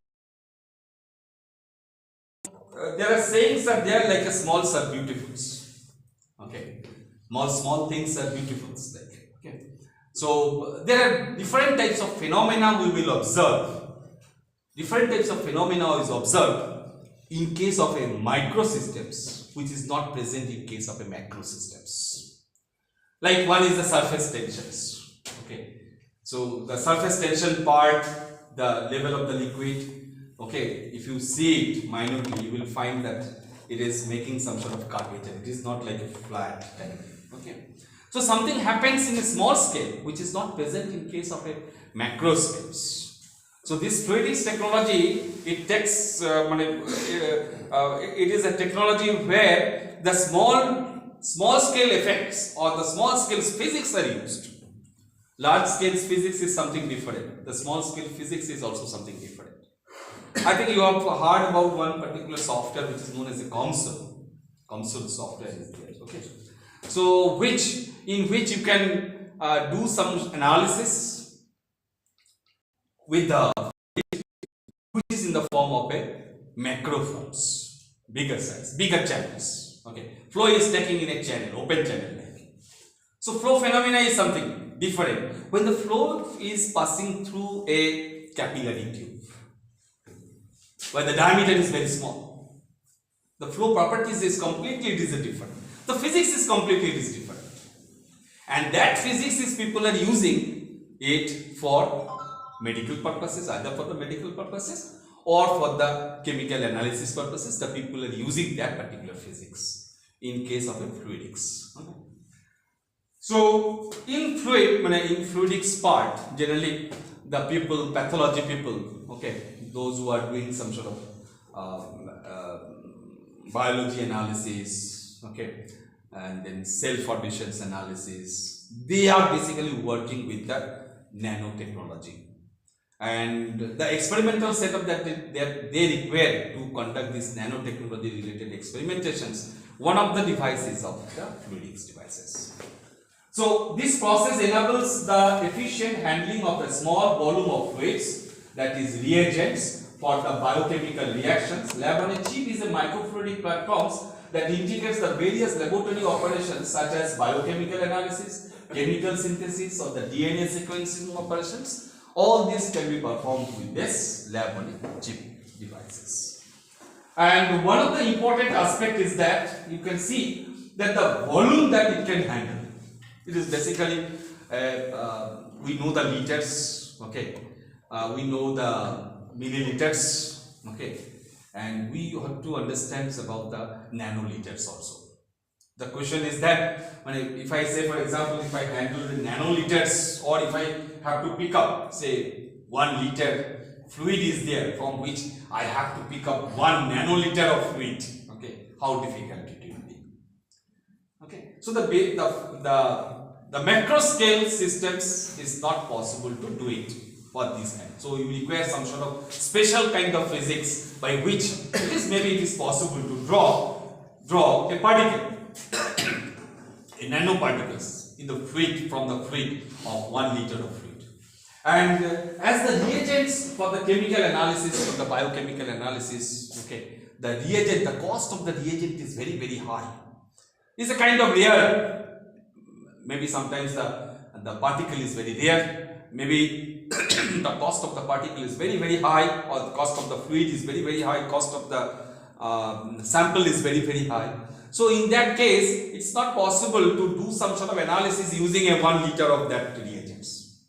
there are sayings that they are like a small are beautifuls. Okay, small things are beautifuls. Like, okay, so there are different types of phenomena we will observe. Different types of phenomena is observed in case of a microsystems, which is not present in case of a macro systems. Like one is the surface tensions. Okay, so the surface tension part, the level of the liquid. Okay, if you see it minutely, you will find that it is making some sort of curvature. It is not like a flat type. Okay, so something happens in a small scale which is not present in case of a macro scales. So this fluidics technology, it takes it is a technology where the small scale effects or the small scale physics are used. Large scale physics is something different. The small scale physics is also something different. I think you have heard about one particular software which is known as a console. Console software is there. Okay. So in which you can do some analysis with the which is in the form of a macro forms, bigger size, bigger channels. Okay, flow is taking in a channel, open channel. So flow phenomena is something different. When the flow is passing through a capillary tube, where the diameter is very small. The flow properties is completely different. The physics is completely different. And that physics is people are using it for medical purposes, either for the medical purposes or for the chemical analysis purposes. The people are using that particular physics in case of a fluidics. Okay. So in fluidics part, generally the people, pathology people, okay, those who are doing some sort of biology analysis, okay, and then cell formations analysis, they are basically working with the nanotechnology. And the experimental setup that they require to conduct these nanotechnology related experimentations, one of the devices of the fluidics devices. So this process enables the efficient handling of a small volume of fluids, that is reagents, for the biochemical reactions. Lab on a chip is a microfluidic platforms that integrates the various laboratory operations such as biochemical analysis, chemical synthesis, or the DNA sequencing operations. All this can be performed with this lab on a chip devices. And one of the important aspect is that you can see that the volume that it can handle. It is basically, we know the liters, okay, we know the milliliters, okay, and we have to understand about the nanoliters also. The question is that, if I say, for example, if I handle the nanoliters, or if I have to pick up, say, 1 liter fluid is there, from which I have to pick up 1 nanoliter of fluid, okay, how difficult it will be. Okay, so the macro scale systems is not possible to do it for this kind. So you require some sort of special kind of physics by which maybe it is possible to draw a particle, a nanoparticles in the fluid, from the fluid of 1 liter of fluid. And as the reagents for the chemical analysis, for the biochemical analysis, okay, the cost of the reagent is very, very high. It's a kind of rare. Maybe sometimes the particle is very rare, maybe the cost of the particle is very, very high, or the cost of the fluid is very, very high, cost of the sample is very, very high. So in that case, it's not possible to do some sort of analysis using a 1 liter of that reagents.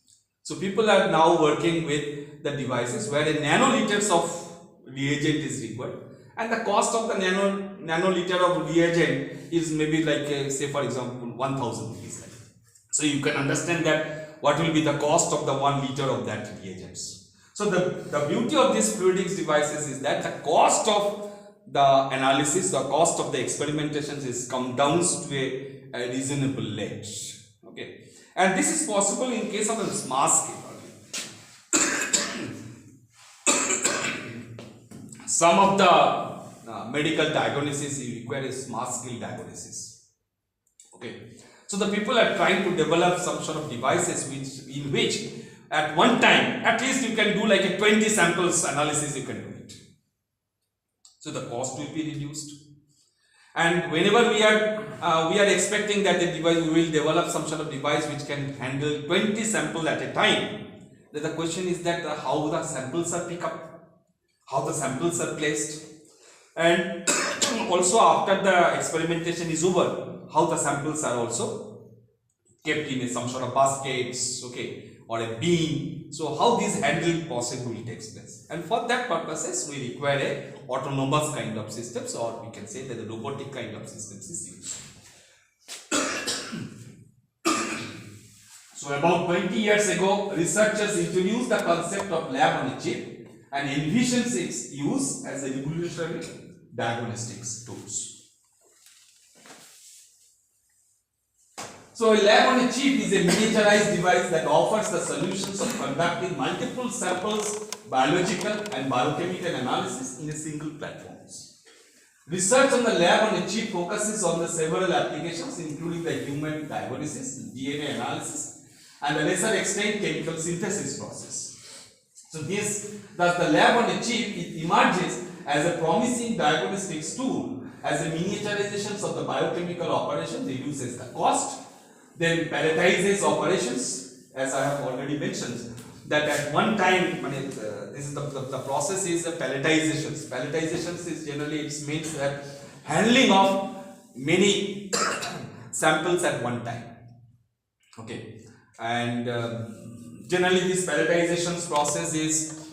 So people are now working with the devices where a nanoliters of reagent is required, and the cost of the nanoliter of reagent is maybe like say for example 1000 rupees. So you can understand that what will be the cost of the 1 liter of that reagents. So the beauty of these fluidics devices is that the cost of the analysis, the cost of the experimentations is come down to a reasonable edge. Okay, and this is possible in case of a small scale only. Some of the medical diagnosis you require a small scale diagnosis. Okay. So the people are trying to develop some sort of devices in which at one time at least you can do like a 20 samples analysis, you can do it. So the cost will be reduced. And whenever we are expecting that the device, we will develop some sort of device which can handle 20 samples at a time. Then the question is that how the samples are picked up, how the samples are placed, and also after the experimentation is over, how the samples are also kept in some sort of baskets, okay, or a bin. So how this handling possibly takes place, and for that purposes we require a autonomous kind of systems, or we can say that the robotic kind of systems is used. So about 20 years ago, researchers introduced the concept of lab on a chip and envisions its use as a revolutionary diagnostics tools. So a lab on a chip is a miniaturized device that offers the solutions of conducting multiple samples, biological and biochemical analysis in a single platform. Research on the lab on a chip focuses on the several applications including the human diagnosis, DNA analysis, and to a lesser extent chemical synthesis process. So thus the lab on a chip, it emerges as a promising diagnostics tool as a miniaturization of the biochemical operation, reduces the cost, then palletizes operations, as I have already mentioned. that at one time, this is the process is palletizations. Palletizations is generally, it means that handling of many samples at one time. Okay, and generally this palletizations process is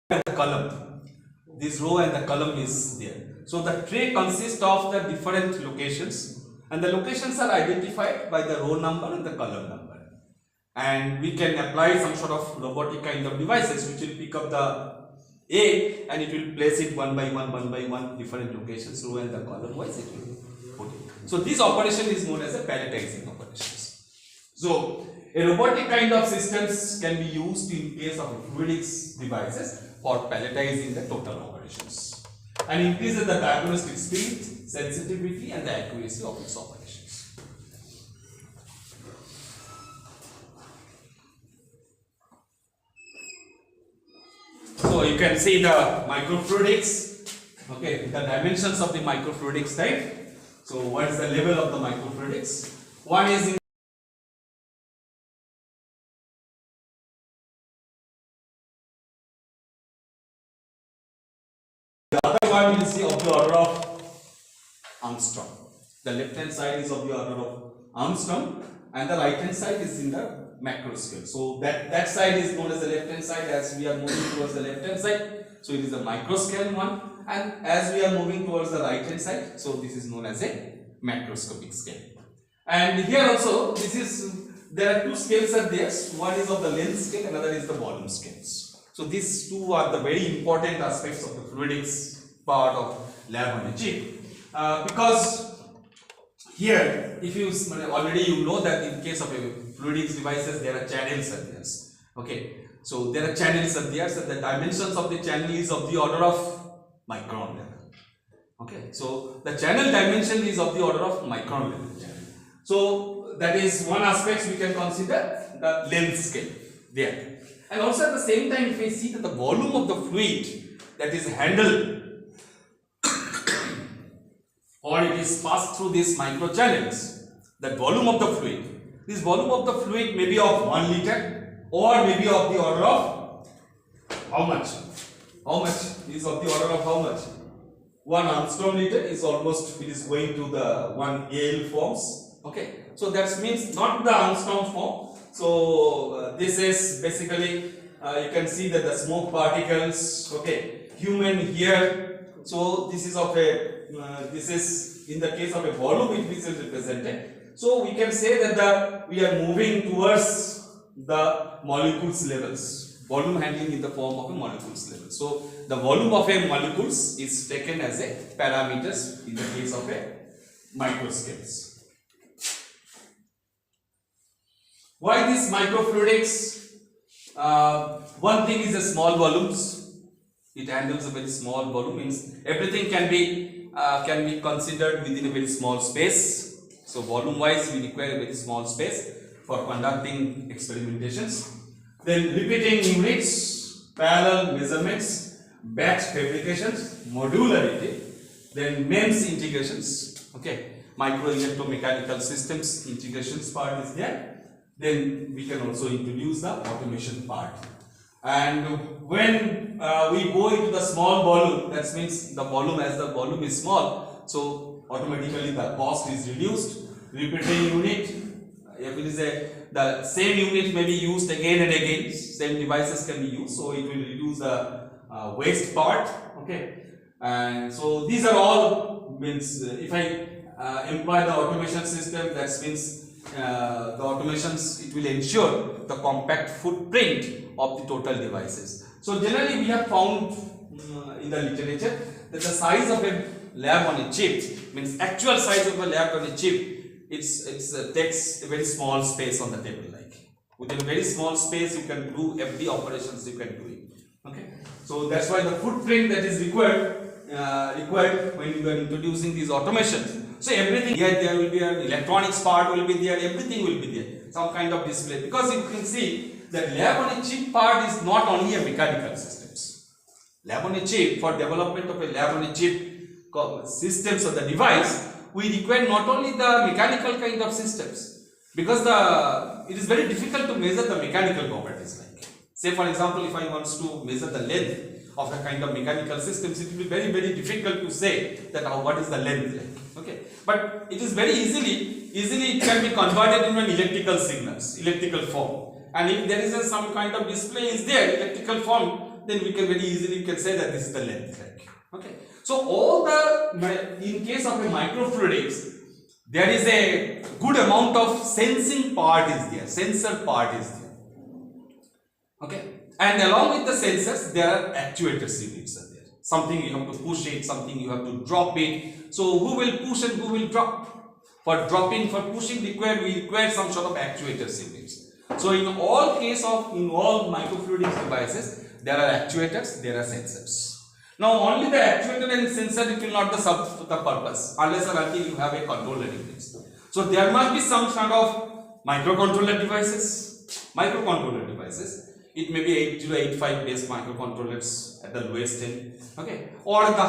the column. This row and the column is there. So the tray consists of the different locations, and the locations are identified by the row number and the column number. And we can apply some sort of robotic kind of devices which will pick up the A and it will place it one by one different locations, row and the column wise it will put it. So this operation is known as a palletizing operations. So a robotic kind of systems can be used in case of fluidics devices for palletizing the total operations and increases the diagnostic speed, sensitivity and the accuracy of its operations. So you can see the microfluidics, okay, the dimensions of the microfluidics type. So what is the level of the microfluidics? One is in the other one is of the order of angstrom. The left hand side is of the order of angstrom and the right hand side is in the macro scale. So that side is known as the left hand side as we are moving towards the left hand side. So it is the micro scale one, and as we are moving towards the right hand side, so this is known as a macroscopic scale. And here also there are two scales are there. One is of the length scale, another is the volume scales. So these two are the very important aspects of the fluidics part of lab on a chip, because here, if you already you know that in case of a fluidics devices there are channels are there. Okay, so there are channels are there. So the dimensions of the channel is of the order of micron level. Okay, so the channel dimension is of the order of micron level. So that is one aspect we can consider the length scale there. And also at the same time, if we see that the volume of the fluid that is handled or it is passed through these micro channels, the volume of the fluid, this volume of the fluid may be of 1 liter or maybe of the order of how much? How much is of the order of how much? 1 angstrom liter is almost, it is going to the 1 AL forms. Okay, so that means not the angstrom form. So this is basically you can see that the smoke particles, okay, human here. So this is of a this is in the case of a volume which is represented. So we can say that we are moving towards the molecules levels, volume handling in the form of a molecules level. So the volume of a molecules is taken as a parameters in the case of a microscales. Why these microfluidics? One thing is the small volumes. It handles a very small volume, means everything can be considered within a very small space. So volume wise we require a very small space for conducting experimentations. Then repeating units, parallel measurements, batch fabrications, modularity, then MEMS integrations, okay, micro electromechanical systems integrations part is there. Then we can also introduce the automation part. And when we go into the small volume, that means the volume, as the volume is small, so automatically the cost is reduced. Repeating unit, if it is the same unit may be used again and again, same devices can be used, so it will reduce the waste part. Okay, and so these are all, means if I employ the automation system, that means the automations, it will ensure the compact footprint of the total devices. So generally we have found in the literature that the size of a lab on a chip, means actual size of a lab on a chip, it takes a very small space on the table. Like within a very small space you can do every operations you can do it. Okay, so that's why the footprint that is required when you are introducing these automations. So everything here, there will be an electronics part will be there, everything will be there, some kind of display, because you can see that lab on a chip part is not only a mechanical systems. Lab on a chip, for development of a lab on a chip systems of the device, we require not only the mechanical kind of systems, because it is very difficult to measure the mechanical properties. Like, say for example, if I want to measure the length of a kind of mechanical systems, it will be very, very difficult to say that what is the length like. Okay, but it is very easily it can be converted into an electrical signals, electrical form, and if there is some kind of display is there, electrical form, then we can very easily say that this is the length. Like, okay, so all in case of a microfluidics, there is a good amount of sensing part is there, sensor part is there. Okay, and along with the sensors, there are actuators units are there. Something you have to push it, something you have to drop it. So who will push and who will drop? For dropping, for pushing, we require some sort of actuators units. So in all microfluidics devices, there are actuators, there are sensors. Now only the actuator and sensor, it will not serve the purpose unless or until you have a controller in this. So there must be some sort of microcontroller devices. It may be 8085 based microcontrollers at the lowest end, okay, or the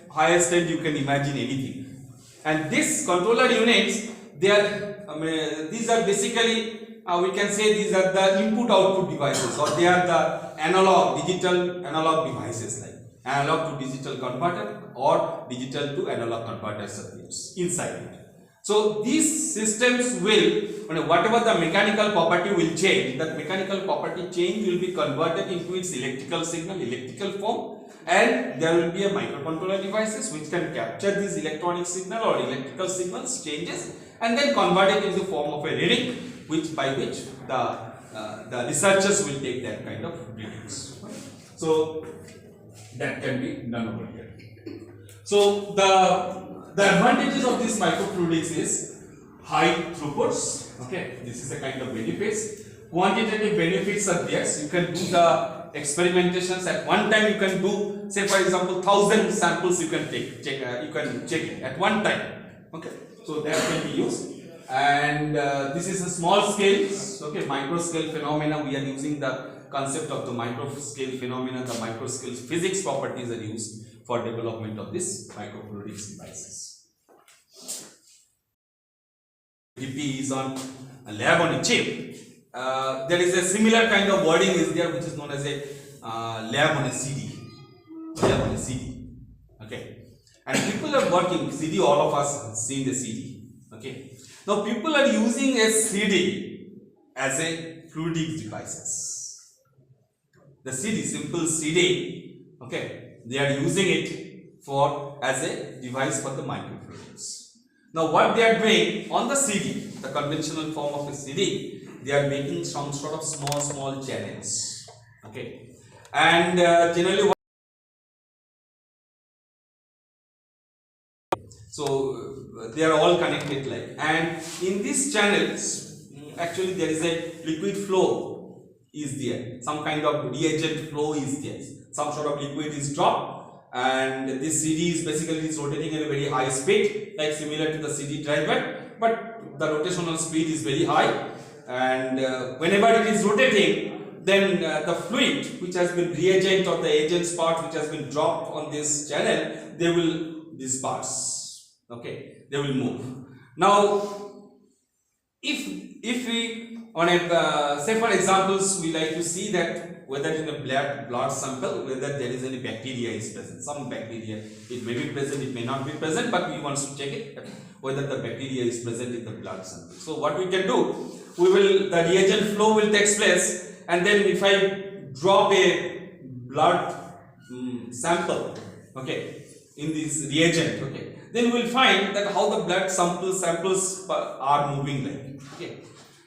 highest end you can imagine anything. And these controller units, these are basically we can say these are the input output devices, or they are the digital analog devices, like analog to digital converter or digital to analog converter circuits inside it. So these systems will, whatever the mechanical property will change, that mechanical property change will be converted into its electrical signal, electrical form, and there will be a microcontroller devices which can capture this electronic signal or electrical signals changes and then convert it into form of a reading, by which the researchers will take that kind of readings. So that can be done over here. So the advantages of this microfluidics is high throughputs. Okay, this is a kind of benefits. Quantitative benefits are there. So you can do the experimentations at one time. You can do, say for example, 1,000 samples you can check it at one time. Okay, so that can be used. And this is a small scale, okay, micro scale phenomena. We are using the concept of the micro scale phenomena. The micro scale physics properties are used for development of this microfluidics devices. FDP is on a lab on a chip. There is a similar kind of wording is there, which is known as a lab on a CD. Lab on a CD. Okay, and people are working CD. All of us have seen the CD. Okay, now people are using a CD as a fluidics devices. The CD, simple CD. Okay, they are using it as a device for the microfluidics. Now what they are doing on the CD, the conventional form of a CD, they are making some sort of small channels. Okay, and generally so they are all connected like, and in these channels actually there is a liquid flow is there, some kind of reagent flow is there, some sort of liquid is dropped, and this CD is basically rotating at a very high speed, like similar to the CD driver, but the rotational speed is very high, and whenever it is rotating, then the fluid which has been reagent or the agent's part which has been dropped on this channel, they will disperse. Okay, they will move. Now if we on a say for examples, we like to see that whether in a blood sample whether there is any bacteria is present. Some bacteria, it may be present, it may not be present, but we want to check it whether the bacteria is present in the blood sample. So what we can do, the reagent flow will take place, and then if I drop a blood sample, okay, in this reagent, okay, then we will find that how the blood samples are moving like. Okay,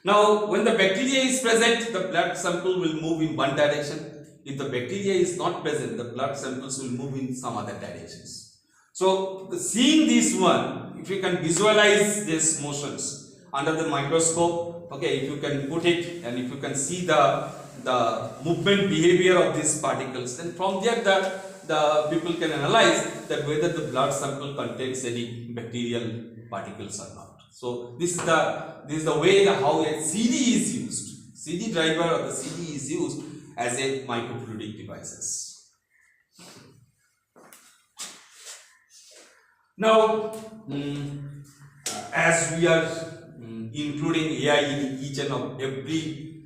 now when the bacteria is present, the blood sample will move in one direction. If the bacteria is not present, the blood samples will move in some other directions. So seeing this one, if you can visualize these motions under the microscope, okay, if you can put it and if you can see the movement behavior of these particles, then from there the people can analyze that whether the blood sample contains any bacterial particles or not. So this is the way how a CD is used. CD driver or the CD is used as a microfluidic devices. Now, as we are including AI in each and of every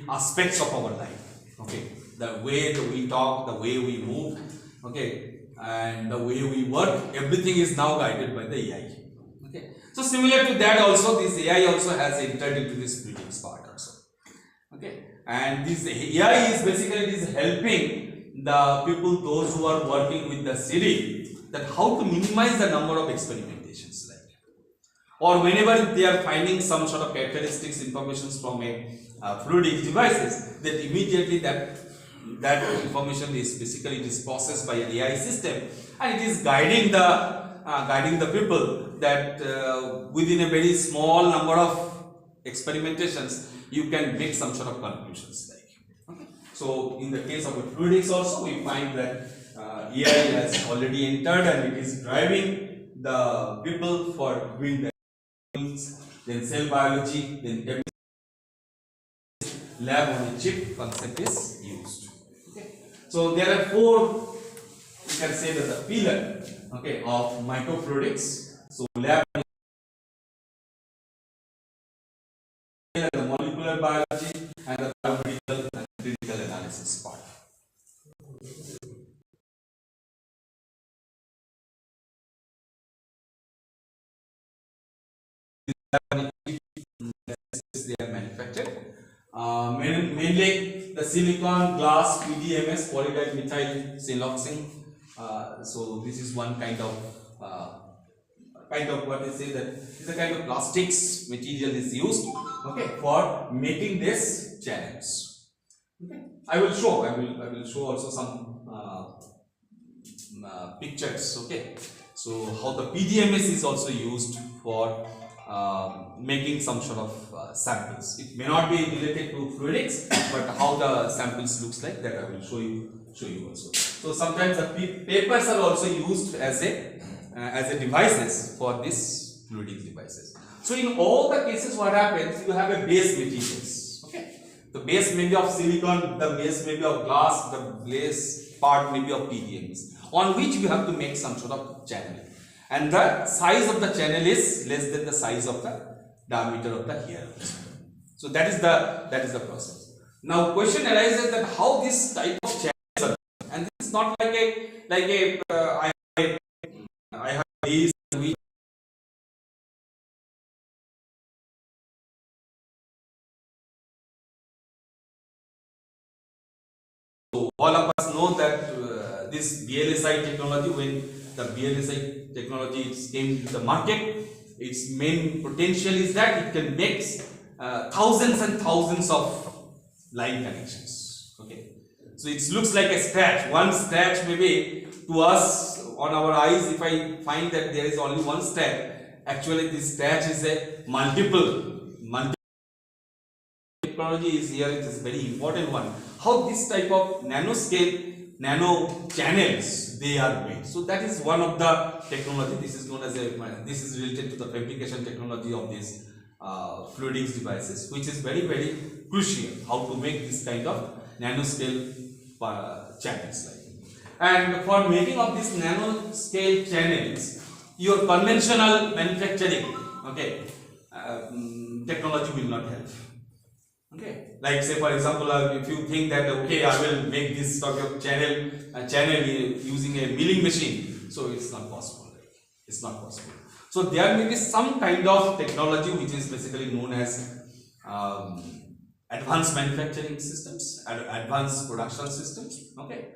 aspects of our life, okay, the way that we talk, the way we move, okay, and the way we work, everything is now guided by the AI. Okay, so similar to that also, this AI also has entered into this fluidics part also. Okay, and this AI is basically helping the people, those who are working with the CD, that how to minimize the number of experimentations, like, or whenever they are finding some sort of characteristics information from a fluidic devices, that immediately that information is basically it is processed by an AI system, and it is guiding the people that within a very small number of experimentations you can make some sort of conclusions, like, okay. So in the case of fluidics also, we find that AI has already entered and it is driving the people for doing the then cell biology, then chemistry, lab on a chip concept is used. Okay. So there are four, you can say that the pillar, okay, of microfluidics. So lab, the molecular biology, and the biomedical and clinical analysis part. They are manufactured. Mainly the silicon, glass, PDMS, polydimethyl siloxane. So this is one kind of what they say that is a kind of plastics material is used, okay, for making this channels. Okay, I will show also some pictures. Okay, so how the PDMS is also used for making some sort of samples. It may not be related to fluidics, but how the samples looks like, that I will show you also. So sometimes the papers are also used as a devices for this fluidics devices. So in all the cases, what happens, you have a base materials. Okay, the base may be of silicon, the base may be of glass, the base part may be of PDMS, on which you have to make some sort of channel, and the size of the channel is less than the size of the diameter of the hair. So that is the process. Now question arises that how this type of channels are, and this is not like a I have these, so all of us know that this VLSI technology, when the VLSI technology came to the market, its main potential is that it can make thousands and thousands of line connections. Okay, so it looks like a scratch. One scratch maybe to us on our eyes, if I find that there is only one scratch, actually this scratch is a multiple technology is here. It is very important one. How this type of nanoscale, nano channels they are made. So that is one of the technology. This is known as this is related to the fabrication technology of these fluidics devices, which is very crucial. How to make this kind of nanoscale channels. And for making of these nanoscale channels, your conventional manufacturing, okay, technology will not help. Okay, like say for example, if you think that okay, I will make this sort of channel using a milling machine, so it's not possible. Right? It's not possible. So there may be some kind of technology which is basically known as advanced manufacturing systems, advanced production systems. Okay,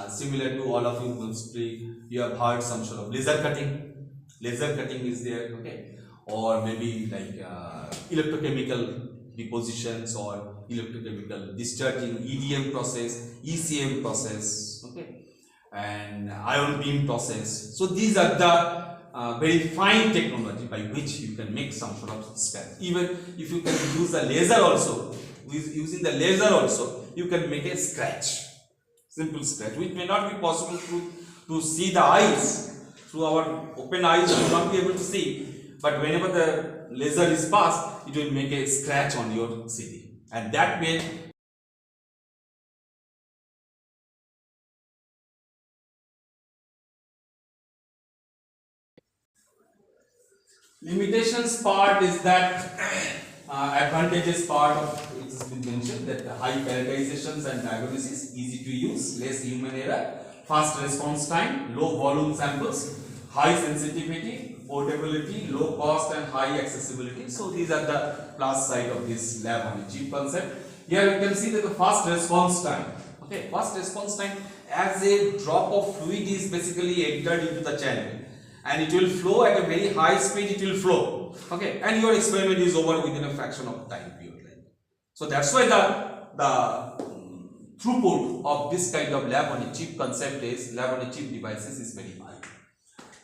similar to all of you mostly you have heard some sort of laser cutting. Laser cutting is there. Okay, or maybe like electrochemical depositions or electrochemical discharging, EDM process, ECM process, okay, and ion beam process. So these are the very fine technology by which you can make some sort of scan. Even if you can use the laser also, using the laser also, you can make a scratch, simple scratch, which may not be possible to see the eyes. Through our open eyes, you will not be able to see, but whenever the laser is passed, it will make a scratch on your CD, and that way limitations part is that advantages part of it has been mentioned, that high parameterizations and diagnosis, easy to use, less human error, fast response time, low volume samples, high sensitivity, portability, low cost and high accessibility. So these are the plus side of this lab on a chip concept. Here you can see that the fast response time. Okay, fast response time, as a drop of fluid is basically entered into the channel and it will flow at a very high speed, it will flow. Okay, and your experiment is over within a fraction of time period. So that's why the throughput of this kind of lab on a chip concept is, lab on a chip devices is very high.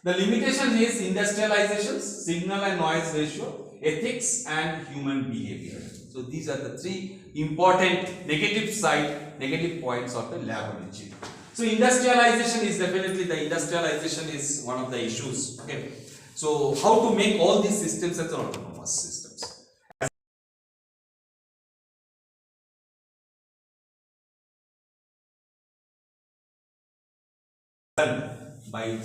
The limitation is industrializations, signal and noise ratio, ethics and human behavior. So these are the three important negative points of the lab on a chip. So industrialization is definitely, the industrialization is one of the issues. Okay. So how to make all these systems as autonomous systems? By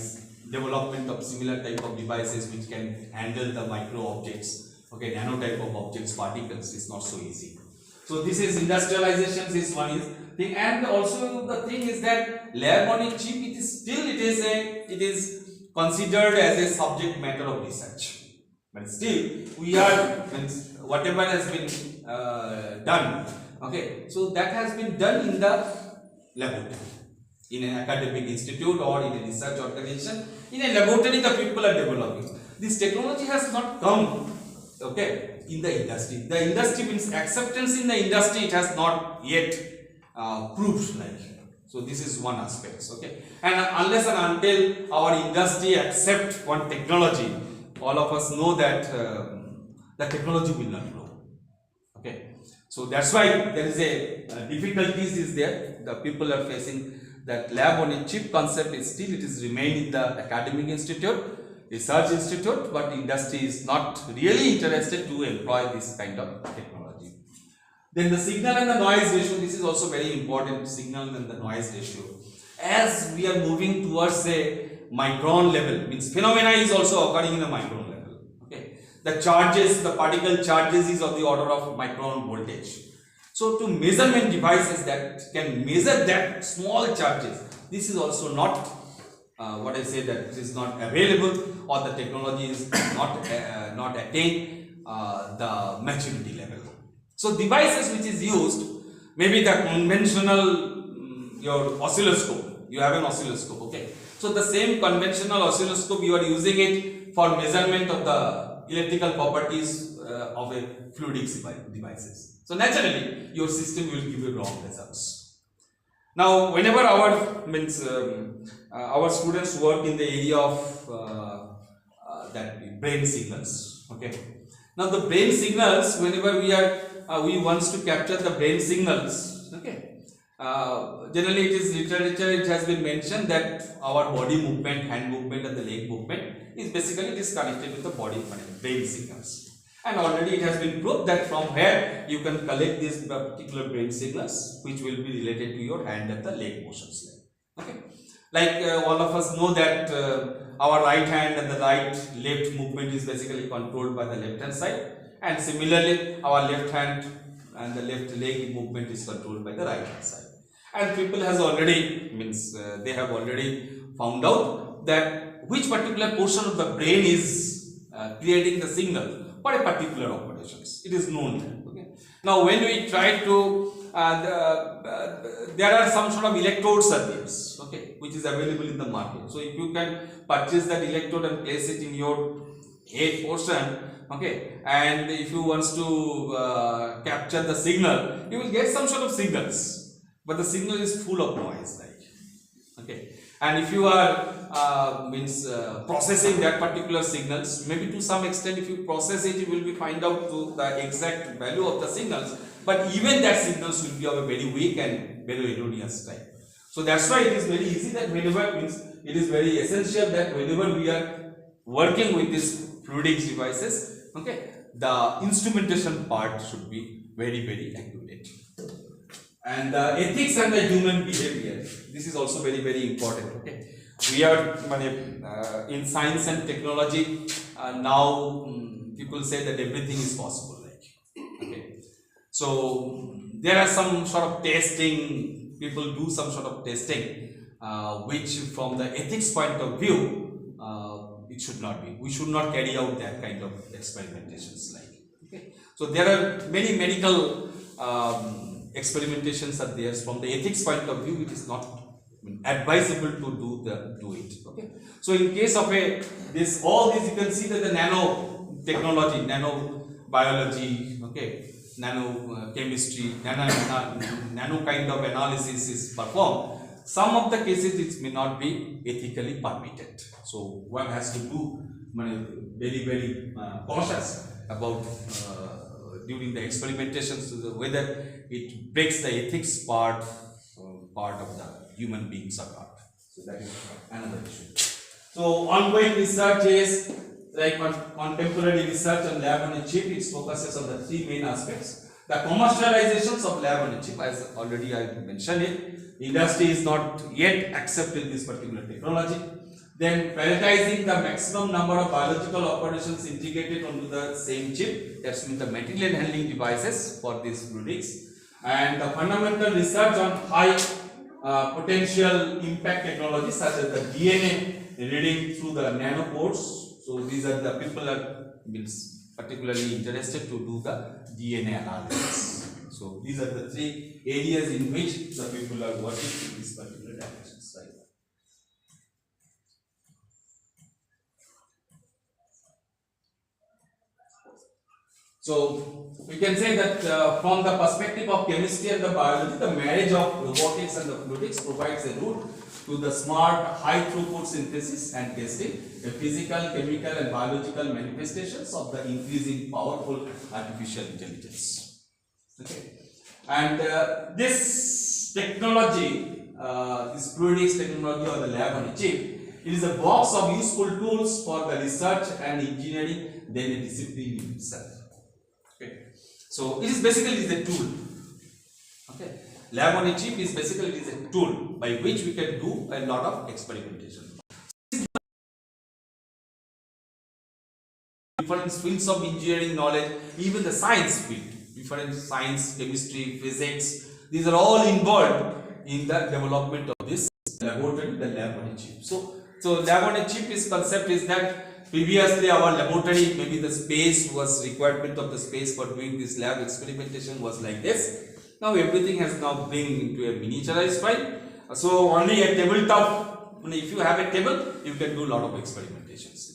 development of similar type of devices which can handle the micro objects, okay, nano type of objects, particles, is not so easy. So this is industrialization is one thing, and also the thing is that lab on a chip, it is considered as a subject matter of research, but still we are, whatever has been done, okay, so that has been done in the laboratory, in an academic institute or in a research organization. In a laboratory the people are developing. This technology has not come, okay, in the industry. The industry means acceptance in the industry, it has not yet proved like. So this is one aspect, okay. And unless and until our industry accept one technology, all of us know that the technology will not grow, okay. So that's why there is a difficulties is there. The people are facing that lab on a chip concept is still, it is remain in the academic institute, research institute, but industry is not really interested to employ this kind of technology. Then the signal and the noise ratio, this is also very important, signal and the noise ratio. As we are moving towards a micron level, means phenomena is also occurring in the micron level, okay. The charges, the particle charges is of the order of micron voltage. So to measurement devices that can measure that small charges, this is also not what I say, that it is not available, or the technology is not attained the maturity level. So devices which is used, maybe the conventional your oscilloscope, you have an oscilloscope, okay. So the same conventional oscilloscope, you are using it for measurement of the electrical properties of a fluidic devices. So naturally, your system will give you wrong results. Now, whenever our students work in the area of that brain signals, okay. Now, the brain signals, whenever we wants to capture the brain signals, okay. Generally, it is literature. It has been mentioned that our body movement, hand movement, and the leg movement is basically connected with the body brain signals. And already it has been proved that from here you can collect these particular brain signals which will be related to your hand and the leg motions. Okay, like all of us know that our right hand and the left movement is basically controlled by the left hand side, and similarly our left hand and the left leg movement is controlled by the right hand side. And people has already they have already found out that which particular portion of the brain is creating the signal for a particular operations. It is known that. Okay. Now, when we try to, there are some sort of electrodes are there, okay, which is available in the market. So, if you can purchase that electrode and place it in your head portion, okay, and if you want to capture the signal, you will get some sort of signals, but the signal is full of noise, like, okay. And if you are processing that particular signals, maybe to some extent if you process it, you will be find out to the exact value of the signals, but even that signals will be of a very weak and very erroneous type. So that's why it is very easy that whenever it is very essential that whenever we are working with these fluidics devices, Okay, the instrumentation part should be very accurate. And the ethics and the human behavior, this is also very important. Okay, we are in science and technology now. People say that everything is possible, like, okay, so there are some sort of testing, people do some sort of testing which from the ethics point of view it should not be, we should not carry out that kind of experimentations, like, okay. So there are many medical experimentations are there. From the ethics point of view, it is not advisable to do it. Okay. So in case of all this, you can see that the nano technology, nano biology, okay, nano chemistry, nano kind of analysis is performed. Some of the cases it may not be ethically permitted. So one has to do very cautious about during the experimentations, whether it breaks the ethics part of the human beings or not. So that is another issue. So ongoing research is like contemporary research on lab on a chip. It focuses on the three main aspects. The commercializations of lab on a chip, as already I mentioned it, industry is not yet accepted this particular technology. Then prioritizing the maximum number of biological operations integrated onto the same chip, that's mean the material handling devices for these fluidics, and the fundamental research on high potential impact technologies such as the DNA reading through the nanopores. So these are the people are particularly interested to do the DNA analysis. So these are the three areas in which the people are working in these particular directions. Right? So we can say that from the perspective of chemistry and the biology, the marriage of robotics and the fluidics provides a route to the smart, high throughput synthesis and testing, the physical, chemical and biological manifestations of the increasing powerful artificial intelligence. Okay. And this technology, this fluidics technology or the lab on a chip, it is a box of useful tools for the research and engineering, then a discipline in itself. Okay. So it is basically a tool. Okay. Lab on a chip is basically a tool by which we can do a lot of experimentation. Different fields of engineering knowledge, even the science field, different science, chemistry, physics, these are all involved in the development of this laboratory, the lab on a chip. So lab on a chip is concept is that previously our laboratory, maybe the space was requirement of the space for doing this lab experimentation was like this. Now everything has now been into a miniaturized file. So only a tabletop, if you have a table, you can do a lot of experimentations.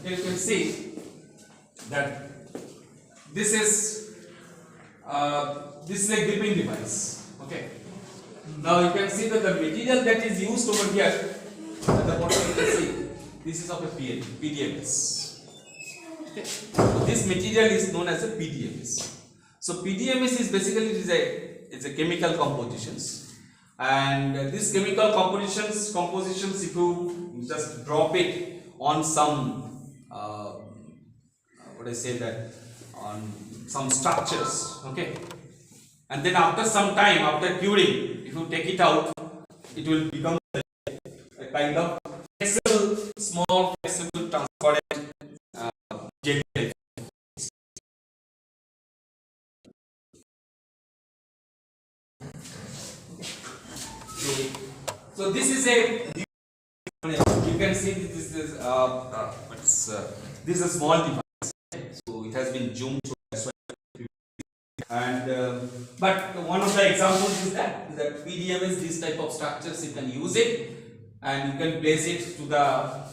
You can see that this is a gripping device. Okay. Now you can see that the material that is used over here at the bottom, you can see this is of a PDMS. Okay. So this material is known as a PDMS. So PDMS is basically it's a chemical compositions, and this chemical compositions, if you just drop it on some what I say that on some structures, okay, and then after some time, after curing, if you take it out, it will become a kind of flexible, small, flexible, transparent gel. So this is a, you can see this is this is a small device. So it has been zoomed to that's why. And but one of the examples is that PDM is this type of structures. You can use it and you can place it to the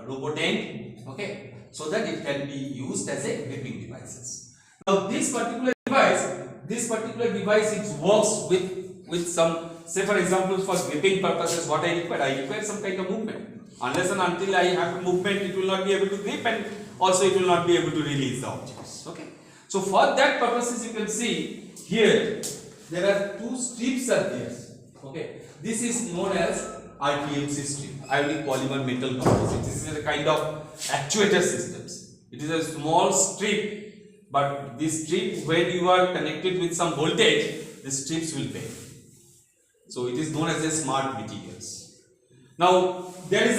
robot end, okay, so that it can be used as a gripping devices. Now this particular device it works with some, say for example, for gripping purposes, what I require some kind of movement. Unless and until I have a movement, it will not be able to grip, and also it will not be able to release the objects. Okay. So for that purposes, you can see here there are two strips are there. Okay. This is known as IPMC strip, ionic polymer metal composite. This is a kind of actuator systems. It is a small strip, but this strip, when you are connected with some voltage, the strips will bend. So it is known as a smart materials. Now there is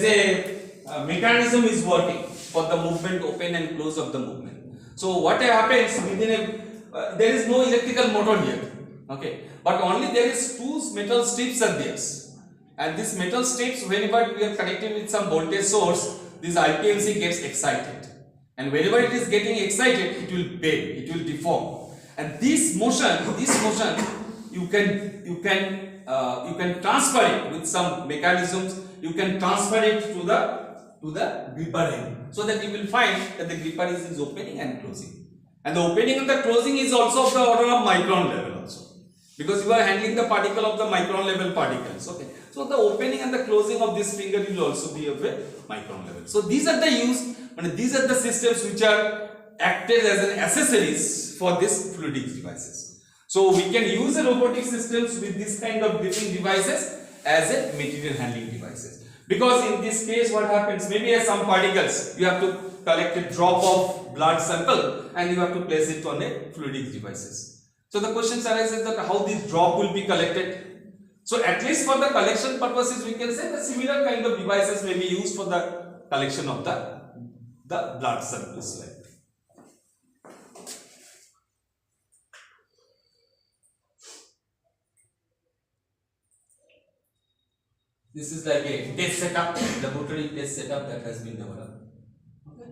a mechanism is working for the movement, open and close of the movement. So what happens within a there is no electrical motor here, okay, but only there is two metal strips are there, and this metal strips, whenever we are connected with some voltage source, this IPMC gets excited, and whenever it is getting excited, it will bend, it will deform, and this motion you can transfer it with some mechanisms. You can transfer it to the gripper end, so that you will find that the gripper is opening and closing, and the opening and the closing is also of the order of micron level also, because you are handling the particle of the micron level particles. Okay, so the opening and the closing of this finger will also be of a micron level. So these are these are the systems which are acted as an accessories for this fluidics devices. So we can use the robotic systems with this kind of gripping devices as a material handling devices. Because in this case, what happens? Maybe as some particles, you have to collect a drop of blood sample and you have to place it on a fluidics devices. So the question arises that how this drop will be collected. So at least for the collection purposes, we can say the similar kind of devices may be used for the collection of the blood samples. This is like a test setup, laboratory test setup that has been developed. Okay.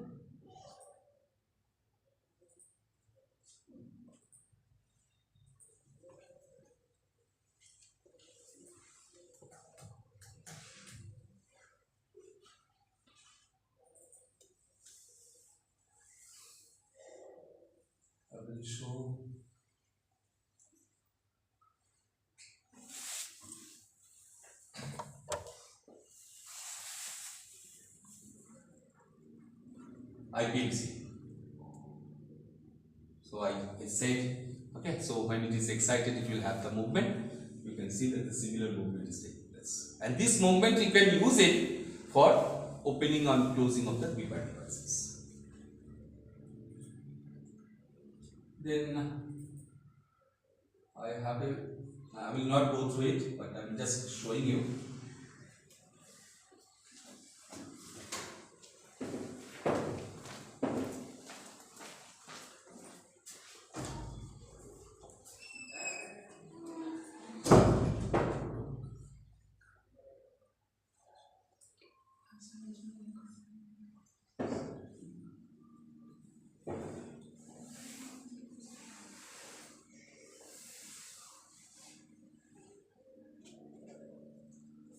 I will show. IPMC. So I said, okay, so when it is excited, it will have the movement. You can see that the similar movement is taking place. And this movement, you can use it for opening and closing of the gripper devices. Then I will not go through it, but I am just showing you.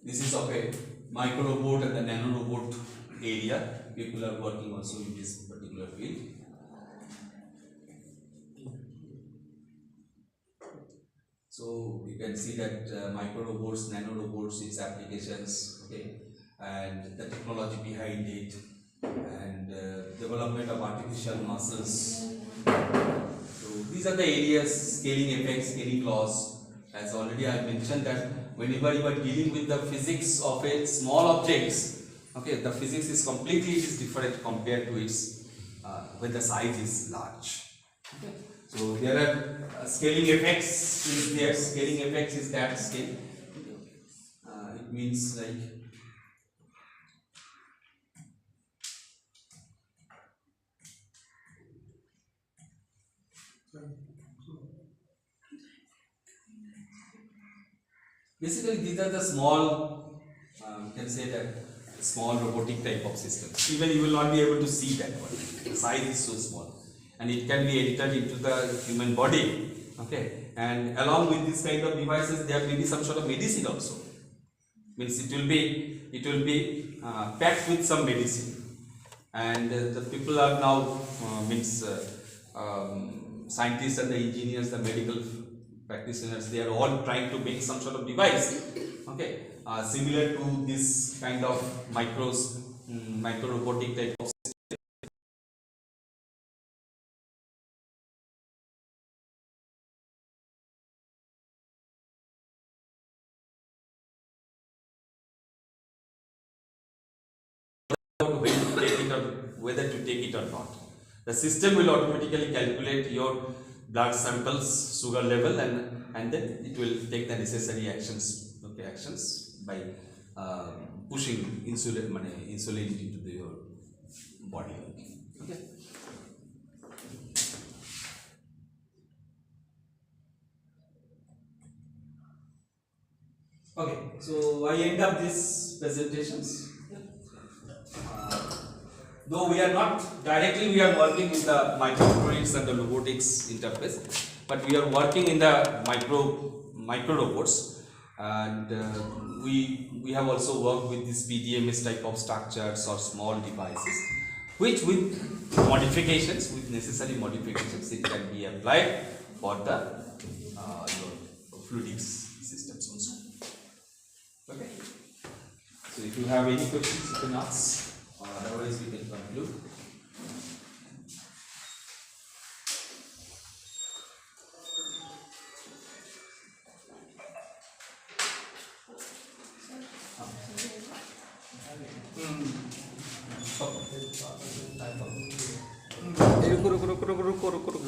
This is of a micro robot and the nano robot area. People are working also in this particular field. So you can see that micro robots, nano robots, its applications, okay, and the technology behind it, and development of artificial muscles. So these are the areas: scaling effects, scaling laws. As already I mentioned that whenever you are dealing with the physics of a small objects, okay, the physics is completely different compared to its when the size is large. Okay. So there are scaling effects is there. Scaling effects is that scale. It means like basically these are the small, you can say that small robotic type of systems. Even you will not be able to see that one. The size is so small, and it can be edited into the human body. Okay, and along with this kind of devices, there may be some sort of medicine also. Means it will be packed with some medicine, and the people are now scientists and the engineers, the medical practitioners, they are all trying to make some sort of device, okay, similar to this kind of micro robotic type of when to take it or whether to take it or not. The system will automatically calculate your blood samples, sugar level, and then it will take the necessary actions. Okay, actions by pushing insulin into your body. Okay. Okay. So I end up these presentations. Though we are not directly working with the microelectronics and the robotics interface, but we are working in the micro robots, and we have also worked with this PDMS type of structures or small devices, which with modifications, with necessary modifications, it can be applied for the your fluidics systems also. Okay. So if you have any questions, you can ask. Otherwise, we can conclude. रुको रुको रुको रुको रुको रुको रुको